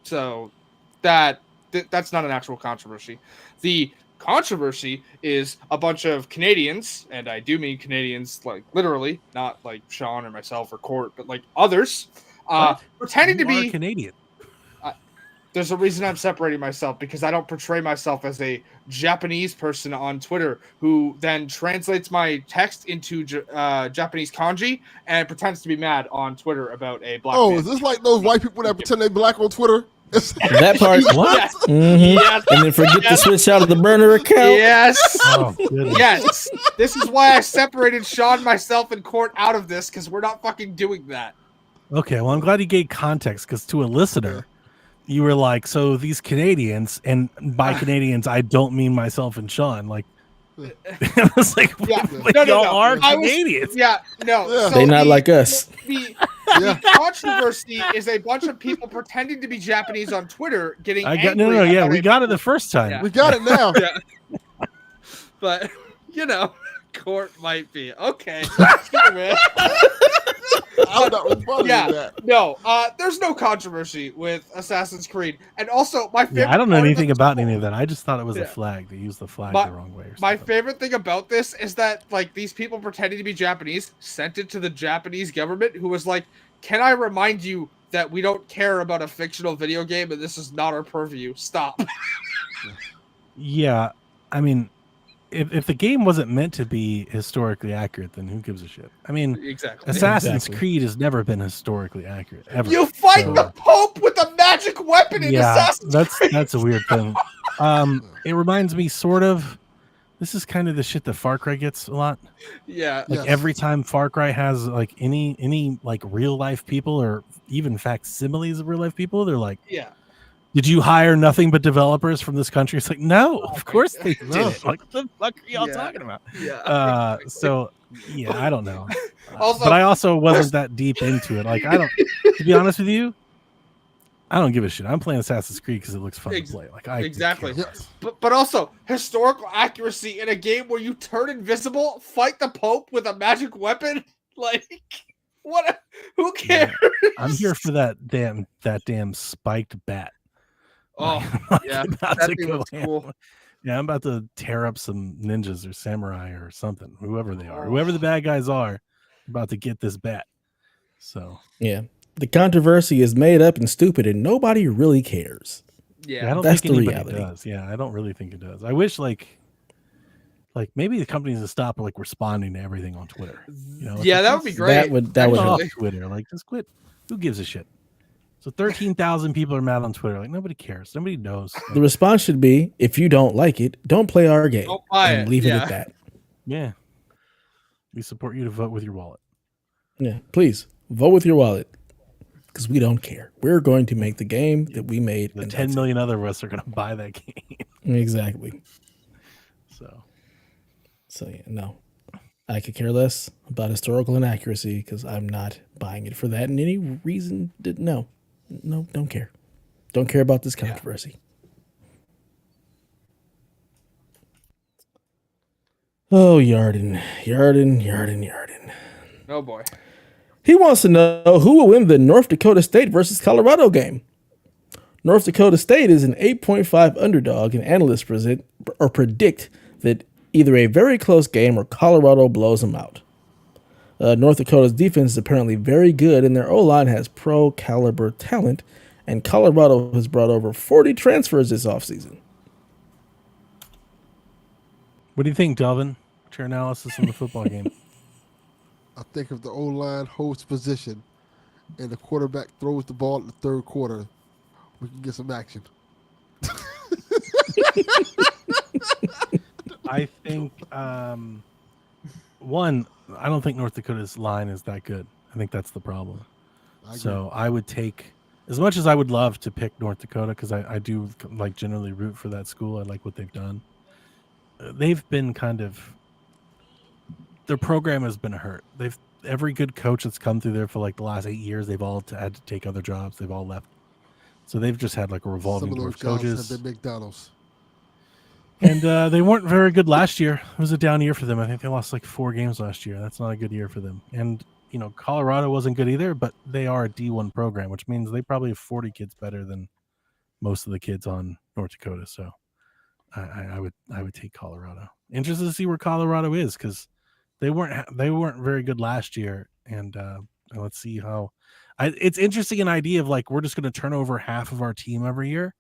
So that's not an actual controversy. The controversy is a bunch of Canadians, and I do mean Canadians, literally, not like Sean or myself or Court, but others, pretending You to be are Canadian. There's a reason I'm separating myself, because I don't portray myself as a Japanese person on Twitter who then translates my text into Japanese kanji and pretends to be mad on Twitter about a black man. is this like those white people that pretend they black on Twitter? That part. What? Mhm. Yes. And then forget to switch out of the burner account. Yes. Oh, goodness. Yes. This is why I separated Sean, myself, and Court out of this, because we're not fucking doing that. Okay, well, I'm glad you gave context because to a listener, you were like, so these Canadians, and by Canadians, I don't mean myself and Sean. Like, I was like, Yeah. but No, y'all no. are I was- Canadians. Yeah, no. Yeah. So They not like us. The Yeah. controversy is a bunch of people pretending to be Japanese on Twitter getting I got angry yeah, about we got it the first time. Yeah. We got it now. Yeah. But, Court might be. Okay. Sure, man. I'm not responding Yeah. to that. No, there's no controversy with Assassin's Creed. And also, my favorite Yeah, I don't know part of anything this- about any of that. I just thought it was Yeah. a flag. They used the flag My- the wrong way. Or My something. favorite thing about this is that, like, these people pretending to be Japanese sent it to the Japanese government, who was like, can I remind you that we don't care about a fictional video game and this is not our purview? Stop. Yeah, I mean, if the game wasn't meant to be historically accurate, then who gives a shit? I mean, Exactly. Assassin's Exactly. Creed has never been historically accurate ever. You fight So- the Pope with a magic weapon in yeah, Assassin's Creed. that's a weird thing. It reminds me sort of. This is kind of the shit that Far Cry gets a lot. Yeah. Like Yes. every time Far Cry has like any like real life people or even facsimiles of real life people, they're like, Yeah. "Did you hire nothing but developers from this country?" It's like, no, of course they No. didn't. Like, what the fuck are y'all Yeah. talking about? Yeah. So yeah, I don't know. Also- but I also wasn't that deep into it. Like, I don't. To be honest with you, I don't give a shit. I'm playing Assassin's Creed because it looks fun to play. Like, I could Exactly. care Yeah. less. But also historical accuracy in a game where you turn invisible, fight the Pope with a magic weapon. Like, what? Who cares? I'm here for that damn spiked bat. Oh, Like, yeah, about that to thing go looks ham. cool. Yeah, I'm about to tear up some ninjas or samurai or something, whoever they are, Oh. whoever the bad guys are. I'm about to get this bat. So Yeah. The controversy is made up and stupid, and nobody really cares. yeah, I Yeah. don't That's think the anybody reality. does. Yeah, I don't really think it does. I wish like maybe the companies would stop like responding to everything on Twitter. You know, Yeah, like, that would be just great. That would get help. off Twitter. Like, just quit. Who gives a shit? So 13,000 people are mad on Twitter. Like, nobody cares. Nobody knows. The response should be, if you don't like it, don't play our game. Don't buy and it. leave it Yeah. at that. Yeah, we support you to vote with your wallet. Yeah. Please vote with your wallet. Because we don't care. We're going to make the game that we made. The and 10 that's million other of us are going to buy that game. it. Exactly. So So yeah, no. I could care less about historical inaccuracy because I'm not buying it for that and any reason. No, don't care. Don't care about this controversy. Oh, Yarden. Oh boy. He wants to know who will win the North Dakota State versus Colorado game. North Dakota State is an 8.5 underdog, and analysts predict that either a very close game or Colorado blows them out. North Dakota's defense is apparently very good, and their O-line has pro-caliber talent, and Colorado has brought over 40 transfers this offseason. what do you think, Delvin? What's your analysis on the football game? I think if the O-line holds position and the quarterback throws the ball in the third quarter, we can get some action. I think one, I don't think North Dakota's line is that good. I think that's the problem. I agree. So I would take, as much as I would love to pick North Dakota, because I do like generally root for that school. I like what they've done. They've been kind of, their program has been hurt. Every good coach that's come through there for like the last 8 years, they've all had to take other jobs. They've all left. So they've just had like a Some revolving of door those of jobs coaches. have been McDonald's. And they weren't very good last year. It was a down year for them. I think they lost like 4 games last year. That's not a good year for them. And, you know, Colorado wasn't good either, but they are a D1 program, which means they probably have 40 kids better than most of the kids on North Dakota. So I would take Colorado. Interested to see where Colorado is, because they weren't very good last year. And let's see how. It's interesting, an idea of like, we're just going to turn over half of our team every year.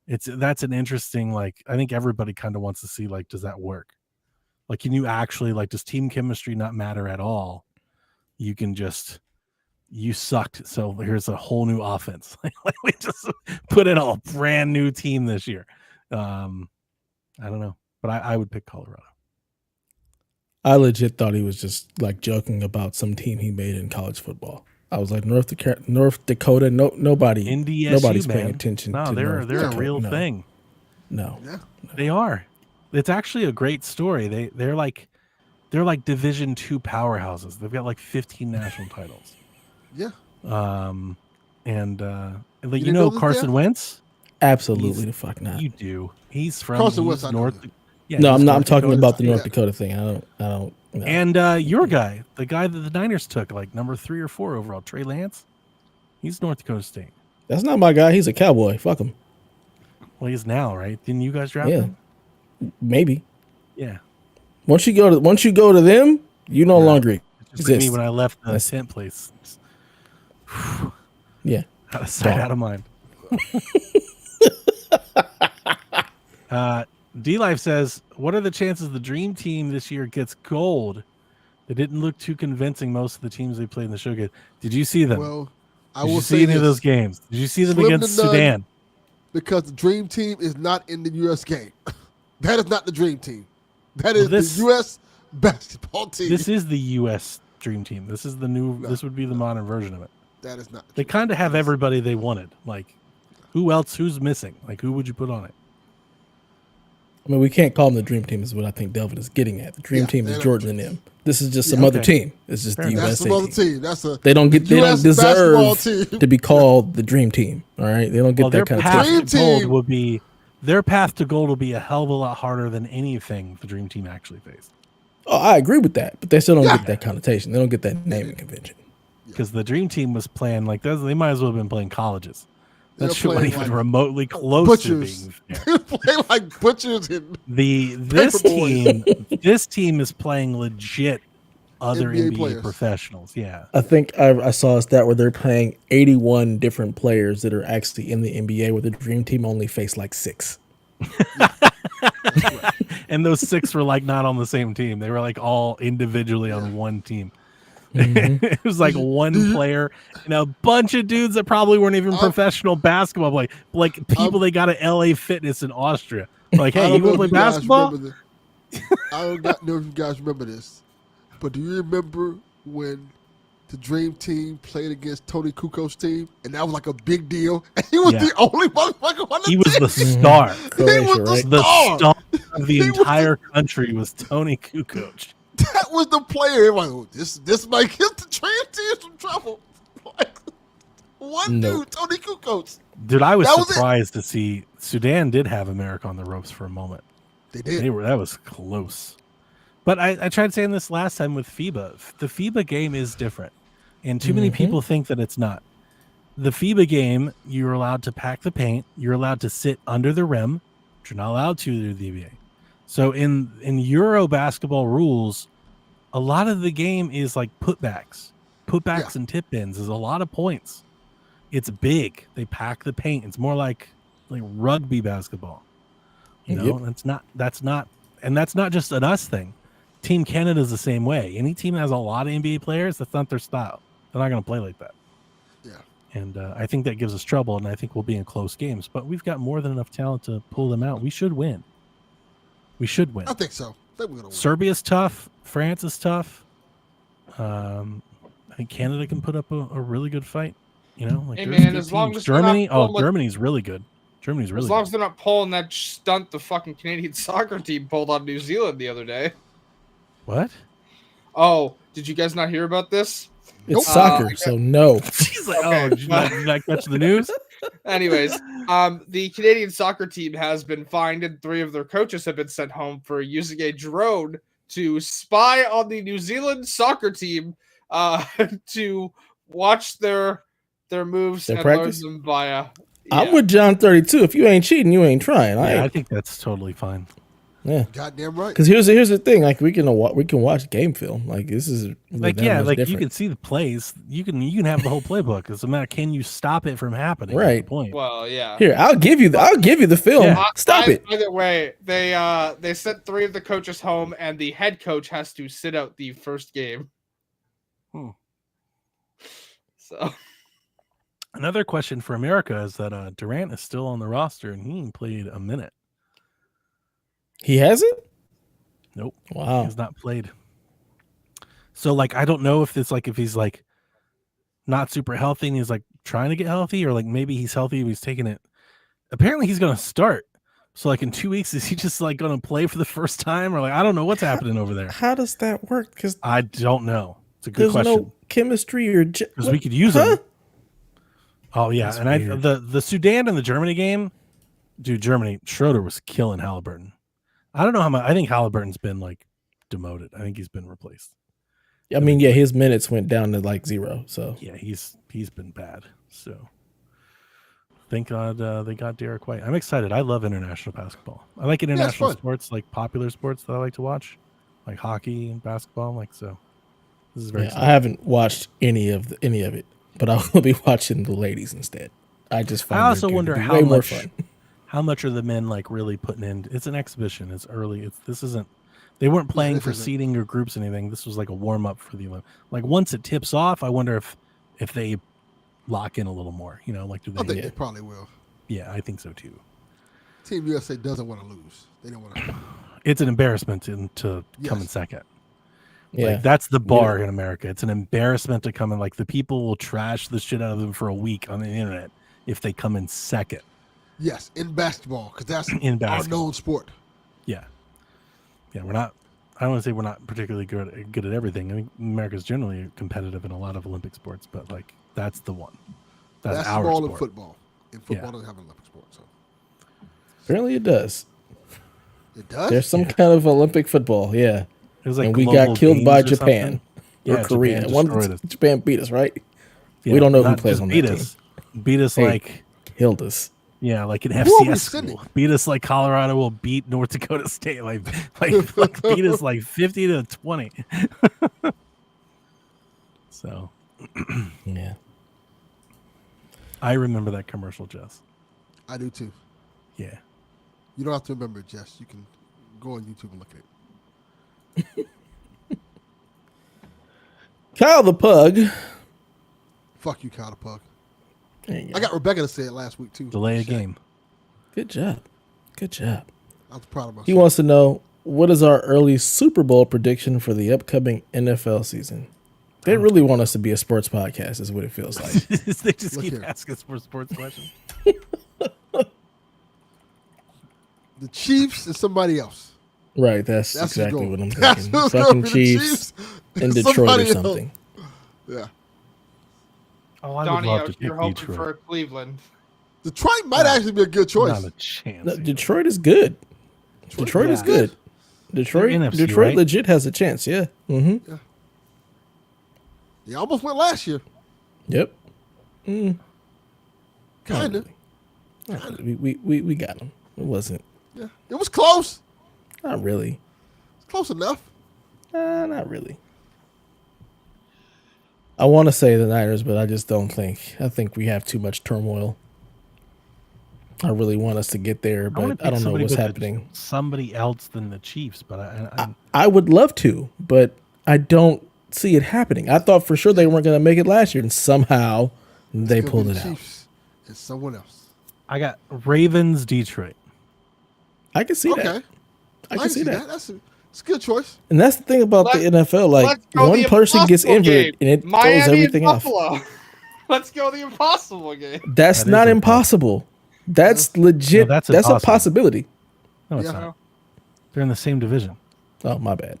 That's an interesting, like, I think everybody kind of wants to see, like, does that work? Like, can you actually, like, does team chemistry not matter at all? You can just you sucked. So here's a whole new offense. We just put in a brand new team this year. I don't know, but I would pick Colorado. I legit thought he was just like joking about some team he made in college football. I was like, North Dakota. Nobody's NDSU, paying man. attention. No, to they're North a Dakota. real No. thing. No, Yeah. They are. It's actually a great story. They're like Division II powerhouses. They've got like 15 national titles. Yeah. And like, You didn't know this, Carson Jeff? Wentz. absolutely the fuck not. You do. He's from Carson Wentz, I know North. you. Yeah, No, he's I'm not. I'm North talking Dakota about the State. North Dakota thing. I don't. No. And your guy, the guy that the Niners took, like number 3 or 4 overall, Trey Lance. He's North Dakota State. That's not my guy. He's a Cowboy. Fuck him. Well, he is now, right? Didn't you guys draft Yeah. him? Maybe. Yeah. Once you go to them, you no longer It's just like me exist. when I left the That's- tent place. Yeah. Out of sight, Dog. out of mind. D-Life says, what are the chances the Dream Team this year gets gold? They didn't look too convincing, most of the teams they played in the show. Did you see them? Well, I Did will you say see any of this, those games? Did you see them Slim to against none. Sudan? because the Dream Team is not in the U.S. game. That is not the Dream Team. That is this- the U.S. basketball team. This is the U.S. Dream Team. This is the new. No. This would be the modern version of it. That is not. They kind of have everybody they wanted. Like, who else? Who's missing? Like, who would you put on it? I mean, we can't call them the Dream Team, is what I think Delvin is getting at. The Dream Yeah, Team they is don't- Jordan and them. This is just Yeah, some other okay. team. It's just Fair the enough. That's USA some other team. team. That's a. They don't US basketball deserve team. to be called the Dream Team. All right, they don't get Well, their that kind of path attention. to gold Team. will be. Their path to gold will be a hell of a lot harder than anything the Dream Team actually faced. Oh, I agree with that, but they still don't Yeah. get that connotation. They don't get that naming convention. Because the Dream Team was playing like those. They might as well have been playing colleges. They That were shit wasn't playing even like remotely close butchers. to being fair. They play like butchers and This Paperboy. team, this team is playing legit other NBA NBA, players. professionals. Yeah, I think I saw a stat where they're playing 81 different players that are actually in the NBA, where the Dream Team only faced like 6. and those 6 were like not on the same team. They were like all individually on one team. Mm-hmm. It was like one player and a bunch of dudes that probably weren't even professional basketball play. Like people they got at LA Fitness in Austria. Like, I hey, don't you know want to if play you guys basketball? remember this. I don't know if you guys remember this, but do you remember when the Dream Team played against Tony Kukoc's team, and that was like a big deal? And he was Yeah. the only motherfucker on the He was team. the star. He was Croatia, the right? The star. star of the He was entire country was Tony Kukoc. That was the player. Everybody, oh, this might get the Dream Team some trouble. Like, one Nope. dude, Tony Kukoc. Dude, I was That was it. surprised to see Sudan did have America on the ropes for a moment. They did. That was close. But I tried saying this last time with FIBA. The FIBA game is different. And too many people think that it's not. The FIBA game, you're allowed to pack the paint. You're allowed to sit under the rim, which you're not allowed to through the NBA. So in Euro basketball rules, a lot of the game is like putbacks. Putbacks and tip ins is a lot of points. It's big. They pack the paint. It's more like rugby basketball. You know, Yep. that's not just an us thing. Team Canada is the same way. Any team that has a lot of NBA players, that's not their style. They're not going to play like that. Yeah. And I think that gives us trouble, and I think we'll be in close games. But we've got more than enough talent to pull them out. We should win. We should win. I think so. I think we're gonna win. Serbia's tough. France is tough. I think Canada can put up a really good fight. You know, like Hey, there's man, good as long teams. as they're not Germany. Oh, pulling- Germany's really good. Germany's really As long good. as they're not pulling that stunt the fucking Canadian soccer team pulled on New Zealand the other day. What? Oh, did you guys not hear about this? It's soccer, so no. She's like, Okay, oh, did you not catch the news? Anyways, the Canadian soccer team has been fined, and 3 of their coaches have been sent home for using a drone to spy on the New Zealand soccer team to watch their moves Their and practice? learn them via. I'm Yeah. with John 32. If you ain't cheating, you ain't trying. Yeah, I think that's totally fine. Yeah. Goddamn right. Because here's the thing, like we can watch game film. Like this is Like that yeah, much like you different. can see the plays. You can have the whole playbook. It's a matter, can you stop it from happening? That's the Right. point. Well, yeah. Here, I'll give you the film. Yeah. Stop it. Either way, they sent 3 of the coaches home, and the head coach has to sit out the first game. Hmm. So Another question for America is that Durant is still on the roster and he ain't played a minute. He hasn't? Nope. Wow. He has not played. So like I don't know if it's like if he's like not super healthy and he's like trying to get healthy, or like maybe he's healthy but he's taking it. Apparently he's gonna start. So like in 2 weeks, is he just like gonna play for the first time? Or like I don't know what's happening over there. How does that work? Because I don't know. It's a good there's question. no chemistry or Because we could use him. Oh yeah. That's and weird. the Sudan and the Germany game, dude, Germany, Schroeder was killing Halliburton. I don't know how much. I think Halliburton's been like demoted. I think he's been replaced. I mean, yeah, his minutes went down to like 0. So Yeah, he's been bad. So thank God they got Derek White. I'm excited. I love international basketball. I like international sports, like popular sports that I like to watch, like hockey and basketball. Like so, this is very. I haven't watched any of it, but I will be watching the ladies instead. I just find I also wonder how way much. more fun. How much are the men like really putting in? It's an exhibition. It's early. This isn't. They weren't playing for seeding or groups or anything. This was like a warm up for the Olympics. Like once it tips off, I wonder if they lock in a little more. You know, like do they? I think they probably will. Yeah, I think so too. Team USA doesn't want to lose. They don't want to. It's an embarrassment to come in second. Yeah, like, that's the bar in America. It's an embarrassment to come in. Like the people will trash the shit out of them for a week on the internet if they come in second. Yes, in basketball, because that's in our known sport. Yeah. Yeah, we're not. I don't want to say we're not particularly good at everything. I think America's generally competitive in a lot of Olympic sports, but like that's the one. That's our basketball sport. and football. And football doesn't have an Olympic sport. So apparently it does. It does. There's some kind of Olympic football. Yeah, it was like and we got killed by Japan or Korea. Japan beat us, right? Yeah, we don't know who plays on that team. Beat us like killed us. Yeah, like in FCS school. Beat us like Colorado will beat North Dakota State. Like beat us like 50-20. So yeah. I remember that commercial, Jess. I do too. Yeah. You don't have to remember it, Jess. You can go on YouTube and look at it. Kyle the Pug. Fuck you, Kyle the Pug. I got Rebecca to say it last week too. Delay a game. Good job. I was proud of myself. He wants to know, what is our early Super Bowl prediction for the upcoming NFL season? They really want us to be a sports podcast, is what it feels like. They just keep asking for sports questions. The Chiefs and somebody else. Right, that's exactly what I'm thinking. Fucking Chiefs in Detroit or something. Yeah. Oh, I Donnie, would love to you're pick hoping Detroit. for Cleveland. Detroit might actually be a good choice. Not a chance. No, Detroit is good. Detroit is good. Detroit NFC, right? legit has a chance, yeah. Mm-hmm. Yeah. They almost went last year. Yep. Kind of. We got them. It wasn't. Yeah. It was close. Not really. It's close enough. Not really. I want to say the Niners, but I just don't think. I think we have too much turmoil. I really want us to get there, but I don't know what's happening. Somebody else than the Chiefs, but I would love to, but I don't see it happening. I thought for sure they weren't going to make it last year, and somehow they pulled it out. Chiefs and someone else. I got Ravens, Detroit. I can see that. I can see that. That's a good choice. And that's the thing about the NFL. Like, one person gets injured and it throws everything off. Let's go the impossible game. That's not impossible. That's legit. No, that's a possibility. No, it's not. They're in the same division. Oh, my bad.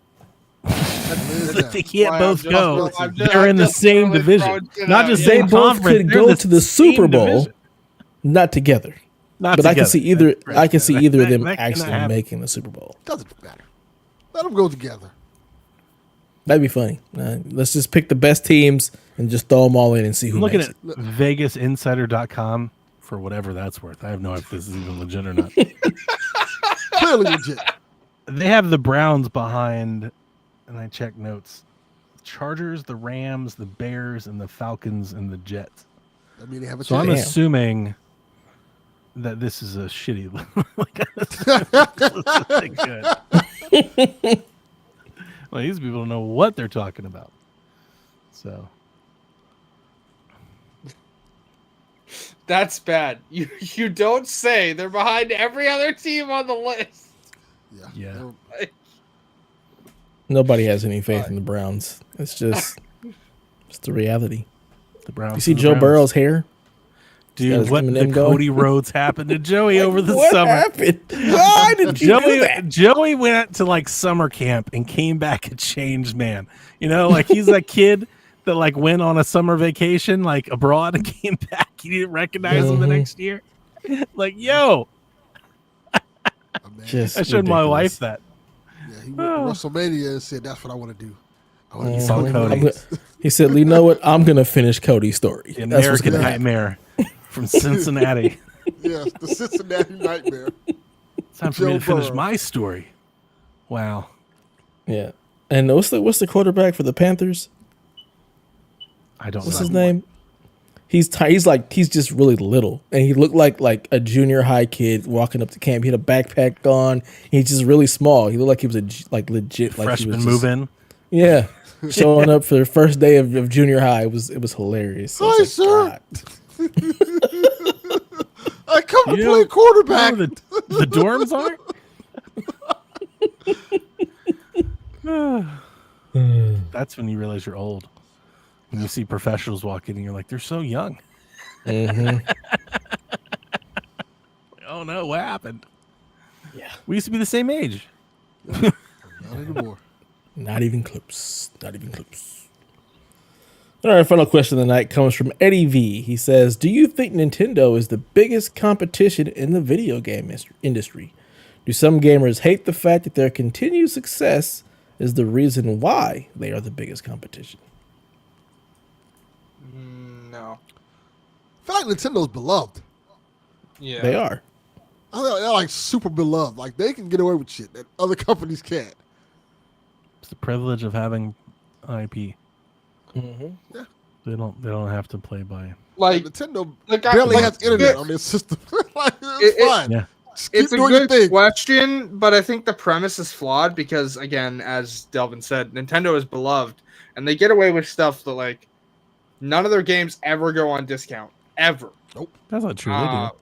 They can't both go. They're in the same division. Not just they same both conference. could go to the Super Bowl, not together. But I can see either. I can see either of them actually making the Super Bowl. Doesn't matter. Let them go together. That'd be funny. Let's just pick the best teams and just throw them all in and see who. I'm looking makes at it. VegasInsider.com for whatever that's worth. I have no idea if this is even legit or not. Clearly legit. They have the Browns behind, and I check notes. The Chargers, the Rams, the Bears, and the Falcons and the Jets. I mean, they have a so chance. I'm assuming that this is a shitty. Good. Well, these people don't know what they're talking about. So That's bad. You don't say. They're behind every other team on the list. Yeah. Nobody has any faith in the Browns. It's just the reality. The Browns. You see are the Joe Browns. Burrow's hair? Dude, what the Eminem going? Cody Rhodes happened to Joey over the What summer? happened? Why did you do that? Joey went to like summer camp and came back a changed man. You know, like he's that kid that like went on a summer vacation like abroad and came back. You didn't recognize him the next year. Like, yo, Just I showed my wife that. Yeah, he went to WrestleMania and said, "That's what I want to do." I want to Saw be Cody. He said, "You know what? I'm gonna finish Cody's story." The That's what's American gonna happen. Nightmare from Cincinnati. Yes, the Cincinnati Nightmare. It's time for me Joe to finish Burrow. my story. Wow. Yeah. And what's the quarterback for the Panthers? I don't What's know. his name? He's just really little, and he looked like a junior high kid walking up to camp. He had a backpack on. He's just really small. He looked like he was legit like he Freshman was move in. Yeah, showing up for the first day of junior high. It was hilarious. I was Hi, like, sir. God. I come to You play know- quarterback. You know who the dorms are? That's when you realize you're old. When you see professionals walk in and you're like, they're so young. Mhm. Oh no, what happened? Yeah, We used to be the same age. Not anymore. not even close. Not even close. All right, final question of the night comes from Eddie V. He says, "Do you think Nintendo is the biggest competition in the video game industry? Do some gamers hate the fact that their continued success is the reason why they are the biggest competition?" No. I feel like Nintendo's beloved. Yeah. They are. I feel like they're like super beloved. Like they can get away with shit that other companies can't. It's the privilege of having IP. Mm-hmm. They don't have to play by. Like, Nintendo like, I- barely like, has internet on their system. Like, it's It- fine. Yeah. Just keep it's a doing your good thing. question, but I think the premise is flawed because, again, as Delvin said, Nintendo is beloved, and they get away with stuff that like none of their games ever go on discount ever. That's not true. They Uh, do.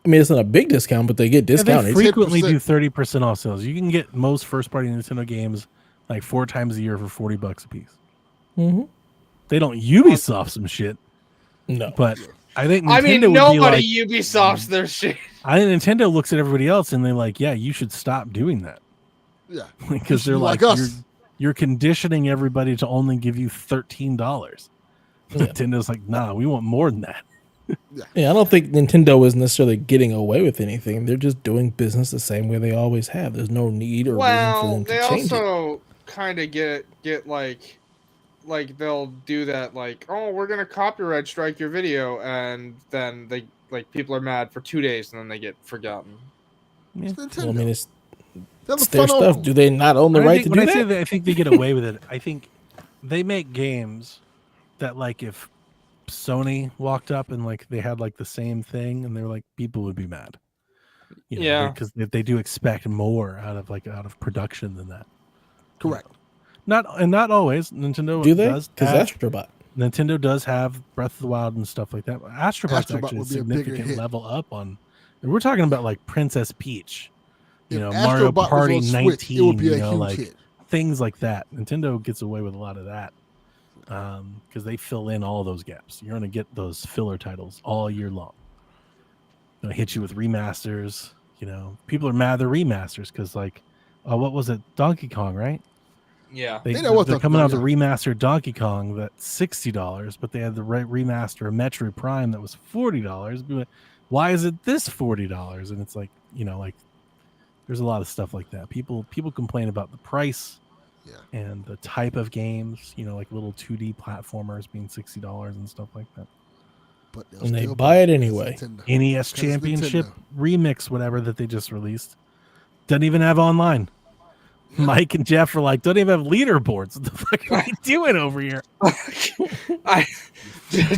I mean, it's not a big discount, but they get Yeah, they discounted. frequently 10%. do 30% off sales. You can get most first-party Nintendo games like 4 times a year for $40 a piece. Mm-hmm. They don't Ubisoft some shit, No. but I think Nintendo I mean, would be nobody like, Ubisofts their shit. I think Nintendo looks at everybody else and they're like, yeah, you should stop doing that Yeah. because You they're should be like, like us. you're conditioning everybody to only give you $13. Yeah. Nintendo's like, nah, we want more than that. Yeah, I don't think Nintendo is necessarily getting away with anything. They're just doing business the same way they always have. There's no need or reason for Well, them to they change it. also kind of get like they'll do that like, oh, we're gonna copyright strike your video, and then they like people are mad for 2 days and then they get forgotten. It's Nintendo. Well, I mean, it's They're the their fun stuff. uncle. Do they not own the When I right think- to when do I say that? that, I think they get away with it. I think they make games that, like, if Sony walked up and like they had like the same thing, and they're like, people would be mad. You know, Yeah. because they do expect more out of production than that. Correct. Not always. Nintendo Do they? does. Because have- Astrobot. Nintendo does have Breath of the Wild and stuff like that. But Astrobot's Astrobot actually a would be a bigger significant hit. level up on. We're talking about like Princess Peach, If Mario Astrobot was Party on Switch, 19, it would be a huge like hit. things like that. Nintendo gets away with a lot of that because they fill in all those gaps. You're going to get those filler titles all year long. They'll hit you with remasters. People are mad they're remasters because, like, what was it? Donkey Kong, right? Yeah. They know what they're Donkey coming Kong, out the remastered Donkey Kong that's $60, but they had the right remaster of Metroid Prime that was $40. Be like, why is it this $40? And it's like, there's a lot of stuff like that. People complain about the price and the type of games, like little 2D platformers being $60 and stuff like that. But they'll And they still buy it because anyway. Nintendo. NES Because it's Championship Nintendo. Remix, whatever that they just released, doesn't even have online. Mike and Jeff are like, don't even have leaderboards. What the fuck are we doing over here?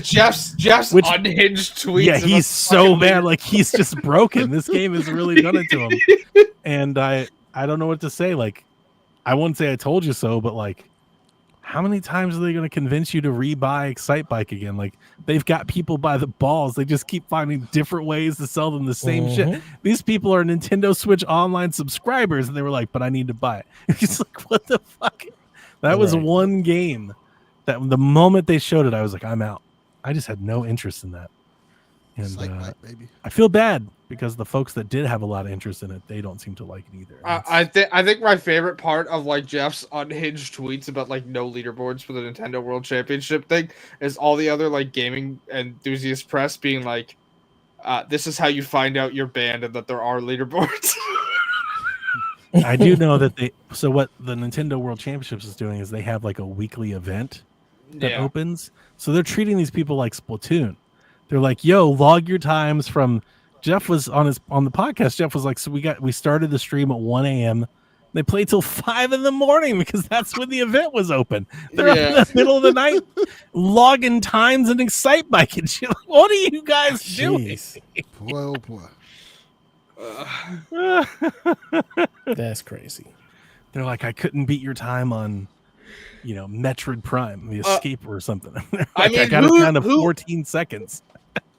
Jeff's Which- unhinged tweets. Yeah, of he's a so fucking bad. leader- Like, he's just broken. This game has really done it to him. And I don't know what to say. Like, I wouldn't say I told you so, but like, how many times are they going to convince you to rebuy Excite Bike again? Like, they've got people by the balls. They just keep finding different ways to sell them the same shit. These people are Nintendo Switch Online subscribers, and they were like, but I need to buy it. It's like, what the fuck? That was one game that the moment they showed it, I was like, I'm out. I just had no interest in that. And baby. I feel bad because the folks that did have a lot of interest in it, they don't seem to like it either. I think my favorite part of like Jeff's unhinged tweets about like no leaderboards for the Nintendo World Championship thing is all the other like gaming enthusiast press being like, this is how you find out you're banned and that there are leaderboards. I do know that what the Nintendo World Championships is doing is they have like a weekly event that opens. So they're treating these people like Splatoon. They're like, yo, log your times from Jeff was on the podcast. Jeff was like, so we started the stream at 1 a.m. They played till 5 in the morning because that's when the event was open. They're up in the middle of the night logging times and Excite Bike and shit. What are you guys doing? Boy, oh boy. That's crazy. They're like, I couldn't beat your time on, Metroid Prime, the Escape or something. Like, I got it down to 14 seconds.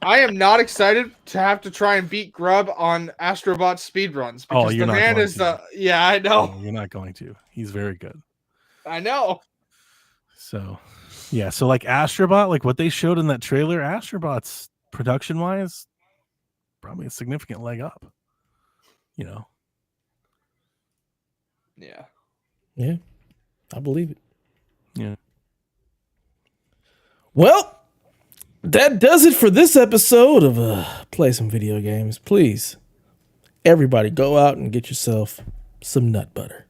I am not excited to have to try and beat Grub on Astrobot speedruns. Because you're the not man going is to. yeah, I know. No, you're not going to. He's very good. I know. So, yeah. So, like Astrobot, like what they showed in that trailer, Astrobot's production-wise, probably a significant leg up. Yeah. Yeah, I believe it. Yeah. Well, that does it for this episode of Play Some Video Games. Please, everybody, go out and get yourself some nut butter.